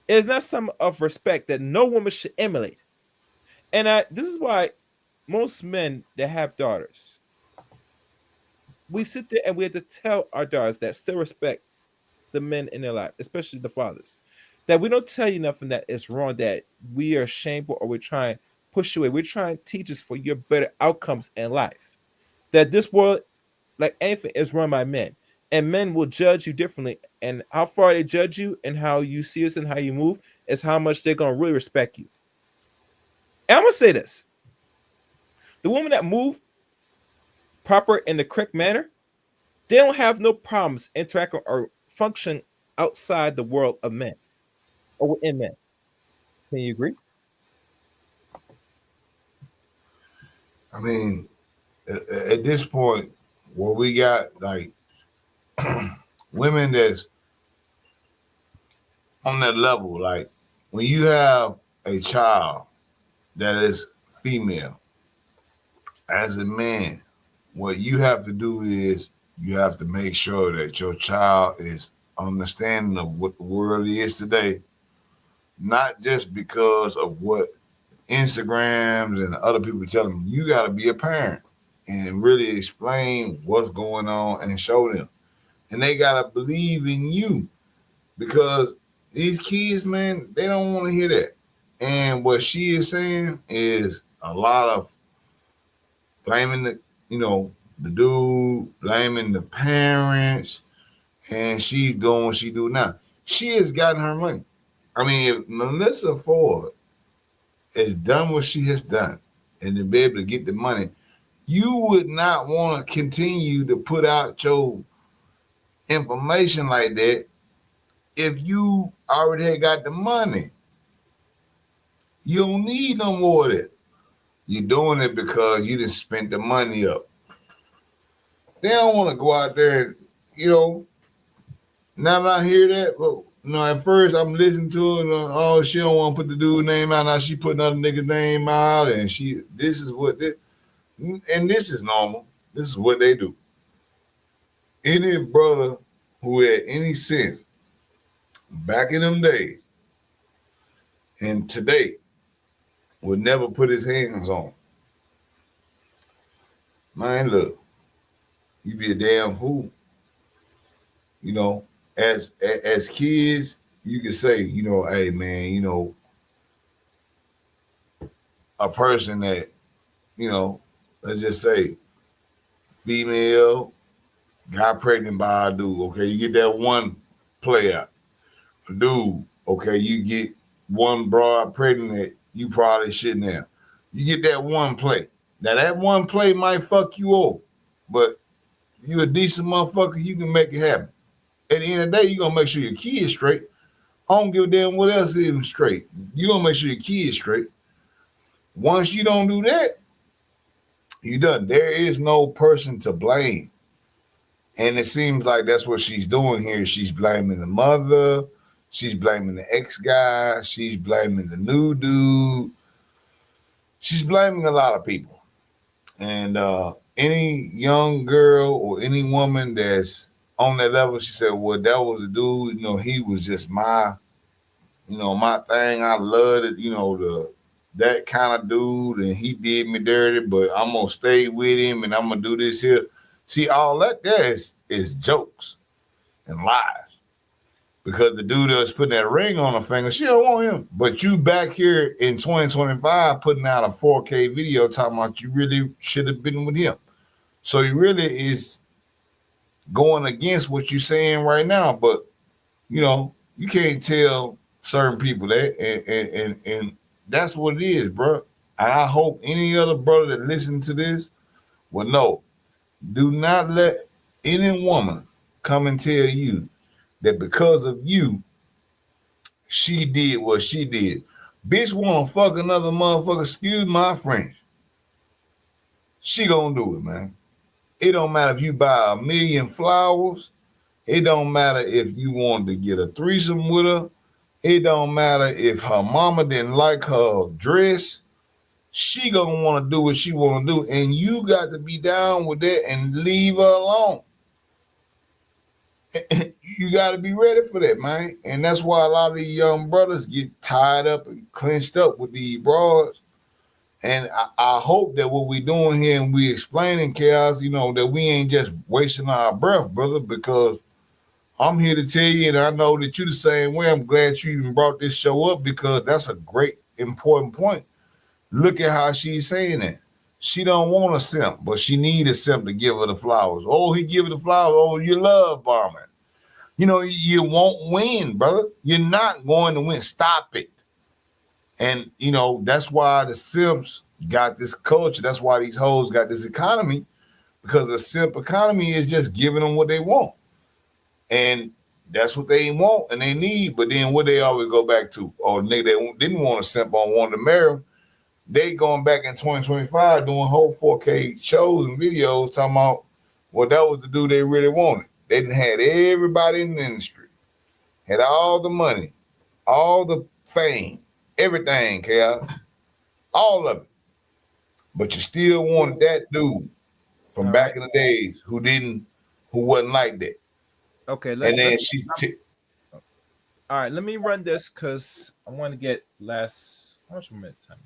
It is not some of respect that no woman should emulate. And this is why most men that have daughters, we sit there and we have to tell our daughters that still respect the men in their life, especially the fathers, that we don't tell you nothing that is wrong, that we are shameful or we're trying to push you away. We're trying to teach us for your better outcomes in life. That this world, like anything, is run by men. And men will judge you differently. And how far they judge you and how you see us and how you move is how much they're going to really respect you. And I'm going to say this. The women that move proper in the correct manner, they don't have no problems interacting or function outside the world of men or within men. Can you agree? I mean, at this point, where we got like women that's on that level, like when you have a child that is female, as a man, what you have to do is you have to make sure that your child is understanding of what the world is today, not just because of what Instagrams and other people tell them. You got to be a parent and really explain what's going on and show them. And they got to believe in you because these kids, man, they don't want to hear that. And what she is saying is a lot of blaming the dude, blaming the parents, and she's doing what she do now. She has gotten her money. I mean, if Melyssa Ford has done what she has done and to be able to get the money, you would not want to continue to put out your information like that if you already had got the money. You don't need no more of it. You're doing it because you didn't spend the money up. They don't want to go out there and, now that I hear that, but at first I'm listening to it, she don't want to put the dude's name out. Now she put another nigga's name out, and this is normal. This is what they do. Any brother who had any sense back in them days and today would never put his hands on. Man, look, you be a damn fool. As kids, you can say, hey man, a person that, let's just say, female, got pregnant by a dude, okay, you get that one play out. A dude, okay, you get one broad pregnant that you probably shouldn't have. You get that one play. Now that one play might fuck you over, but you a decent motherfucker, you can make it happen. At the end of the day, you're going to make sure your kid is straight. I don't give a damn what else is straight. You're going to make sure your kid is straight. Once you don't do that, you done. There is no person to blame. And it seems like that's what she's doing here. She's blaming the mother. She's blaming the ex-guy. She's blaming the new dude. She's blaming a lot of people. And any young girl or any woman that's on that level, she said, well, that was the dude, he was just my thing. I loved it, that kind of dude, and he did me dirty, but I'm going to stay with him, and I'm going to do this here. See, all that there is jokes and lies. Because the dude that's putting that ring on her finger, she don't want him. But you back here in 2025 putting out a 4K video talking about you really should have been with him. So he really is going against what you're saying right now, but you know, you can't tell certain people that, and that's what it is, bro. And I hope any other brother that listens to this will know. Do not let any woman come and tell you that because of you, she did what she did. Bitch wanna fuck another motherfucker, excuse my French. She gonna do it, man. It don't matter if you buy 1,000,000 flowers. It don't matter if you wanted to get a threesome with her. It don't matter if her mama didn't like her dress. She gonna want to do what she want to do, and you got to be down with that and leave her alone. You got to be ready for that, man. And that's why a lot of these young brothers get tied up and clenched up with these broads. And I hope that what we doing here and we explaining, Chaos, you know, that we ain't just wasting our breath, brother, because I'm here to tell you, and I know that you're the same way. I'm glad you even brought this show up because that's a great, important point. Look at how she's saying it. She don't want a simp, but she need a simp to give her the flowers. Oh, he give her the flowers. Oh, you love bombing. You know, you won't win, brother. You're not going to win. Stop it. And, you know, that's why the simps got this culture. That's why these hoes got this economy, because the simp economy is just giving them what they want. And that's what they want and they need. But then what they always go back to, oh, nigga, they didn't want to simp on, wanted to marry them. They going back in 2025 doing whole 4K shows and videos talking about, well, that was the dude they really wanted. They done had everybody in the industry, had all the money, all the fame, everything, Chaos, all of it. But you still wanted that dude from back in the days who wasn't like that. Okay, all right, let me run this because I want to get how much minutes time?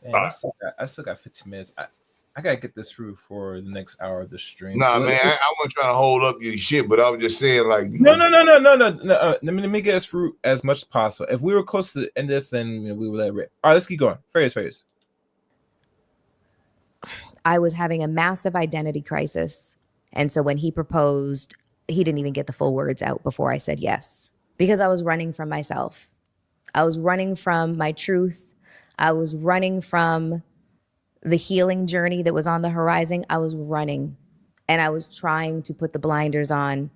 Man, I still got 15 minutes. I gotta get this through for the next hour of the stream. Nah, so man, I wasn't trying to hold up your shit, but I was just saying, like, no. Let me get us through as much as possible. If we were close to the end of this, then we would let it rip. All right, let's keep going. Phrase. I was having a massive identity crisis. And so when he proposed, he didn't even get the full words out before I said yes, because I was running from myself. I was running from my truth. I was running from the healing journey that was on the horizon. I was running and I was trying to put the blinders on.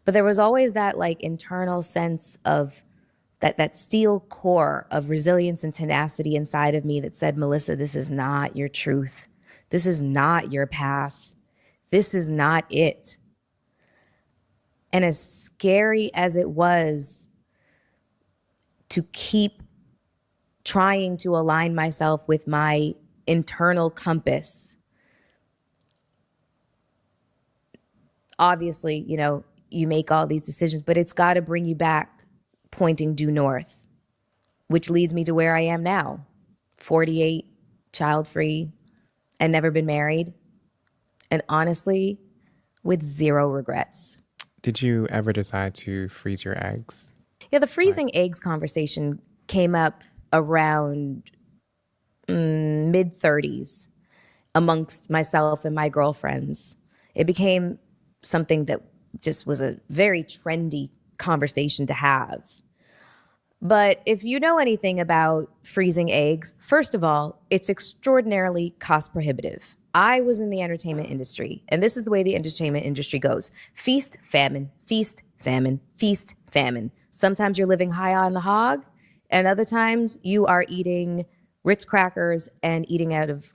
But there was always that like internal sense of that steel core of resilience and tenacity inside of me that said, Melyssa, this is not your truth. This is not your path. This is not it. And as scary as it was to keep trying to align myself with my internal compass, obviously, you know, you make all these decisions, but it's got to bring you back pointing due north, which leads me to where I am now, 48, child-free, and never been married. And honestly, with zero regrets. Did you ever decide to freeze your eggs? Yeah, the freezing eggs conversation came up around mid-30s amongst myself and my girlfriends. It became something that just was a very trendy conversation to have. But if you know anything about freezing eggs, first of all, it's extraordinarily cost prohibitive. I was in the entertainment industry, and this is the way the entertainment industry goes. Feast, famine, feast, famine, feast, famine. Sometimes you're living high on the hog, and other times you are eating Ritz crackers and eating out of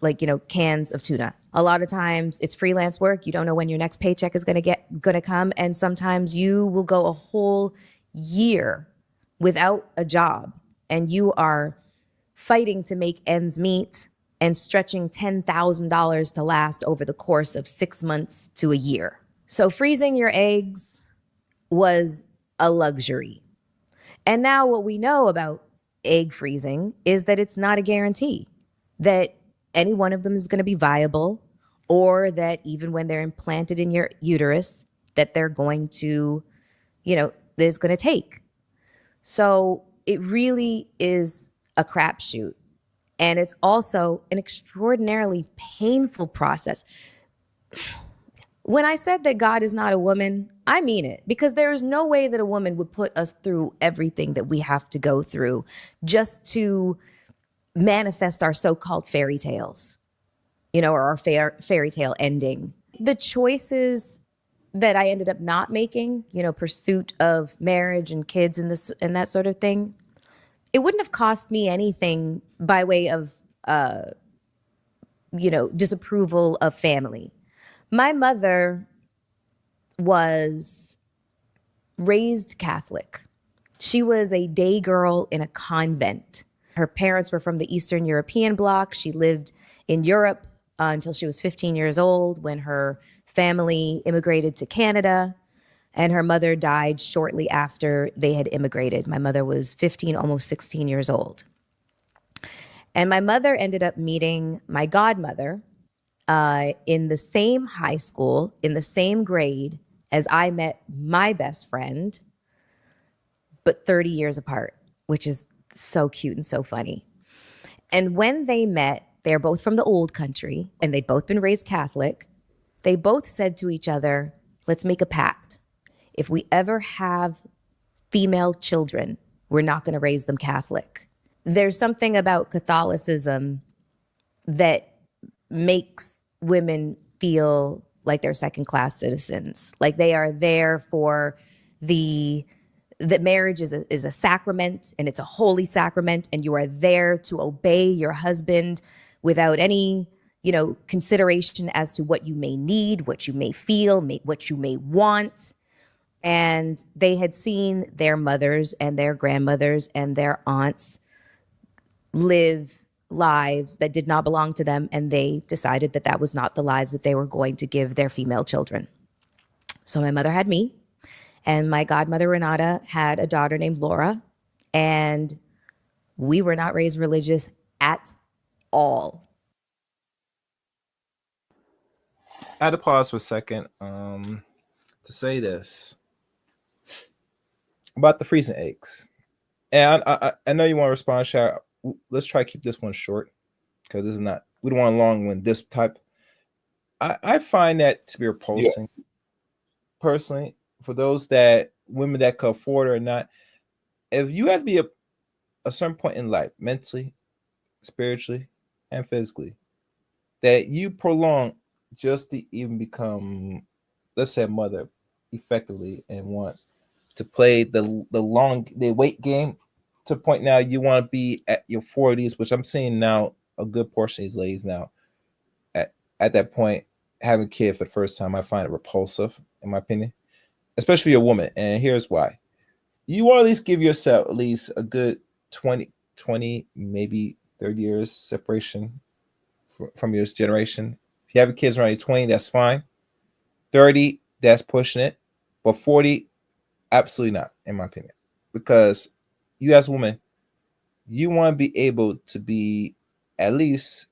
cans of tuna. A lot of times it's freelance work. You don't know when your next paycheck is gonna come, and sometimes you will go a whole year without a job, and you are fighting to make ends meet and stretching $10,000 to last over the course of 6 months to a year. So freezing your eggs was a luxury. And now what we know about egg freezing is that it's not a guarantee that any one of them is going to be viable, or that even when they're implanted in your uterus, that they're going to, that it's going to take. So it really is a crapshoot. And it's also an extraordinarily painful process. When I said that God is not a woman, I mean it, because there is no way that a woman would put us through everything that we have to go through just to manifest our so-called fairy tales, or our fairy tale ending. The choices that I ended up not making, pursuit of marriage and kids and this and that sort of thing, it wouldn't have cost me anything by way of disapproval of family. My mother was raised Catholic. She was a day girl in a convent. Her parents were from the Eastern European bloc. She lived in Europe until she was 15 years old when her family immigrated to Canada, and her mother died shortly after they had immigrated. My mother was 15, almost 16 years old. And my mother ended up meeting my godmother in the same high school, in the same grade as I met my best friend, but 30 years apart, which is so cute and so funny. And when they met, they're both from the old country and they'd both been raised Catholic. They both said to each other, let's make a pact. If we ever have female children, we're not going to raise them Catholic. There's something about Catholicism that makes women feel like they're second-class citizens, like they are there for that marriage is a sacrament, and it's a holy sacrament, and you are there to obey your husband without any consideration as to what you may need, what you may feel, what you may want. And they had seen their mothers and their grandmothers and their aunts live lives that did not belong to them, and they decided that that was not the lives that they were going to give their female children. So my mother had me, and my godmother Renata had a daughter named Laura, and we were not raised religious at all. I had to pause for a second to say this about the freezing eggs. And I know you want to respond, Shara. Let's try to keep this one short because this is not, we don't want a long one this type. I find that to be repulsing, personally, for those women that can afford it or not. If you have to be a certain point in life, mentally, spiritually, and physically, that you prolong just to even become, let's say, a mother effectively and want to play the weight game to the point now you want to be at your 40s, which I'm seeing now a good portion of these ladies now at that point having a kid for the first time. I find it repulsive, in my opinion, especially a woman. And here's why. You want to at least give yourself at least a good 20, maybe 30 years separation from your generation. If you have kids around 20, that's fine. 30, that's pushing it. But 40, absolutely not, in my opinion. Because you as a woman, you want to be able to be at least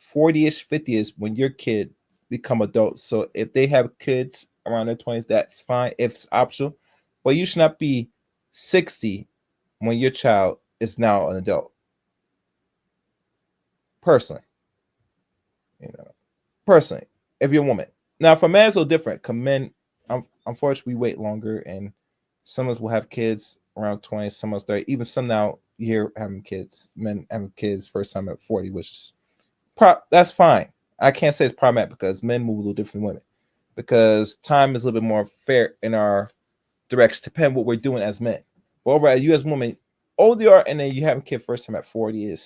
40-ish, 50-ish when your kids become adults. So if they have kids around their 20s, that's fine if it's optional. But you should not be 60 when your child is now an adult. Personally. Personally, if you're a woman. Now, for men, it's a little different. Because men, unfortunately, we wait longer, and some of us will have kids around 20, some of us 30. Even some now, you hear having kids, men having kids first time at 40, which is that's fine. I can't say it's problematic because men move a little different than women. Because time is a little bit more fair in our direction, depending on what we're doing as men. But overall, you as a woman, older you are, and then you have a kid first time at 40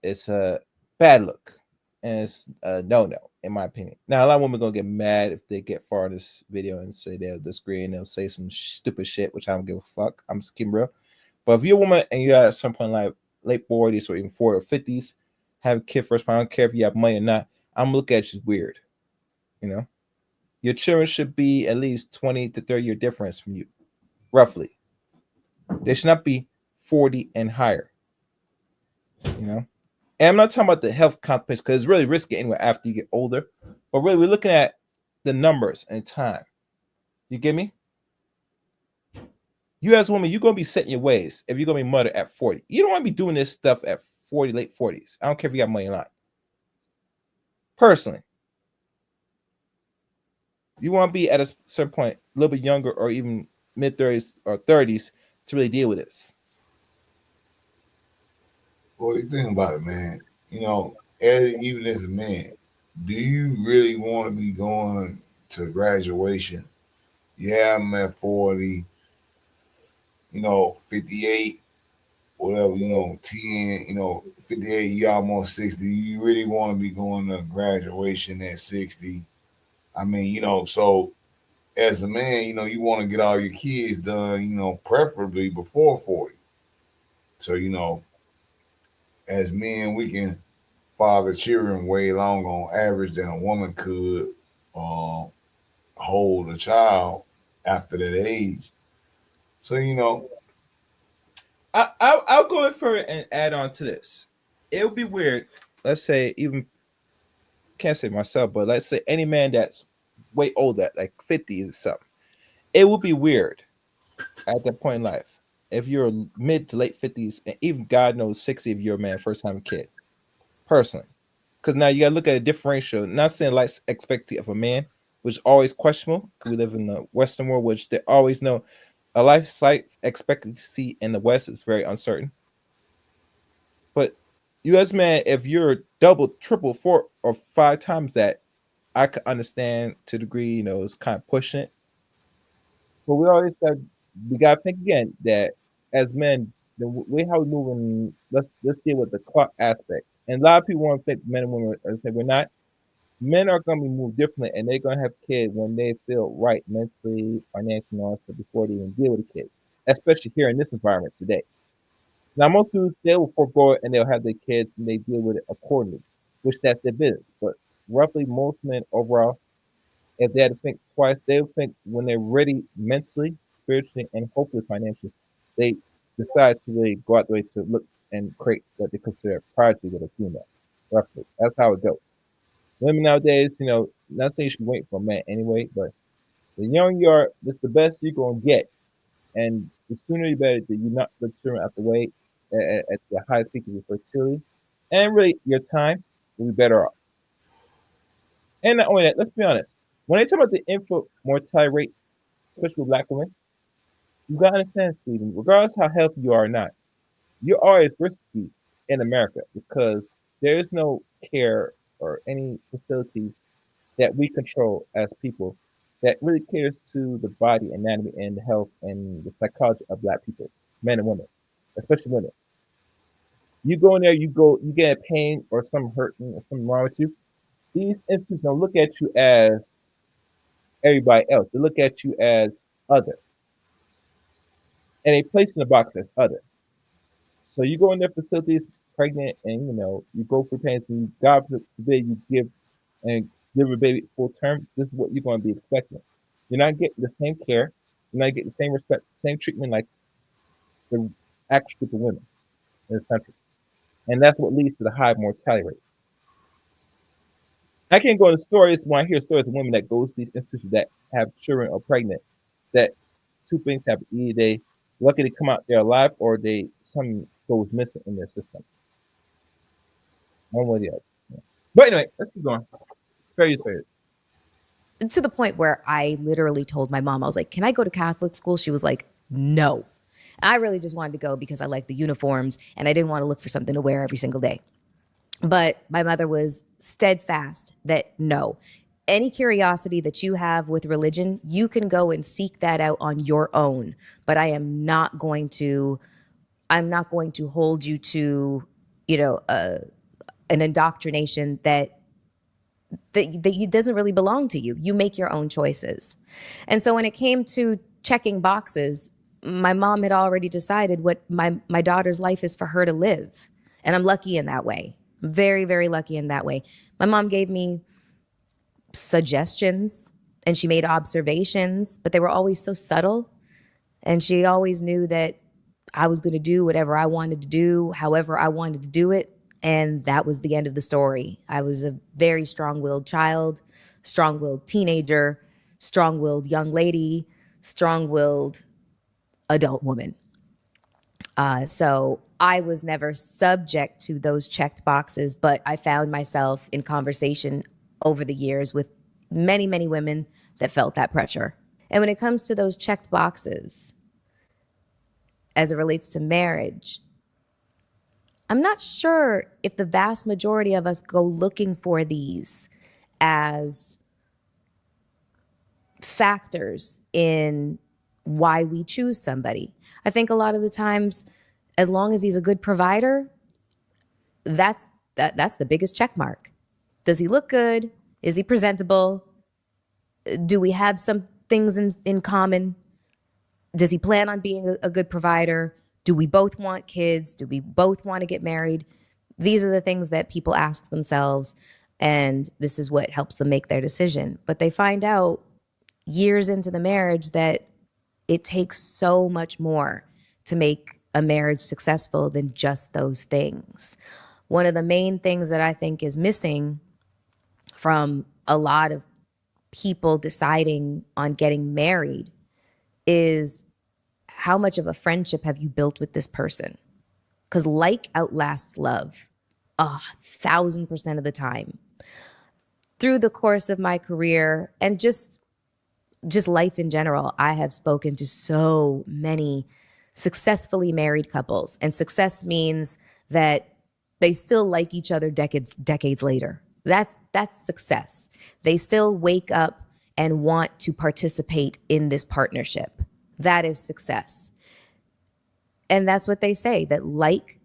it's a bad look. And it's a no-no, in my opinion. Now, a lot of women are going to get mad if they get far in this video and say they'll disagree and they'll say some stupid shit, which I don't give a fuck. I'm just keeping real. But if you're a woman and you're at some point like late 40s or even 40 or 50s, have a kid first, I don't care if you have money or not, I'm looking at you weird. Your children should be at least 20 to 30 year difference from you, roughly. They should not be 40 and higher. And I'm not talking about the health consequences because it's really risky anyway after you get older. But really, we're looking at the numbers and time. You get me? You as a woman, you're going to be set in your ways if you're going to be mother at 40. You don't want to be doing this stuff at 40, late 40s. I don't care if you got money or not. Personally. You want to be at a certain point, a little bit younger, or even mid-30s or 30s to really deal with this. Well, you think about it, man. Even as a man, do you really want to be going to graduation? Yeah, I'm at 40, 58, whatever, 10, 58, you almost 60. You really want to be going to graduation at 60? I mean, so as a man, you want to get all your kids done, preferably before 40. So, as men, we can father children way longer on average than a woman could uh, hold a child after that age. So, I'll go in further and add on to this. It would be weird. Let's say even can't say myself, but let's say any man that's way older, like 50 or something. It would be weird at that point in life if you're mid to late 50s, and even God knows 60 if you're a man, first time kid, personally. Because now you got to look at a differential. Not saying life expectancy of a man, which is always questionable. We live in the Western world, which they always know a life expectancy in the West is very uncertain. But you as man, if you're double, triple, 4 or 5 times that, I could understand to a degree, it's kind of pushing it. But we gotta think again that as men, the way how we move in, let's deal with the clock aspect. And a lot of people want to think men and women are say we're not. Men are gonna be moved differently, and they're gonna have kids when they feel right mentally, financially, and also before they even deal with a kid. Especially here in this environment today. Now, most dudes they will forego it and they'll have their kids and they deal with it accordingly, which that's their business. But roughly, most men overall, if they had to think twice, they would think when they're ready mentally, spiritually, and hopefully financially, they decide to really go out the way to look and create what they consider a prodigy with a female. Roughly, that's how it goes. Women nowadays, not saying you should wait for a man anyway, but the younger you are, that's the best you're gonna get, and the sooner you better that you knock the children out the way at the highest peak of your fertility, and really your time will be better off. And not only that, let's be honest. When they talk about the infant mortality rate, especially with black women, you gotta understand, Sweden, regardless how healthy you are or not, you're always risky in America because there is no care or any facility that we control as people that really caters to the body anatomy and the health and the psychology of black people, men and women, especially women. You go in there, you get a pain or some hurting or something wrong with you. These institutions don't look at you as everybody else. They look at you as other, and they place in the box as other. So you go in their facilities pregnant, and you go for pains, and God forbid you give and give a baby full term. This is what you're going to be expecting. You're not getting the same care. You're not getting the same respect, same treatment like the actual group of women in this country, and that's what leads to the high mortality rate. I can't go into stories when I hear stories of women that go to these institutions that have children or pregnant. That two things happen: either they lucky to come out there alive, or they something goes missing in their system. One way or the other. Yeah. But anyway, let's keep going. Fair use. To the point where I literally told my mom, I was like, "Can I go to Catholic school?" She was like, "No." I really just wanted to go because I liked the uniforms and I didn't want to look for something to wear every single day. But my mother was steadfast that no, any curiosity that you have with religion, you can go and seek that out on your own. But I'm not going to hold you to, an indoctrination that doesn't really belong to you. You make your own choices. And so when it came to checking boxes, my mom had already decided what my daughter's life is for her to live. And I'm lucky in that way. Very, very lucky in that way. My mom gave me suggestions and she made observations, but they were always so subtle. And she always knew that I was going to do whatever I wanted to do, however I wanted to do it. And that was the end of the story. I was a very strong-willed child, strong-willed teenager, strong-willed young lady, strong-willed adult woman. So I was never subject to those checked boxes, but I found myself in conversation over the years with many, many women that felt that pressure. And when it comes to those checked boxes, as it relates to marriage, I'm not sure if the vast majority of us go looking for these as factors in why we choose somebody. I think a lot of the times, as long as he's a good provider, that's the biggest check mark. Does he look good? Is he presentable? Do we have some things in common? Does he plan on being a good provider? Do we both want kids? Do we both want to get married? These are the things that people ask themselves, and this is what helps them make their decision. But they find out years into the marriage that it takes so much more to make a marriage successful than just those things. One of the main things that I think is missing from a lot of people deciding on getting married is how much of a friendship have you built with this person? Because like outlasts love 1,000% of the time. Through the course of my career and just life in general, I have spoken to so many successfully married couples. And success means that they still like each other decades later. That's success. They still wake up and want to participate in this partnership. That is success. And that's what they say, that like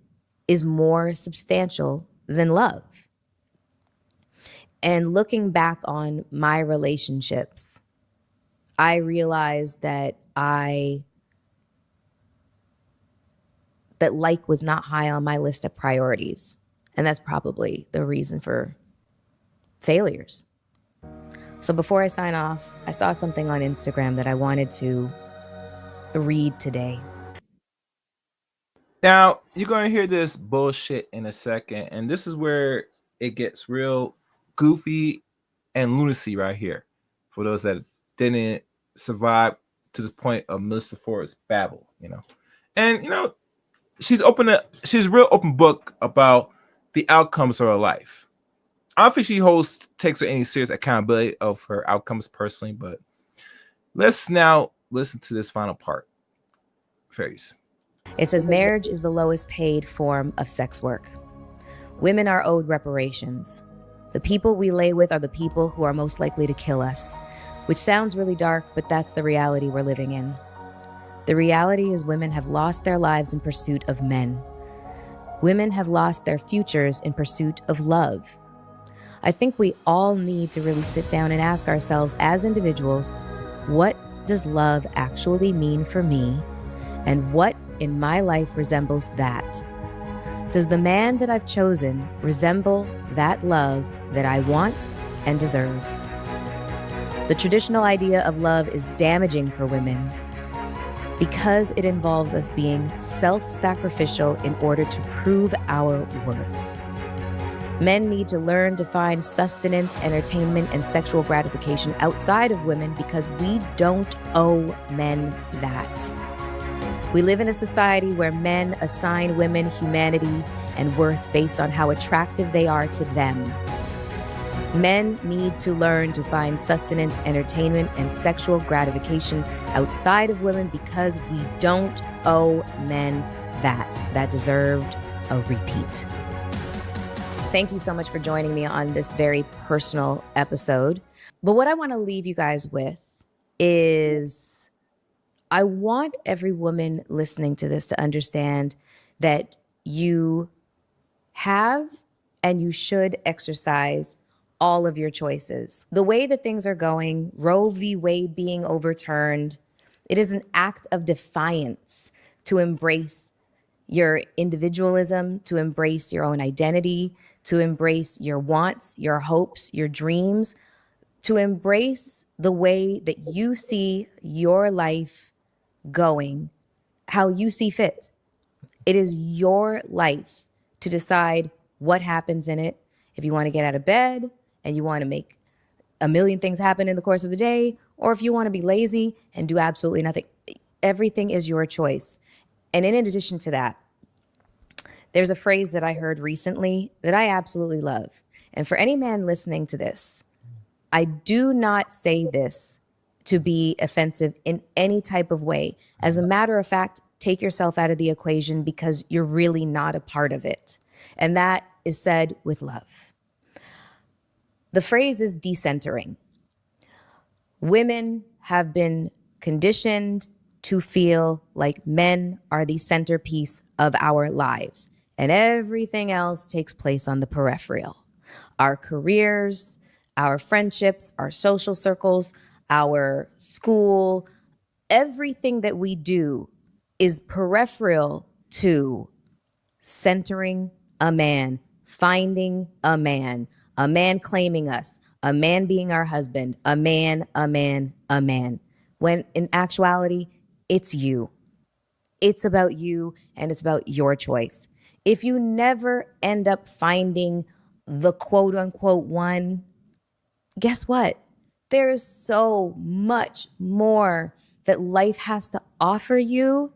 is more substantial than love. And looking back on my relationships, I realized that like was not high on my list of priorities. And that's probably the reason for failures. So before I sign off, I saw something on Instagram that I wanted to read today. Now, you're going to hear this bullshit in a second, and this is where it gets real goofy and lunacy right here for those that didn't survive to the point of Melyssa Ford's babble, And, she's a real open book about the outcomes of her life. I don't think she takes any serious accountability of her outcomes personally, but let's now listen to this final part. Fairies. It says marriage is the lowest paid form of sex work. Women are owed reparations. The people we lay with are the people who are most likely to kill us, which sounds really dark, but that's the reality we're living in. The reality is women have lost their lives in pursuit of men. Women have lost their futures in pursuit of love. I think we all need to really sit down and ask ourselves as individuals, what does love actually mean for me? And what in my life resembles that? Does the man that I've chosen resemble that love that I want and deserve? The traditional idea of love is damaging for women because it involves us being self-sacrificial in order to prove our worth. Men need to learn to find sustenance, entertainment, and sexual gratification outside of women because we don't owe men that. We live in a society where men assign women humanity and worth based on how attractive they are to them. Men need to learn to find sustenance, entertainment, and sexual gratification outside of women because we don't owe men that deserved a repeat. Thank you so much for joining me on this very personal episode. But what I want to leave you guys with is I want every woman listening to this to understand that you have and you should exercise all of your choices. The way that things are going, Roe v. Wade being overturned, it is an act of defiance to embrace your individualism, to embrace your own identity, to embrace your wants, your hopes, your dreams, to embrace the way that you see your life going, how you see fit. It is your life to decide what happens in it. If you want to get out of bed and you want to make a million things happen in the course of a day, or if you want to be lazy and do absolutely nothing, everything is your choice. And in addition to that, there's a phrase that I heard recently that I absolutely love. And for any man listening to this, I do not say this to be offensive in any type of way. As a matter of fact, take yourself out of the equation because you're really not a part of it. And that is said with love. The phrase is decentering. Women have been conditioned to feel like men are the centerpiece of our lives, and everything else takes place on the peripheral. Our careers, our friendships, our social circles, our school, everything that we do is peripheral to centering a man, finding a man claiming us, a man being our husband, a man, a man, a man. When in actuality, it's you. It's about you and it's about your choice. If you never end up finding the quote unquote one, guess what? There's so much more that life has to offer you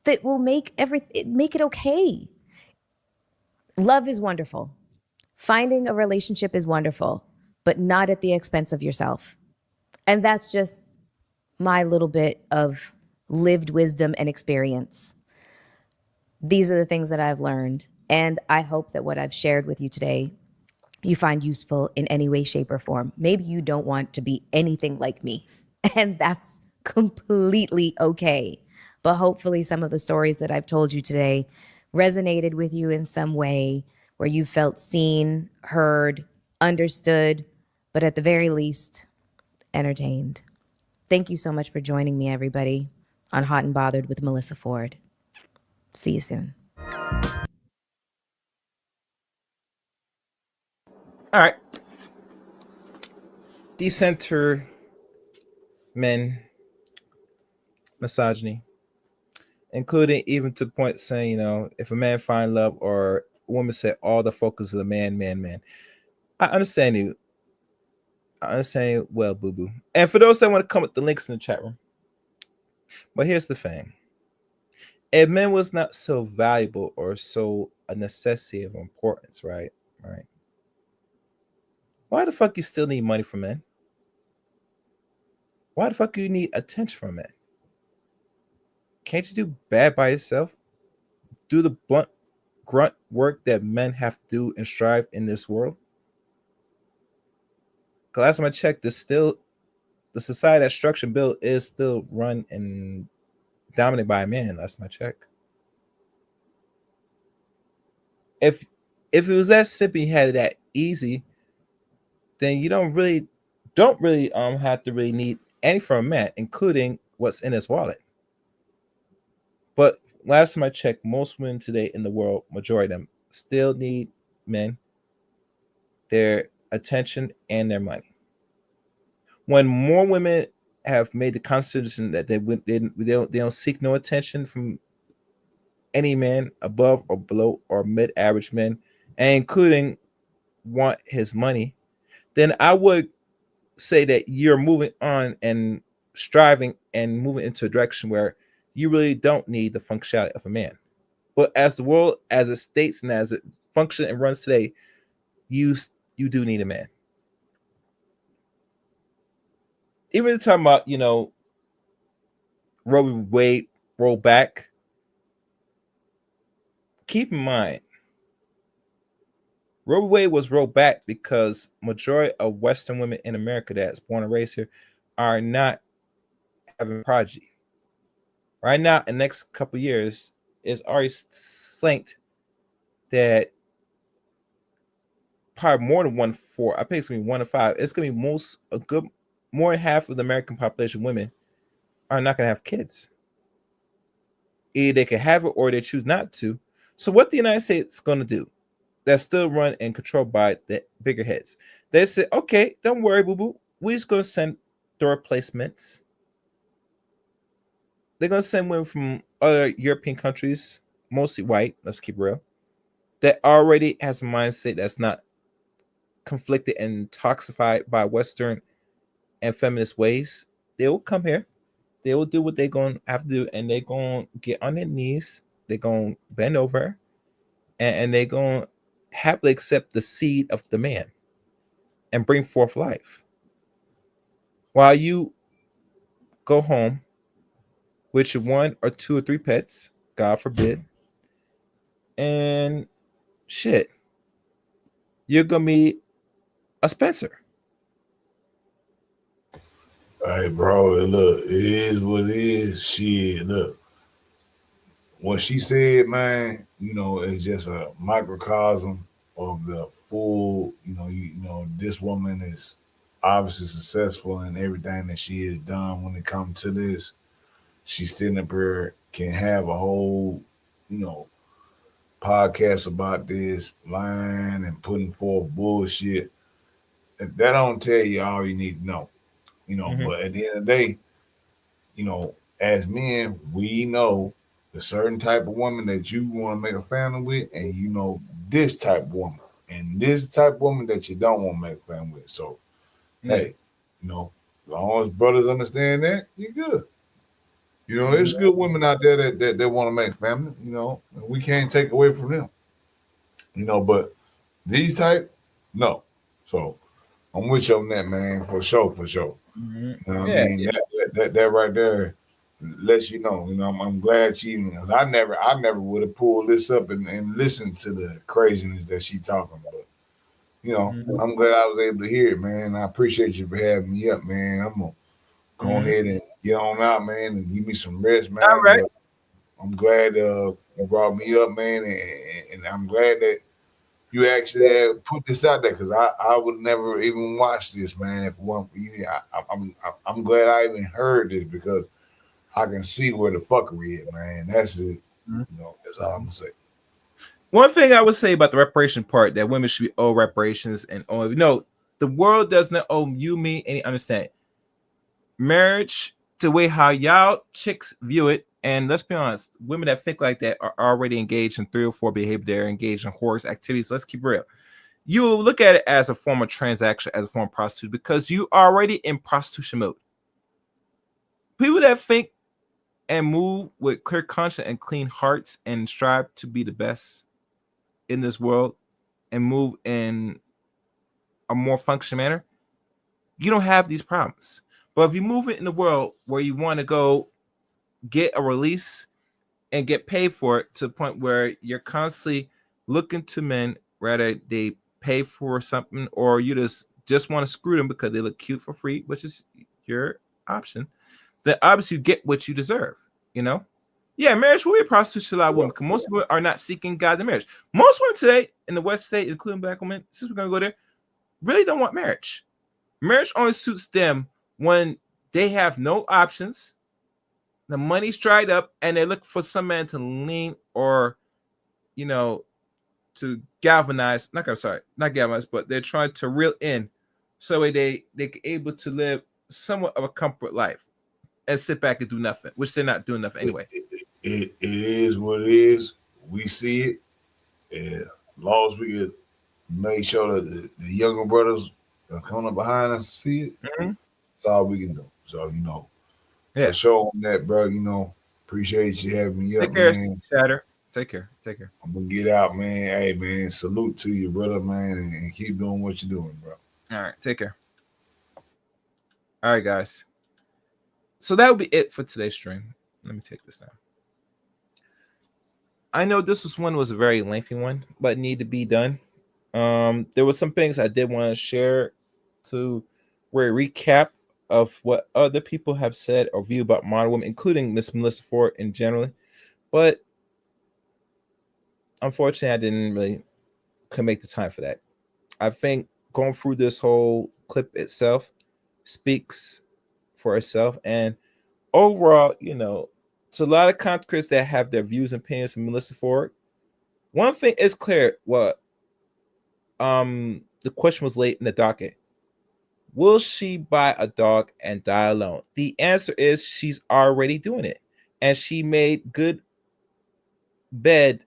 that will make it okay. Love is wonderful. Finding a relationship is wonderful, but not at the expense of yourself. And that's just my little bit of lived wisdom and experience. These are the things that I've learned. And I hope that what I've shared with you today, you find useful in any way, shape, or form. Maybe you don't want to be anything like me, and that's completely okay. But hopefully, some of the stories that I've told you today resonated with you in some way where you felt seen, heard, understood, but at the very least, entertained. Thank you so much for joining me, everybody, on Hot and Bothered with Melyssa Ford. See you soon. All right. Decenter men, misogyny, including even to the point saying, if a man find love or a woman said all the focus of the man, man, man. I understand you. I understand you well, boo boo. And for those that want to come with the links in the chat room. But here's the thing. If men was not so valuable or so a necessity of importance, right? Right. Why the fuck you still need money from men? Why the fuck you need attention from men? Can't you do bad by yourself? Do the blunt grunt work that men have to do and strive in this world? Because last time I checked, the society that structure and built is still run and dominated by a man. Last time I checked. If it was that simple, you had it that easy, then you don't really have to really need any from a man, including what's in his wallet. But last time I checked, most women today in the world, majority of them, still need men, their attention, and their money. When more women have made the constitution that they don't seek no attention from any man above or below or mid-average men, and including want his money, then I would say that you're moving on and striving and moving into a direction where you really don't need the functionality of a man. But as the world, as it states and as it functions and runs today, you do need a man. Even talking about, Roe v. Wade roll back, keep in mind, Roe v. Wade was rolled back because majority of Western women in America that's born and raised here are not having progeny. Right now, in the next couple of years, it's already slanked that probably more than 1/4. I think it's gonna be 1 to 5. It's gonna be more than half of the American population, women, are not gonna have kids. Either they can have it or they choose not to. So what the United States is gonna do? That's still run and controlled by the bigger heads. They say, okay, don't worry, boo boo. We're just gonna send the replacements. They're gonna send women from other European countries, mostly white. Let's keep it real. That already has a mindset that's not conflicted and toxified by Western and feminist ways. They will come here. They will do what they're going to have to do, and they're going to get on their knees. They're going to bend over, and they're going to happily accept the seed of the man. and bring forth life. While you go home with your 1 or 2 or 3 pets, God forbid, and shit, you're gonna be a Spencer. Hey, bro, look, it is what it is. Shit, look. What she said, man, it's just a microcosm of the full, this woman is obviously successful in everything that she has done when it comes to this. She's sitting up here, can have a whole, podcast about this, lying and putting forth bullshit. If that don't tell you all you need to know, but at the end of the day, as men, we know the certain type of woman that you want to make a family with, and this type of woman, and this type of woman that you don't want to make a family with. So, hey, as long as brothers understand that, you're good. There's good women out there that want to make family, and we can't take away from them. But these type, no. So I'm with you on that, man, for sure, for sure. You know what I mean? That right there lets you know. I'm glad she, because I never would have pulled this up and listened to the craziness that she talking about. I'm glad I was able to hear it, man. I appreciate you for having me up, man. I'm gonna go ahead and get on out, man, and give me some rest, man. All right. But I'm glad you brought me up, man, and I'm glad that you actually put this out there, because I would never even watch this, man, if it weren't for you. I'm glad I even heard this, because I can see where the fuckery is, man. That's it. That's all I'm gonna say. One thing I would say about the reparation part, that women should be owed reparations and the world does not owe you, me, any understanding. Marriage, the way how y'all chicks view it, and let's be honest, women that think like that are already engaged in 3 or 4 behavior. They're engaged in horse activities. Let's keep real. You will look at it as a form of transaction, as a form of prostitution, because you already in prostitution mode. People that think and move with clear conscience and clean hearts and strive to be the best in this world and move in a more functional manner, you don't have these problems. But if you move it in the world where you want to go get a release and get paid for it, to the point where you're constantly looking to men, rather they pay for something, or you just want to screw them because they look cute for free, which is your option, then obviously you get what you deserve. Yeah, marriage will be a prostitution to a lot of women, because most people are not seeking godly marriage. Most women today in the West State, including black women, since we're gonna go there, really don't want marriage. Marriage only suits them when they have no options, the money's dried up, and they look for some man to lean or, to galvanize. Not galvanize, but they're trying to reel in, so they're able to live somewhat of a comfort life and sit back and do nothing, which they're not doing nothing anyway. It is what it is. We see it. And as long as we could make sure that the younger brothers are coming up behind us to see it, that's all we can do. So, for sure on that, bro, appreciate you having me up, man. Shatter. Take care. I'm going to get out, man. Hey, man, salute to you, brother, man, and keep doing what you're doing, bro. All right, take care. All right, guys. So that would be it for today's stream. Let me take this down. I know this was a very lengthy one, but need to be done. There were some things I did want to share to recap of what other people have said or view about modern women, including Miss Melyssa Ford in general. But unfortunately, I didn't really could make the time for that. I think going through this whole clip itself speaks for itself, and overall, to a lot of content creators that have their views and opinions on Melyssa Ford, one thing is clear. The question was late in the docket. Will she buy a dog and die alone? The answer is she's already doing it, and she made a bed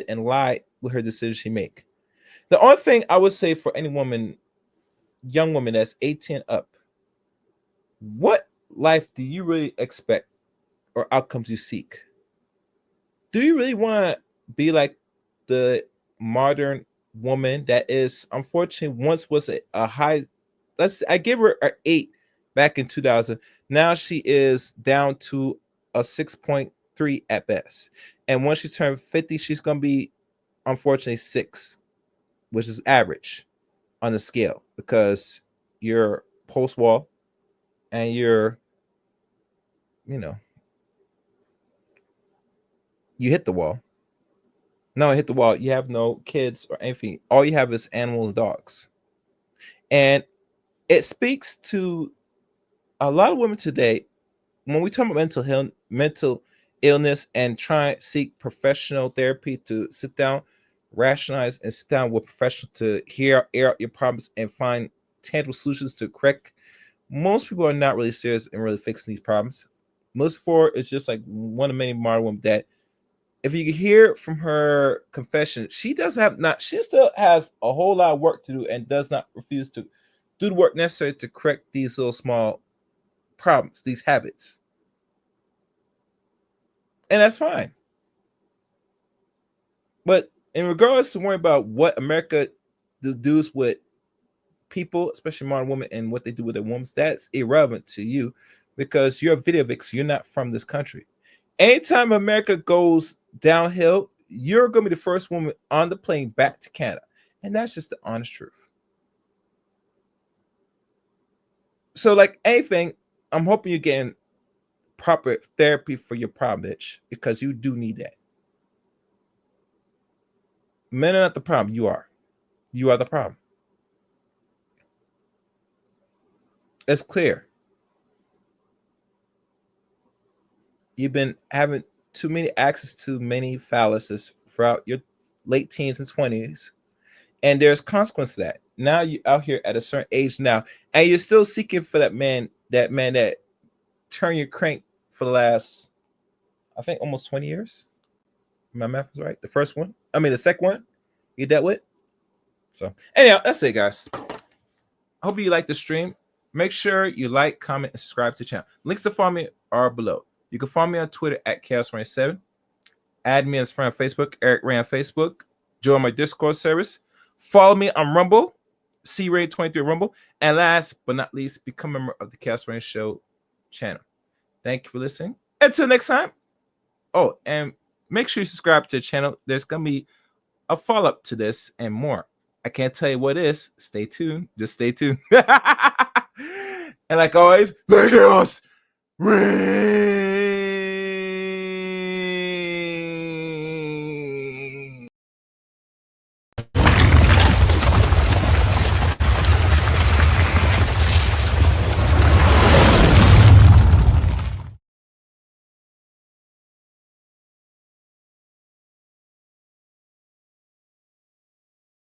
and lied with her decision she make. The only thing I would say for any woman, young woman that's 18 up, what life do you really expect or outcomes you seek? Do you really want to be like the modern woman that is unfortunately once was a high. I give her an 8 back in 2000. Now she is down to a 6.3 at best. And once she turns 50, she's gonna be unfortunately 6, which is average on the scale because you're post-war and you're, you know, you hit the wall. No, hit the wall. You have no kids or anything. All you have is animals, dogs. And it speaks to a lot of women today when we talk about mental illness and try and seek professional therapy to sit down, rationalize, and sit down with professionals to air out your problems and find tangible solutions to correct. Most people are not really serious and really fixing these problems. Melyssa Ford is just like one of many modern women that, if you hear from her confession, she still has a whole lot of work to do and does not refuse to do the work necessary to correct these little small problems, these habits. And that's fine. But in regards to worrying about what America does with people, especially modern women, and what they do with their women, that's irrelevant to you because you're a video vixen. You're not from this country. Anytime America goes downhill, you're going to be the first woman on the plane back to Canada. And that's just the honest truth. So, like anything, I'm hoping you're getting proper therapy for your problem, bitch, because you do need that. Men are not the problem. You are. You are the problem. It's clear. You've been having too many access to many phalluses throughout your late teens and 20s. And there's consequence to that. Now you're out here at a certain age now, and you're still seeking for that man that turned your crank for the last, I think, almost 20 years. My math is right. The second one you dealt with. So anyhow, that's it, guys. I hope you like the stream. Make sure you like, comment, and subscribe to the channel. Links to follow me are below. You can follow me on Twitter at Chaos27. Add me as a friend on Facebook, Eric Ray on Facebook. Join my Discord service. Follow me on Rumble, CRay23 Rumble. And last but not least, become a member of the Chaos Rain Show channel. Thank you for listening. Until next time. Oh, and make sure you subscribe to the channel. There's going to be a follow-up to this and more. I can't tell you what it is. Stay tuned. Just stay tuned. And like always, the Chaos Rain.